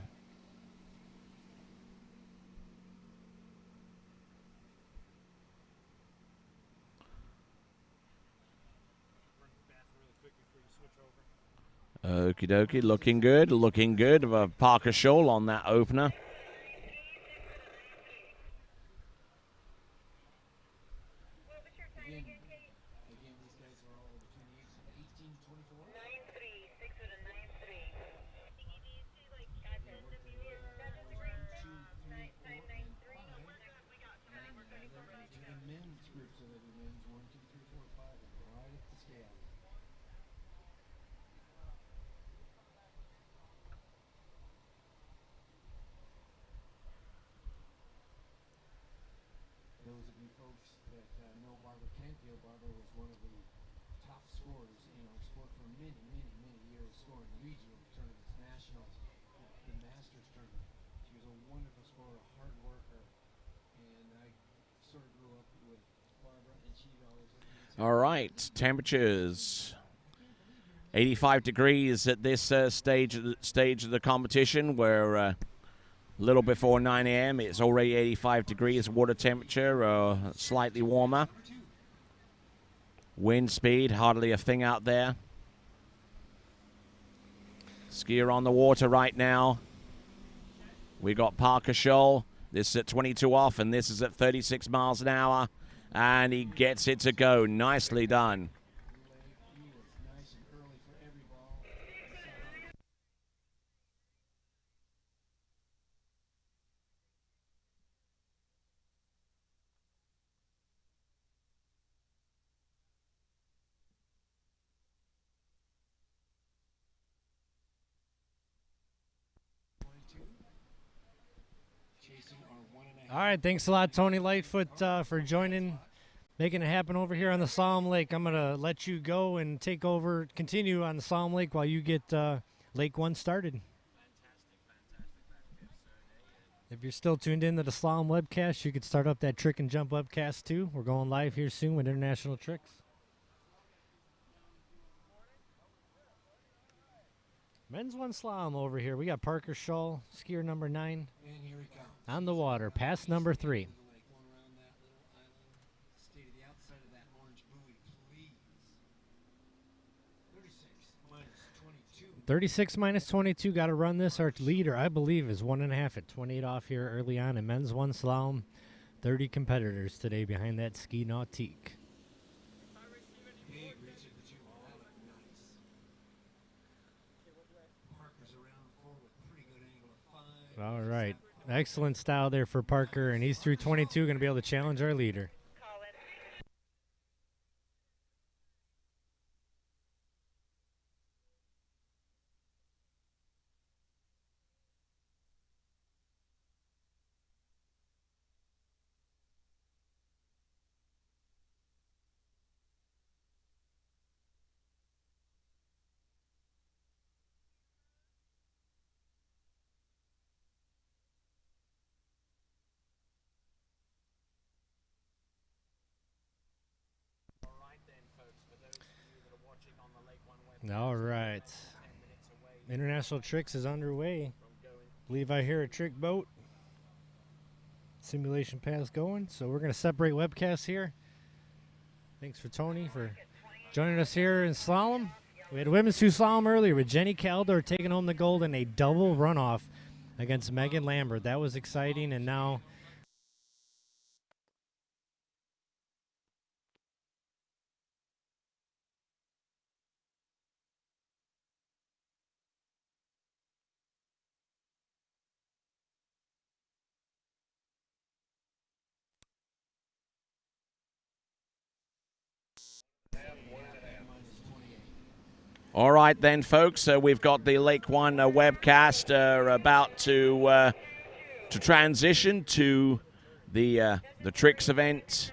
Okie dokie, looking good, looking good. Parker Shull on that opener. Those of you folks that know Barbara Canfield, Barbara was one of the top scorers in our sport for many, many, many years, scoring regional tournaments, nationals, the Masters tournament. She was a wonderful scorer, a hard worker, and I All right, temperatures 85 degrees at this stage of the competition. We're a little before 9 a.m. It's already 85 degrees water temperature, slightly warmer. Wind speed, hardly a thing out there. Skier on the water right now. We got Parker Scholl. This is at 22 off, and this is at 36 miles an hour. And he gets it to go. Nicely done. All right, thanks a lot, Tony Lightfoot, for joining, making it happen over here on the Solemn Lake. I'm going to let you go and take over, continue on the Solemn Lake while you get Lake 1 started. If you're still tuned in to the Slalom webcast, you could start up that trick and jump webcast too. We're going live here soon with International Tricks. Men's 1 slalom over here. We got Parker Scholl, skier number 9, on the water, pass number 3. 36 minus 22, got to run this. Our leader, I believe, is 1.5 at 28 off here early on in men's 1 slalom. 30 competitors today behind that ski nautique. All right. Excellent style there for Parker, and he's through 22, going to be able to challenge our leader. All right. International Tricks is underway. Believe I hear a trick boat. Simulation pass going. So we're going to separate webcasts here. Thanks for Tony for joining us here in slalom. We had women's 2 slalom earlier with Jenny Caldor taking home the gold in a double runoff against Megan Lambert. That was exciting, and now All right then, folks. We've got the Lake 1 webcast about to transition to the tricks event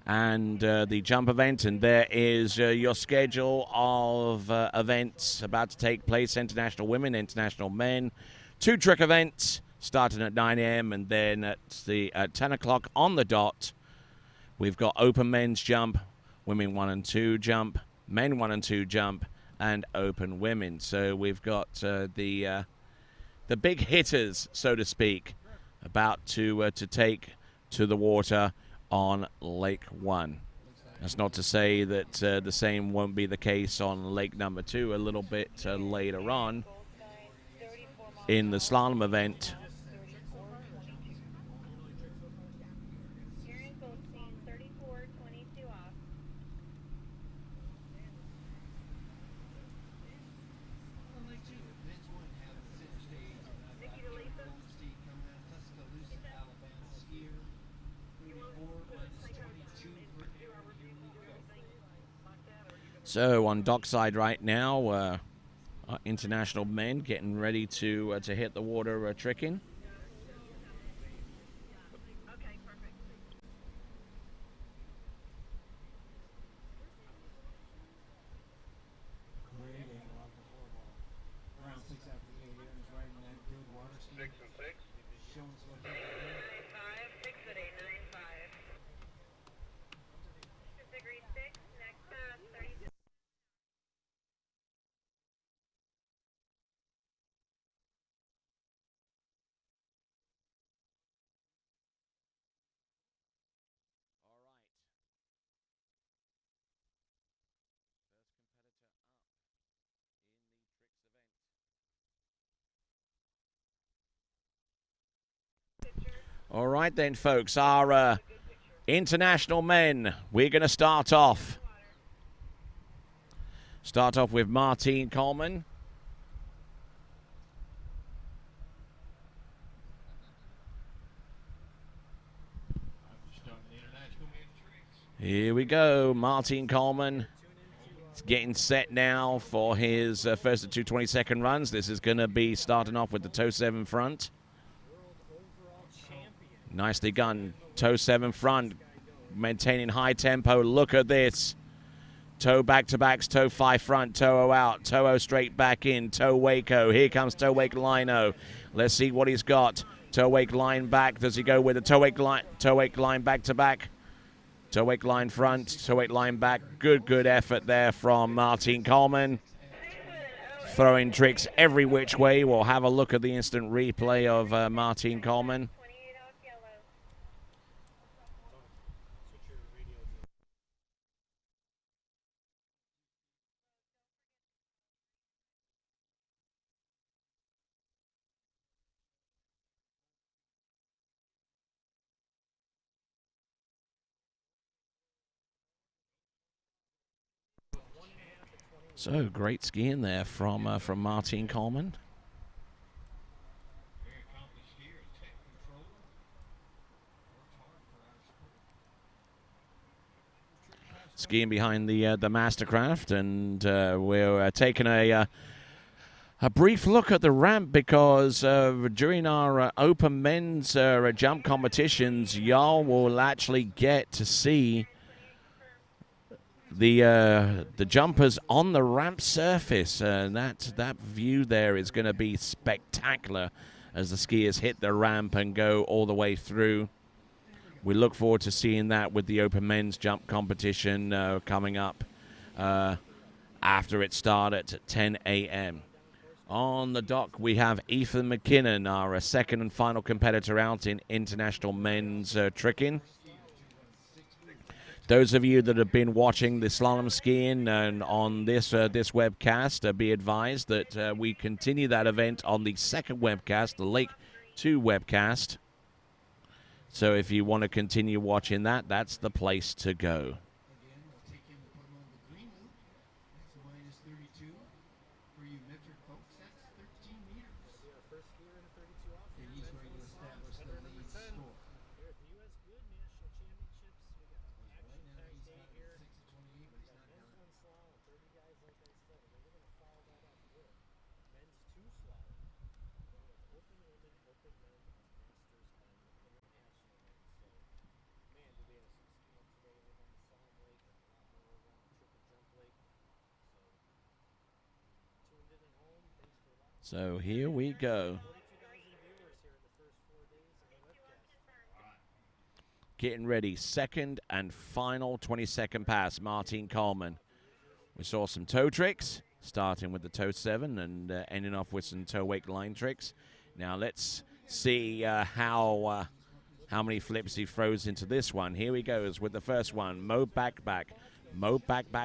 and the jump event, and there is your schedule of events about to take place: international women, international men, 2 trick events starting at 9 a.m. and then at 10 o'clock on the dot. We've got open men's jump, women 1 and 2 jump, men 1 and 2 jump, and open women. So we've got the big hitters, so to speak, about to take to the water on Lake 1. That's not to say that the same won't be the case on Lake number 2 a little bit later on in the slalom event. So on dockside right now, our international men getting ready to hit the water tricking. Around 6 after 8 here, and he's riding that good water ski. 6 and 6. Showing us what he can do. 5, 6 at 8, 9, 5. All right then, folks, our international men, we're going to start off. Start off with Martine Coleman. Here we go, Martine Coleman. It's getting set now for his first of 2 20-second runs. This is going to be starting off with the toe 7 front. Nicely done. Toe 7 front, maintaining high tempo. Look at this. Toe back-to-backs, toe 5 front, toe out, toe straight back in, toe Waco. Here comes toe wake Lino. Let's see what he's got. Toe wake line back. Does he go with a toe wake line back-to-back? Toe wake line front, toe wake line back. Good effort there from Martine Coleman. Throwing tricks every which way. We'll have a look at the instant replay of Martine Coleman. So great skiing there from Martine Coleman. Skiing behind the Mastercraft, and we're taking a brief look at the ramp because during our open men's jump competitions, y'all will actually get to see the jumpers on the ramp surface. That view there is going to be spectacular as the skiers hit the ramp and go all the way through. We look forward to seeing that with the open men's jump competition coming up after it starts at 10 a.m. On the dock, we have Ethan McKinnon, our second and final competitor out in international men's tricking. Those of you that have been watching the slalom skiing and on this webcast, be advised that we continue that event on the second webcast, the Lake 2 webcast. So if you want to continue watching that, that's the place to go. So here we go. Getting ready, second and final 20-second pass, Martine Coleman. We saw some toe tricks, starting with the toe 7 and ending off with some toe wake line tricks. Now let's see how many flips he throws into this one. Here he goes with the first one, Mo back,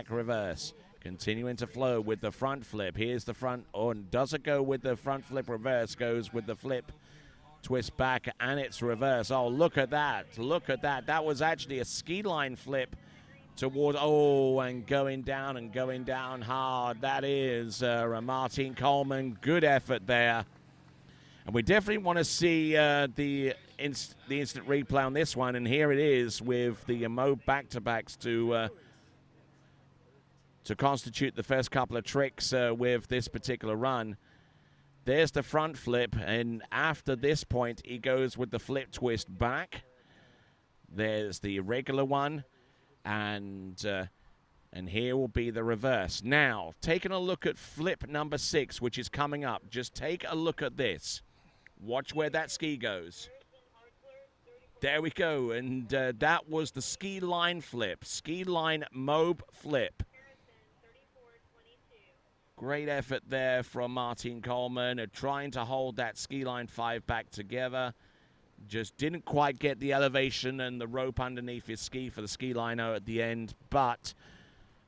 reverse. Continuing to flow with the front flip. Here's the front, doesn't go with the front flip reverse, goes with the flip twist back, and it's reverse. Oh, look at that. Look at that. That was actually a ski line flip toward, and going down hard. That is Martine Coleman. Good effort there. And we definitely want to see the instant replay on this one, and here it is with the Mo back-to-backs to constitute the first couple of tricks with this particular run. There's the front flip, and after this point, he goes with the flip twist back. There's the regular one, and here will be the reverse. Now, taking a look at flip number 6, which is coming up, just take a look at this. Watch where that ski goes. There we go, and that was the ski line flip, ski line mob flip. Great effort there from Martine Coleman, trying to hold that ski line 5 back together. Just didn't quite get the elevation and the rope underneath his ski for the ski lino at the end, but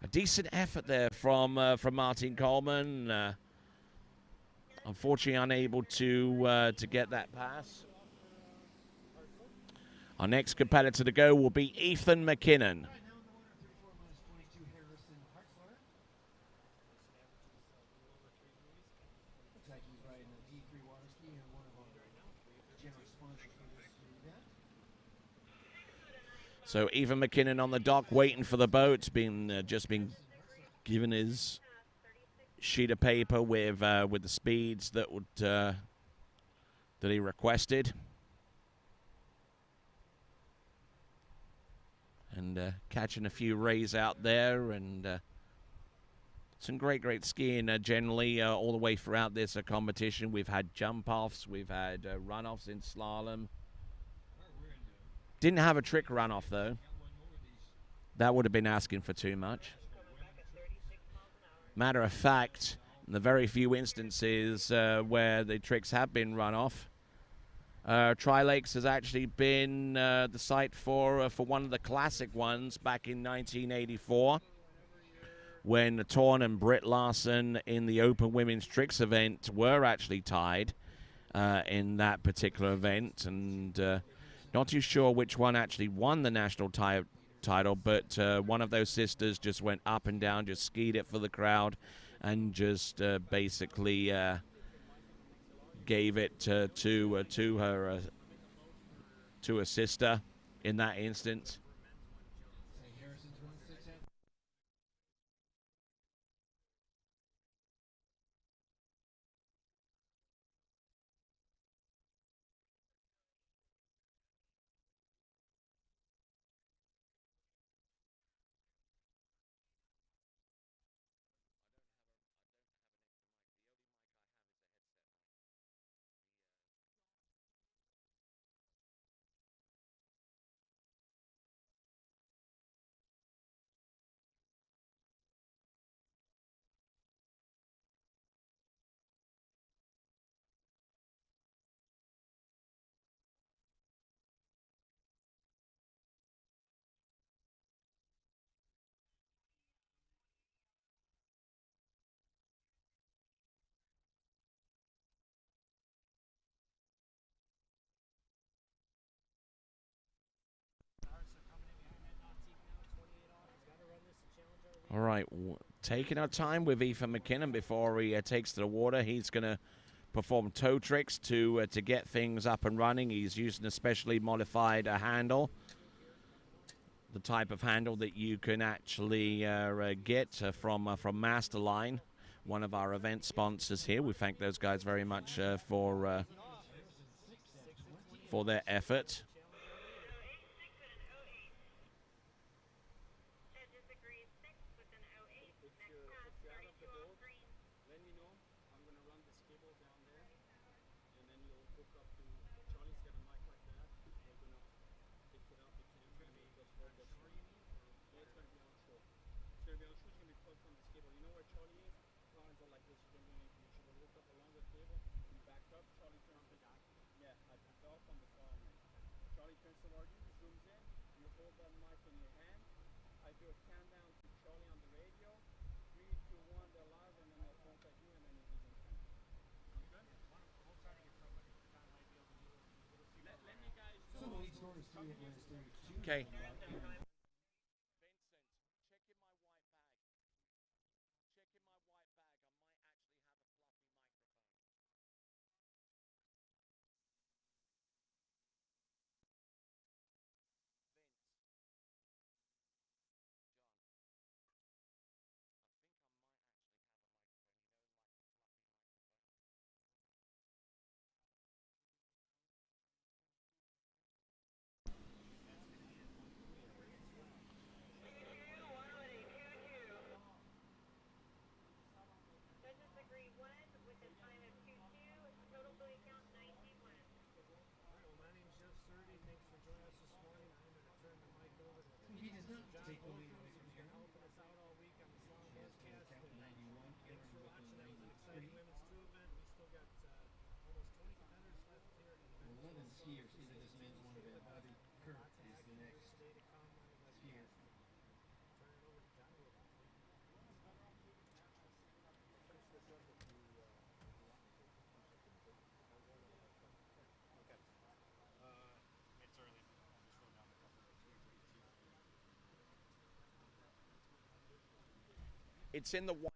a decent effort there from Martine Coleman. Unfortunately, unable to get that pass. Our next competitor to go will be Ethan McKinnon. So Ethan McKinnon on the dock waiting for the boat, just been given his sheet of paper with the speeds that would that he requested, and catching a few rays out there, and some great skiing generally all the way throughout this competition. We've had jump offs, we've had runoffs in slalom. Didn't have a trick runoff though. That would have been asking for too much. Matter of fact, in the very few instances where the tricks have been run off, Tri-Lakes has actually been the site for one of the classic ones back in 1984, when Torn and Britt Larson in the Open Women's Tricks event were actually tied in that particular event, and not too sure which one actually won the national title, but one of those sisters just went up and down, just skied it for the crowd, and just basically gave it to her sister in that instance. All right, taking our time with Ethan McKinnon before he takes to the water. He's going to perform toe tricks to get things up and running. He's using a specially modified handle, the type of handle that you can actually get from Masterline, one of our event sponsors here. We thank those guys very much for their effort. Okay. It's in the white.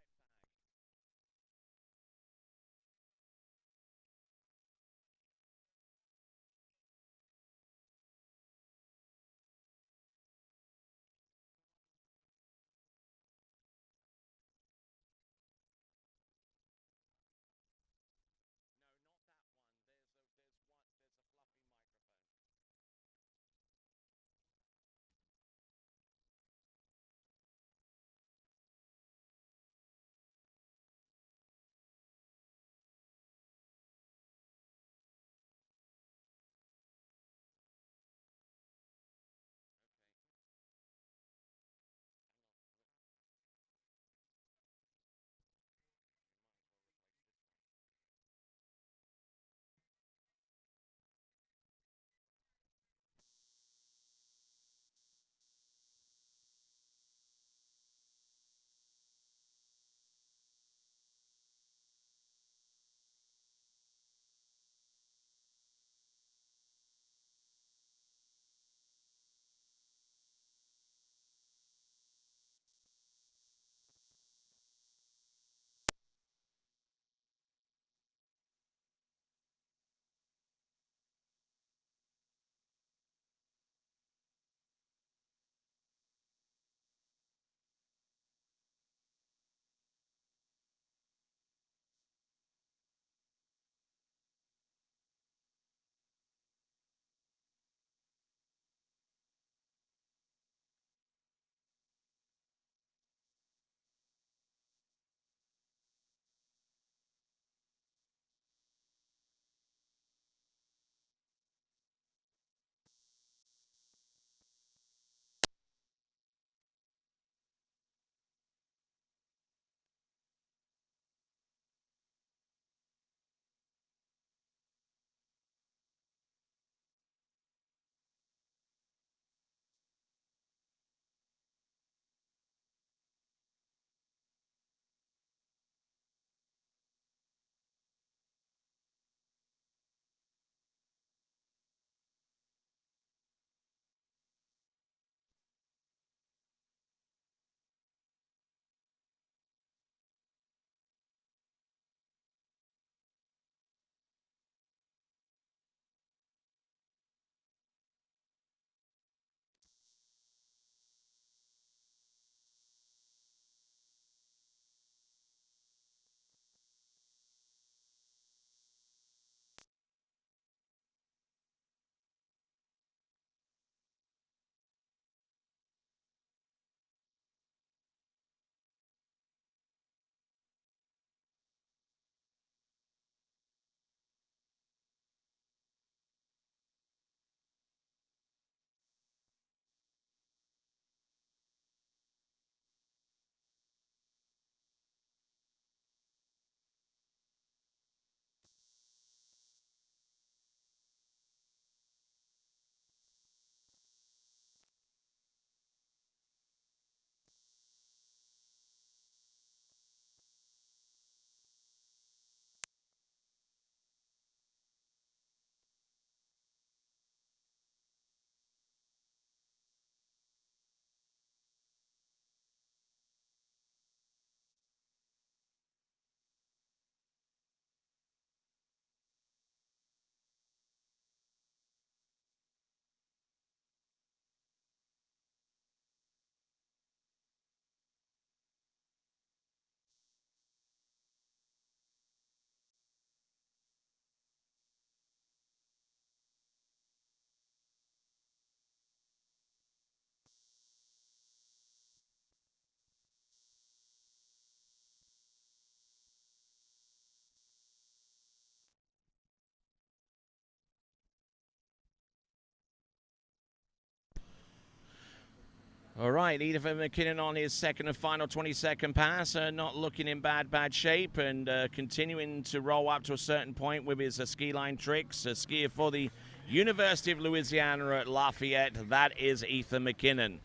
All right, Ethan McKinnon on his second and final 22nd pass, not looking in bad shape, and continuing to roll up to a certain point with his ski line tricks. A skier for the University of Louisiana at Lafayette, that is Ethan McKinnon.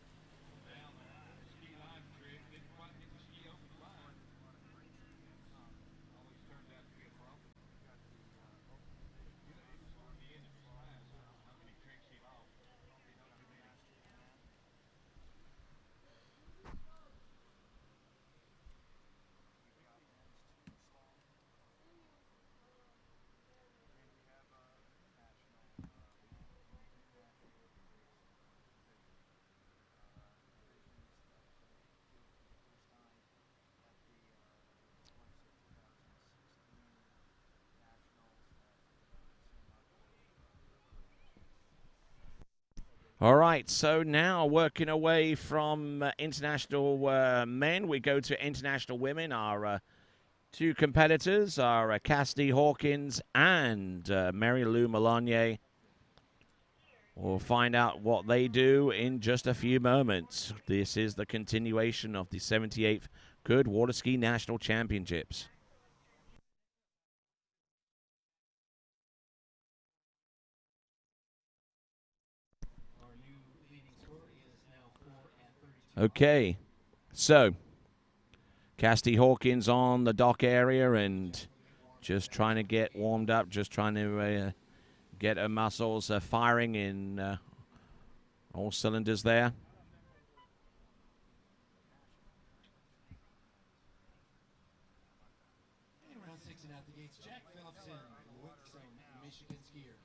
All right, so now working away from international men, we go to international women. Our two competitors are Cassidy Hawkins and Mary Lou Melanier. We'll find out what they do in just a few moments. This is the continuation of the 78th Goode Water Ski National Championships. Okay, so Cassidy Hawkins on the dock area and just trying to get warmed up, just trying to get her muscles firing in all cylinders there. And round 6 and out the gates, Jack Phillipson with some Michigan skier.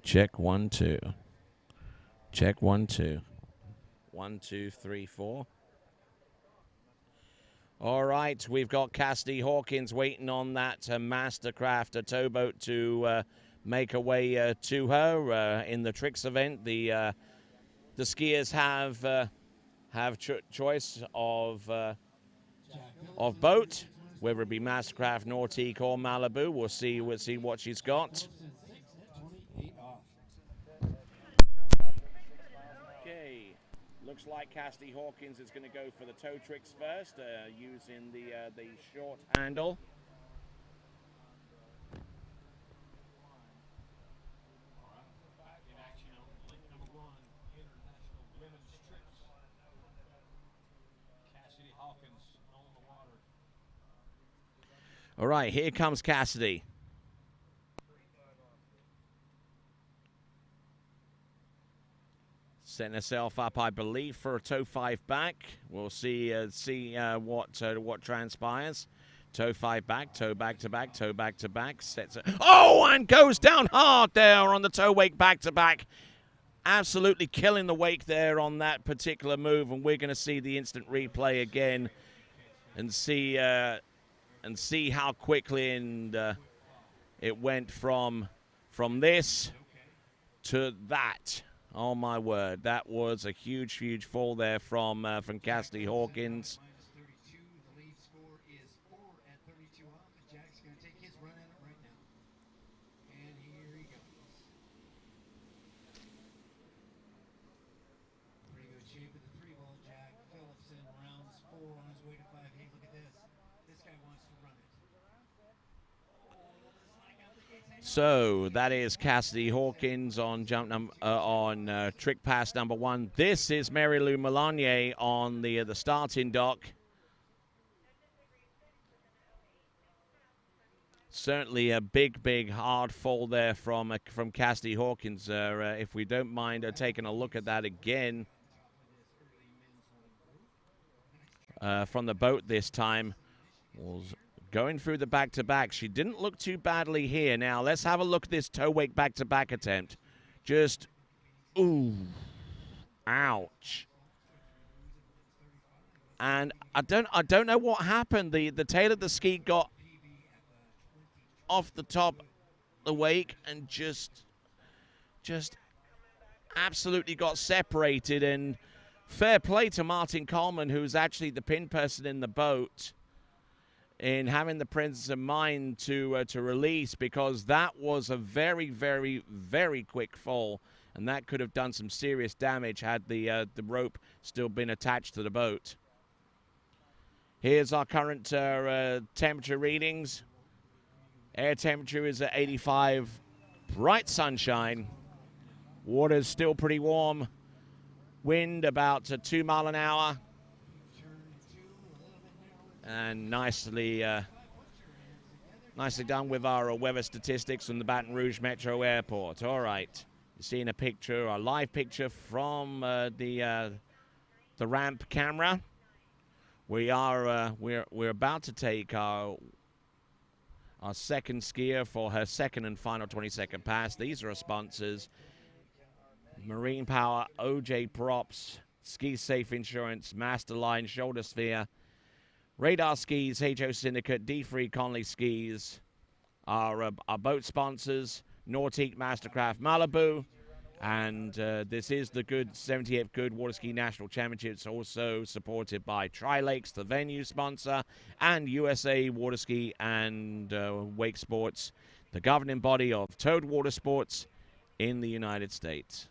Check 1 2. Check 1 2. 1 2 3 4. All right, we've got Cassidy Hawkins waiting on that Mastercraft towboat to make her way to her in the tricks event. The skiers have choice of boat, whether it be Mastercraft, Nautique, or Malibu. We'll see what she's got. Okay, looks like Cassidy Hawkins is going to go for the tow tricks first, using the short handle. All right, here comes Cassidy. Setting herself up, I believe, for a tow 5 back. We'll see what transpires. Tow 5 back, tow back to back, tow back to back. Sets it. Oh, and goes down hard there on the tow wake back to back. Absolutely killing the wake there on that particular move, and we're going to see the instant replay again and see how quickly it went from this to that. Oh my word, that was a huge fall there from Cassidy Hawkins. The lead score is 4 at 32 off, and Jack's going to take his run at it right now. And here he goes. Pretty good shape of the 3-ball, Jack Phillipson, rounds 4 on his way to 5. Hey, look at this. This guy wants to run it. So that is Cassidy Hawkins on trick pass number 1. This is Mary Lou Melanier on the starting dock. Certainly a big hard fall there from Cassidy Hawkins. If we don't mind taking a look at that again from the boat this time. Going through the back-to-back. She didn't look too badly here. Now, let's have a look at this toe wake back-to-back attempt. Just, ooh, ouch. And I don't know what happened. The tail of the ski got off the top of the wake and just absolutely got separated. And fair play to Martin Coleman, who's actually the pin person in the boat, in having the presence of mind to release, because that was a very quick fall, and that could have done some serious damage had the rope still been attached to the boat. Here's our current temperature readings. Air temperature is at 85, bright sunshine. Water's still pretty warm. Wind about 2 miles an hour. And nicely done with our weather statistics from the Baton Rouge Metro Airport. All right, you're seeing a live picture from the ramp camera. We're about to take our second skier for her second and final 20-second pass. These are our sponsors: Marine Power, OJ Props, Ski Safe Insurance, Masterline, Shoulder Sphere, Radar Skis, HO Syndicate, D3 Conley Skis. Our boat sponsors: Nautique, Mastercraft, Malibu. And this is the Goode 78th Goode Water Ski National Championships, also supported by Tri-Lakes, the venue sponsor, and USA Water Ski and Wake Sports, the governing body of towed water sports in the United States.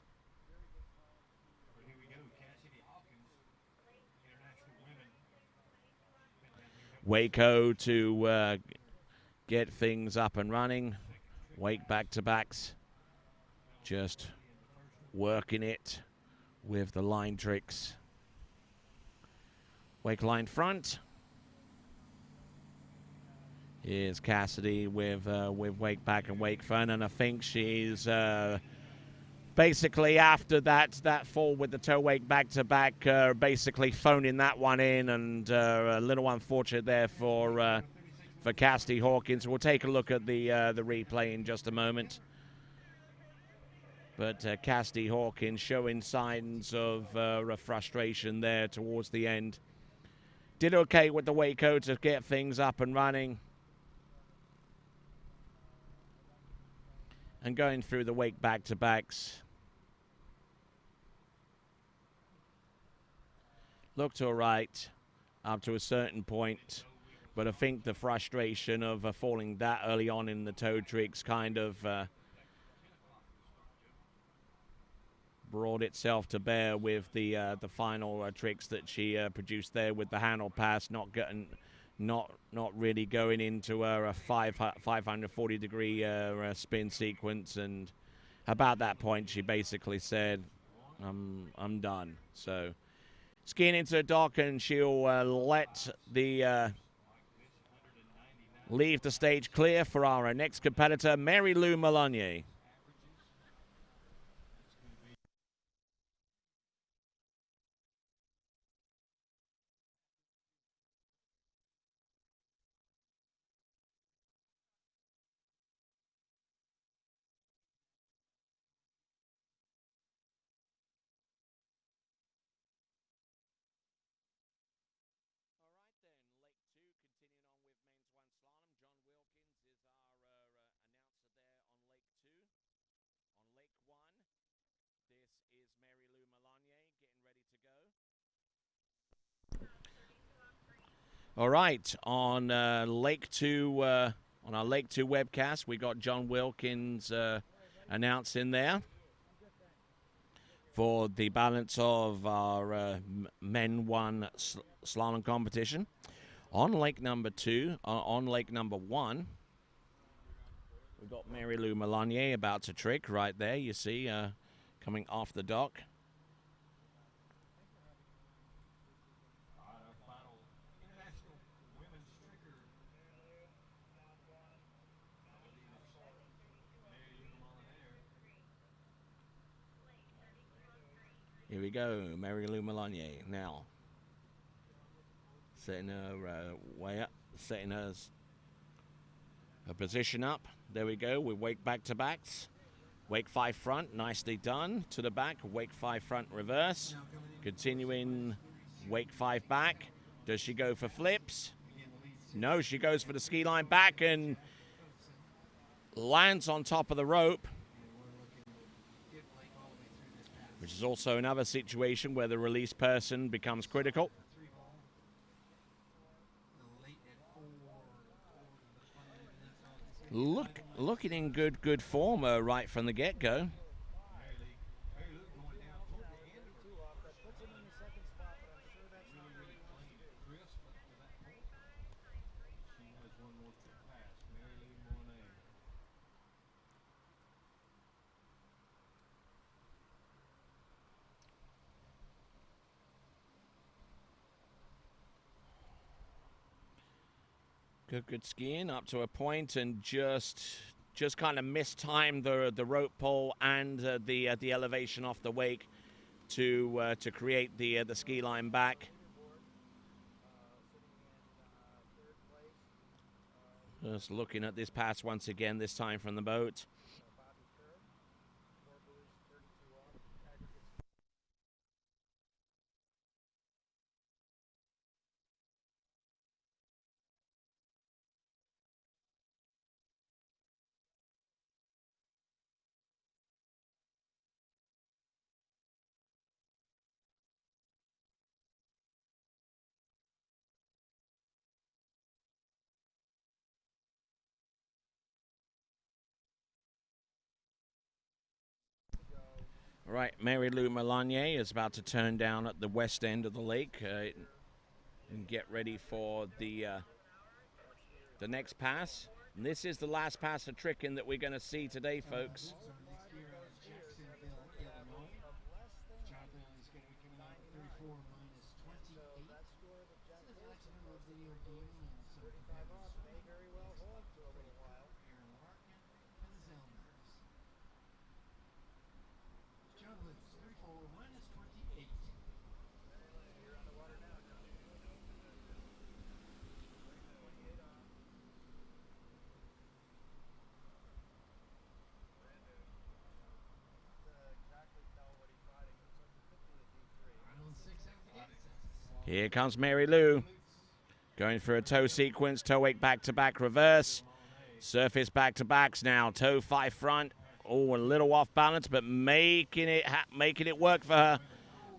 Waco to get things up and running. Wake back-to-backs, just working it with the line tricks. Wake line front. Here's Cassidy with wake back and wake front, and I think she's basically after that fall with the toe wake back to back, basically phoning that one in, and a little unfortunate there for Cassidy Hawkins. We'll take a look at the replay in just a moment. But Cassidy Hawkins showing signs of frustration there towards the end. Did okay with the Waco to get things up and running. And going through the wake back-to-backs. Looked all right up to a certain point. But I think the frustration of falling that early on in the toe tricks kind of brought itself to bear with the final tricks that she produced there with the handle pass, not really going into a 540 degree spin sequence, and about that point she basically said, I'm done. So skiing into the dock, and she'll let the leave the stage clear for our next competitor, Mary Lou Melanier. All right, on Lake 2, on our Lake 2 webcast, we got John Wilkins announcing there for the balance of our Men 1 slalom competition. On Lake number 2, on Lake number 1, we've got Mary Lou Melanier about to trick right there, you see, coming off the dock. Here we go, Mary Lou Melanier now. Setting her way up, setting her position up. There we go, with wake back-to-backs. Wake 5 front, nicely done. To the back, wake 5 front reverse. Continuing wake 5 back. Does she go for flips? No, she goes for the ski line back and lands on top of the rope. Which is also another situation where the release person becomes critical. Looking in good form right from the get-go. Good skiing up to a point, and just kind of mistimed the rope pull and the elevation off the wake to create the ski line back. Just looking at this pass once again, this time from the boat. Right, Mary Lou Melanier is about to turn down at the west end of the lake and get ready for the next pass. And this is the last pass of tricking that we're going to see today, folks. Here comes Mary Lou, going for a toe sequence, toe wake back-to-back reverse, surface back-to-backs now, toe 5 front. Oh, a little off balance, but making it work for her.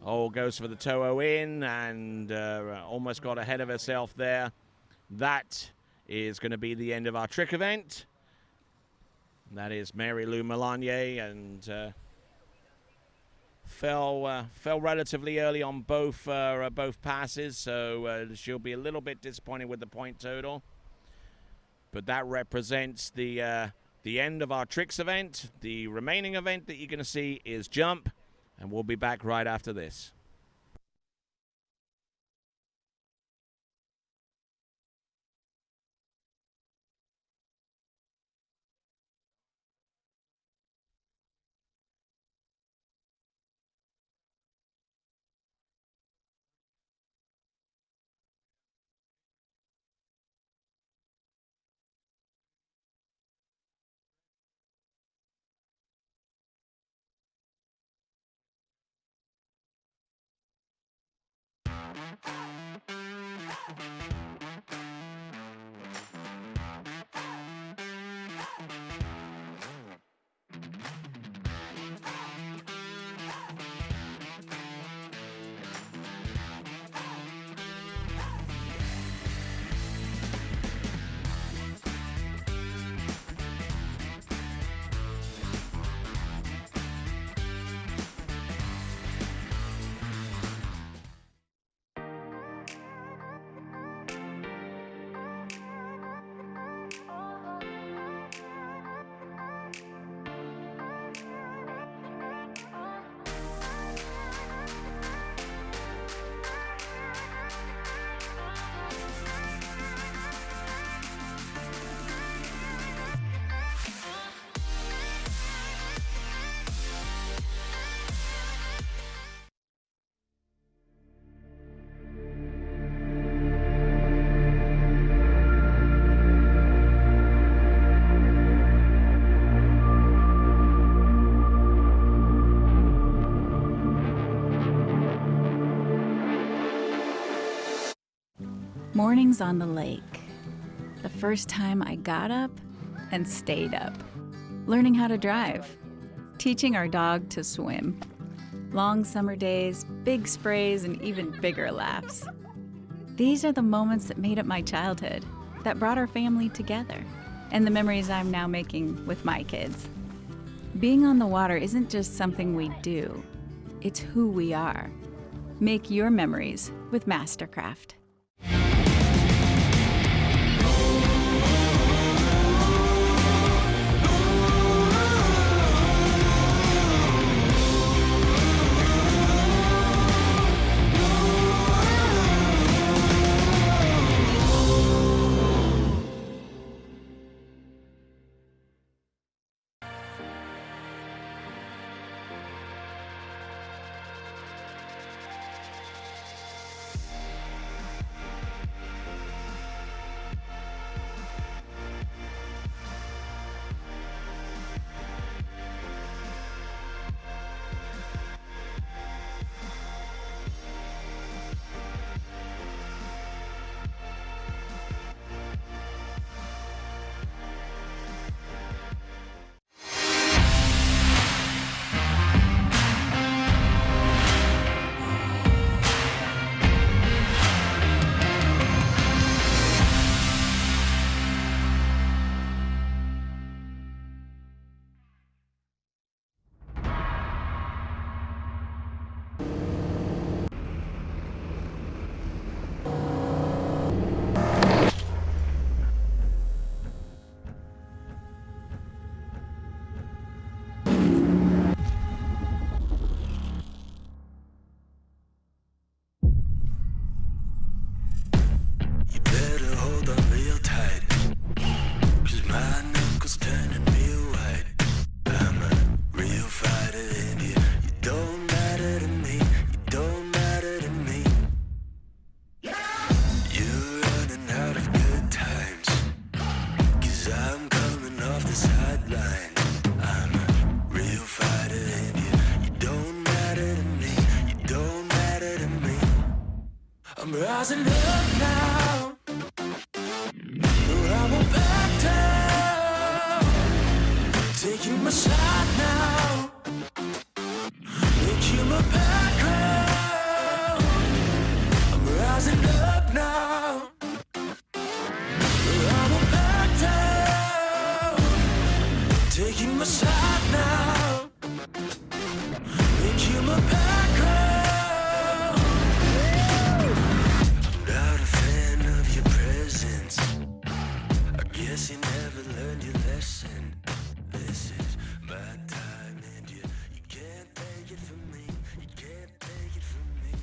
Oh, goes for the toe in and almost got ahead of herself there. That is going to be the end of our trick event. That is Mary Lou Melanier, and fell relatively early on both passes, so she'll be a little bit disappointed with the point total. But that represents the end of our tricks event. The remaining event that you're going to see is jump, and we'll be back right after this. Mornings on the lake. The first time I got up and stayed up. Learning how to drive. Teaching our dog to swim. Long summer days, big sprays, and even bigger laughs. These are the moments that made up my childhood, that brought our family together, and the memories I'm now making with my kids. Being on the water isn't just something we do, it's who we are. Make your memories with Mastercraft. rising up now. I won't back down. Taking my shot now. Make you my background. I'm rising up now. I won't back down. Taking my shot now. Make you my background. Not a fan of your presence. I guess you never learned your lesson. This is my time and you can't take it from me. You can't take it from me.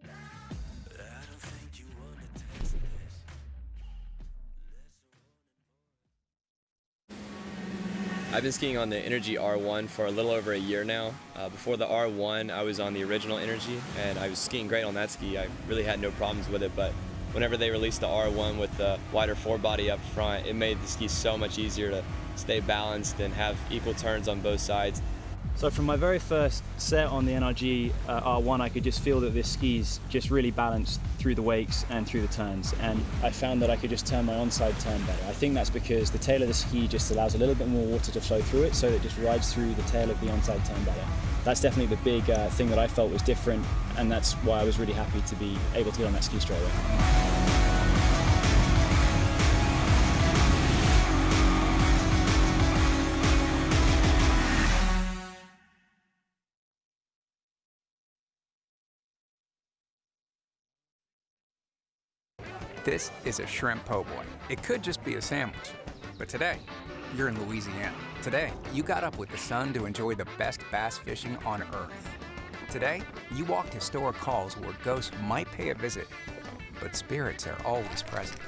I don't think you wanna test this. I've been skiing on the Energy R1 for a little over a year now. Before the R1, I was on the original Energy, and I was skiing great on that ski. I really had no problems with it, but whenever they released the R1 with the wider forebody up front, it made the ski so much easier to stay balanced and have equal turns on both sides. So from my very first set on the NRG R1, I could just feel that this ski's just really balanced through the wakes and through the turns. And I found that I could just turn my onside turn better. I think that's because the tail of the ski just allows a little bit more water to flow through it, so it just rides through the tail of the onside turn better. That's definitely the big thing that I felt was different, and that's why I was really happy to be able to get on that ski straight away. This is a shrimp po' boy. It could just be a sandwich, but today, you're in Louisiana. Today, you got up with the sun to enjoy the best bass fishing on Earth. Today, you walked historic halls where ghosts might pay a visit, but spirits are always present.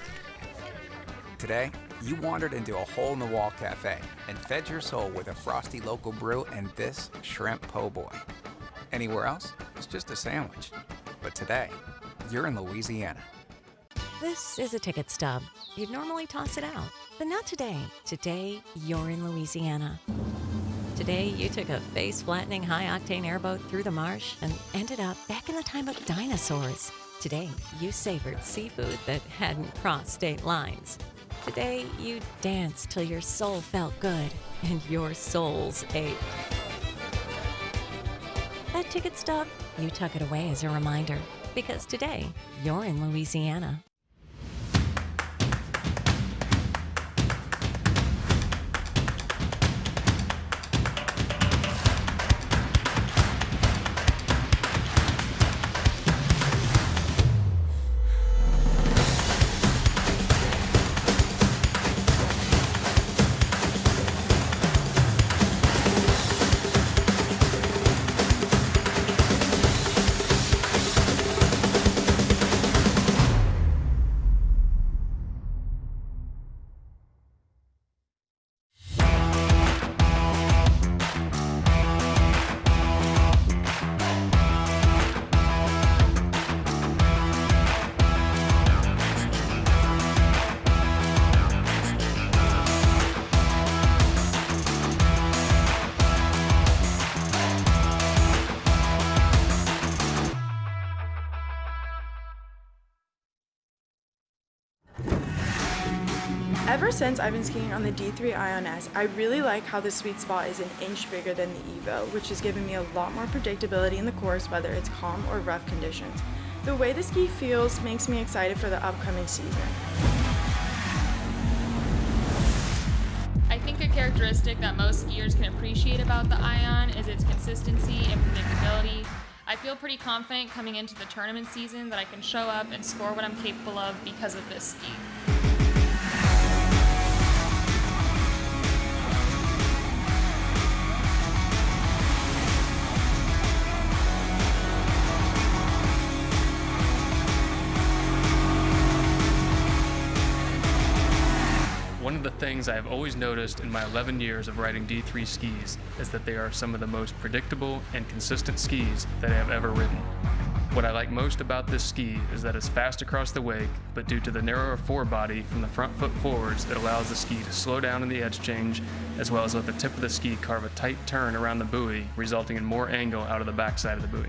Today, you wandered into a hole-in-the-wall cafe and fed your soul with a frosty local brew and this shrimp po' boy. Anywhere else, it's just a sandwich. But today, you're in Louisiana. This is a ticket stub. You'd normally toss it out, but not today. Today, you're in Louisiana. Today, you took a face-flattening high-octane airboat through the marsh and ended up back in the time of dinosaurs. Today, you savored seafood that hadn't crossed state lines. Today, you danced till your soul felt good and your souls ached. That ticket stub, you tuck it away as a reminder, because today, you're in Louisiana. Ever since I've been skiing on the D3 Ion S, I really like how the sweet spot is an inch bigger than the Evo, which has given me a lot more predictability in the course, whether it's calm or rough conditions. The way the ski feels makes me excited for the upcoming season. I think a characteristic that most skiers can appreciate about the Ion is its consistency and predictability. I feel pretty confident coming into the tournament season that I can show up and score what I'm capable of because of this ski. One of the things I have always noticed in my 11 years of riding D3 skis is that they are some of the most predictable and consistent skis that I have ever ridden. What I like most about this ski is that it's fast across the wake, but due to the narrower forebody from the front foot forwards, it allows the ski to slow down in the edge change, as well as let the tip of the ski carve a tight turn around the buoy, resulting in more angle out of the backside of the buoy.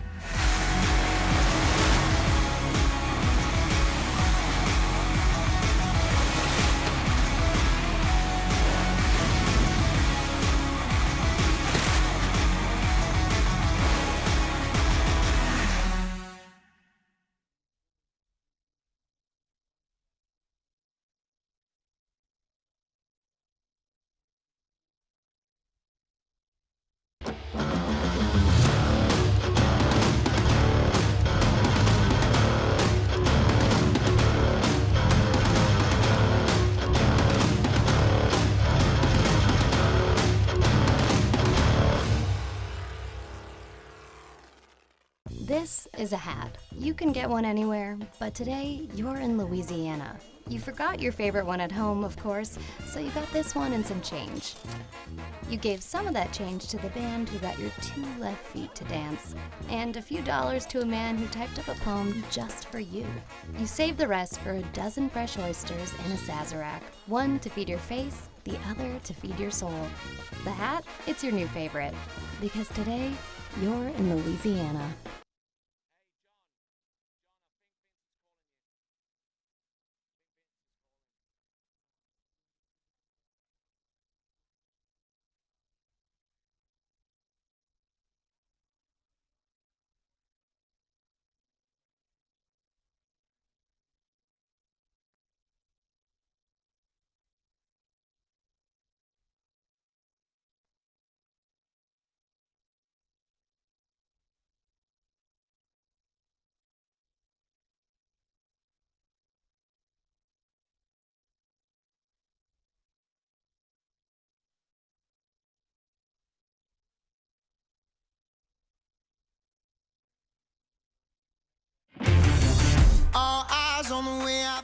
This is a hat. You can get one anywhere, but today you're in Louisiana. You forgot your favorite one at home, of course, so you got this one and some change. You gave some of that change to the band who got your 2 left feet to dance, and a few dollars to a man who typed up a poem just for you. You saved the rest for a dozen fresh oysters and a Sazerac, one to feed your face, the other to feed your soul. The hat, it's your new favorite, because today you're in Louisiana. All eyes on the way out.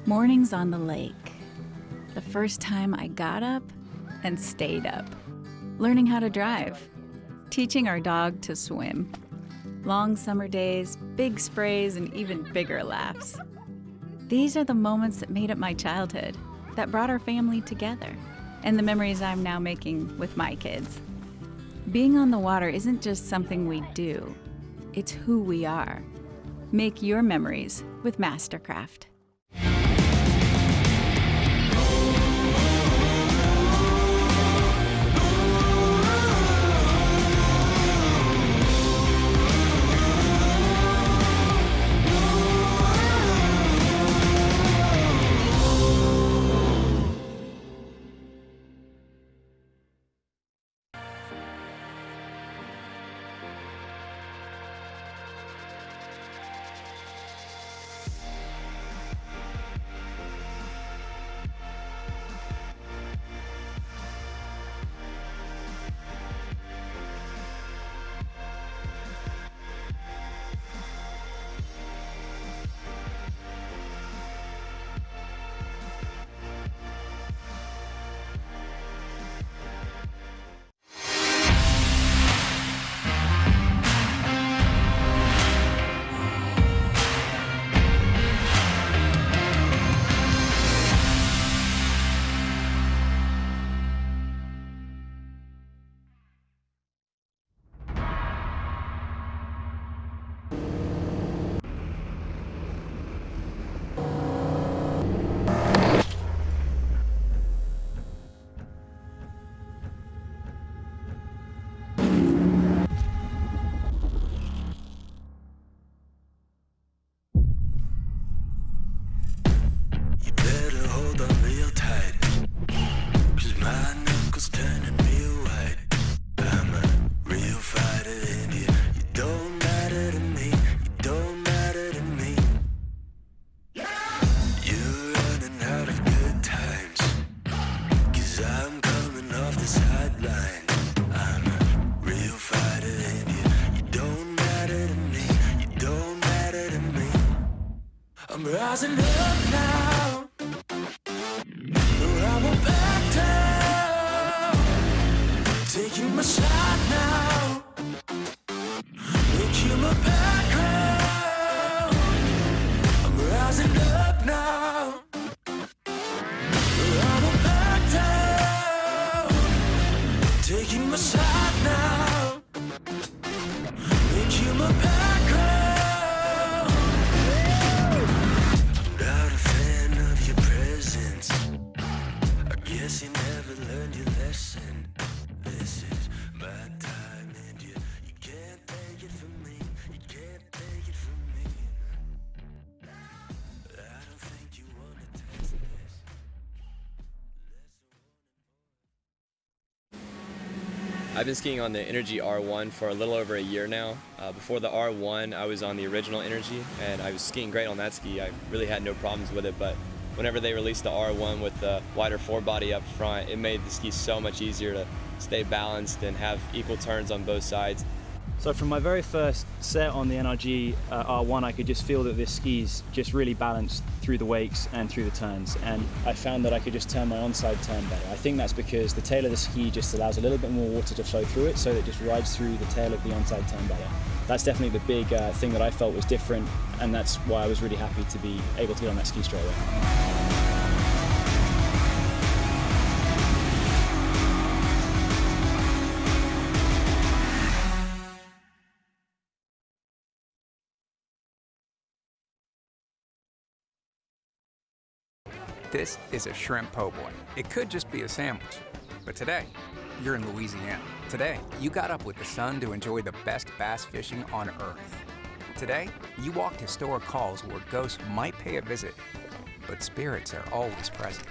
Mornings on the lake. The first time I got up and stayed up. Learning how to drive. Teaching our dog to swim. Long summer days, big sprays, and even bigger laughs. These are the moments that made up my childhood, that brought our family together, and the memories I'm now making with my kids. Being on the water isn't just something we do, it's who we are. Make your memories with Mastercraft. You better hold on real tight, 'cause my knuckles turning real white. I'm a real fighter and you don't matter to me, you don't matter to me. You're running out of good times, 'cause I'm coming off the sideline. I'm a real fighter and you don't matter to me, you don't matter to me. I'm rising up now, no I won't back down. Taking my shot now, make you my background. I'm rising up now, no I won't back down. Taking my shot now, make you my background. Not a fan of your presence, I guess you never learned your lesson. This is my time and you can't take it from me, you can't take it from me. I don't think you wanna test this. I've been skiing on the Energy R1 for a little over a year now. Before the R1, I was on the original Energy, and I was skiing great on that ski. I really had no problems with it, but whenever they released the R1 with the wider forebody up front, it made the ski so much easier to stay balanced and have equal turns on both sides. So from my very first set on the NRG R1, I could just feel that this ski's just really balanced through the wakes and through the turns. And I found that I could just turn my onside turn better. I think that's because the tail of the ski just allows a little bit more water to flow through it, so that it just rides through the tail of the onside turn better. That's definitely the big thing that I felt was different, and that's why I was really happy to be able to get on that ski straight away. This is a shrimp po' boy. It could just be a sandwich, but today, you're in Louisiana. Today, you got up with the sun to enjoy the best bass fishing on earth. Today, you walked historic calls where ghosts might pay a visit, but spirits are always present.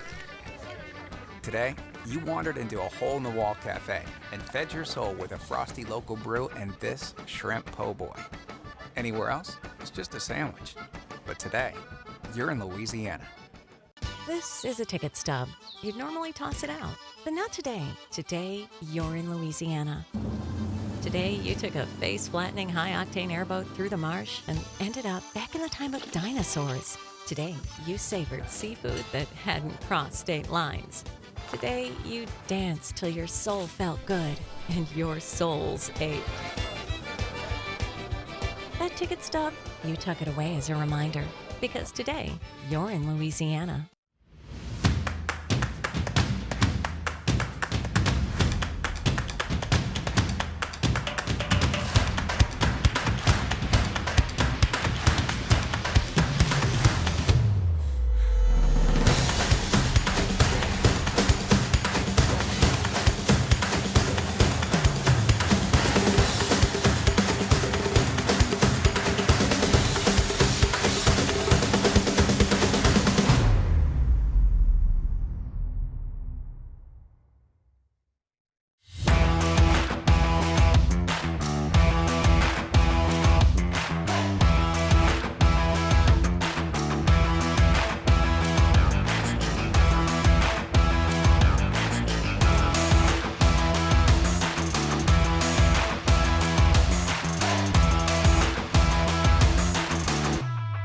Today, you wandered into a hole-in-the-wall cafe and fed your soul with a frosty local brew and this shrimp po' boy. Anywhere else, it's just a sandwich. But today, you're in Louisiana. This is a ticket stub. You'd normally toss it out, but not today. Today, you're in Louisiana. Today, you took a face-flattening high-octane airboat through the marsh and ended up back in the time of dinosaurs. Today, you savored seafood that hadn't crossed state lines. Today, you danced till your soul felt good and your souls ached. That ticket stub, you tuck it away as a reminder, because today, you're in Louisiana.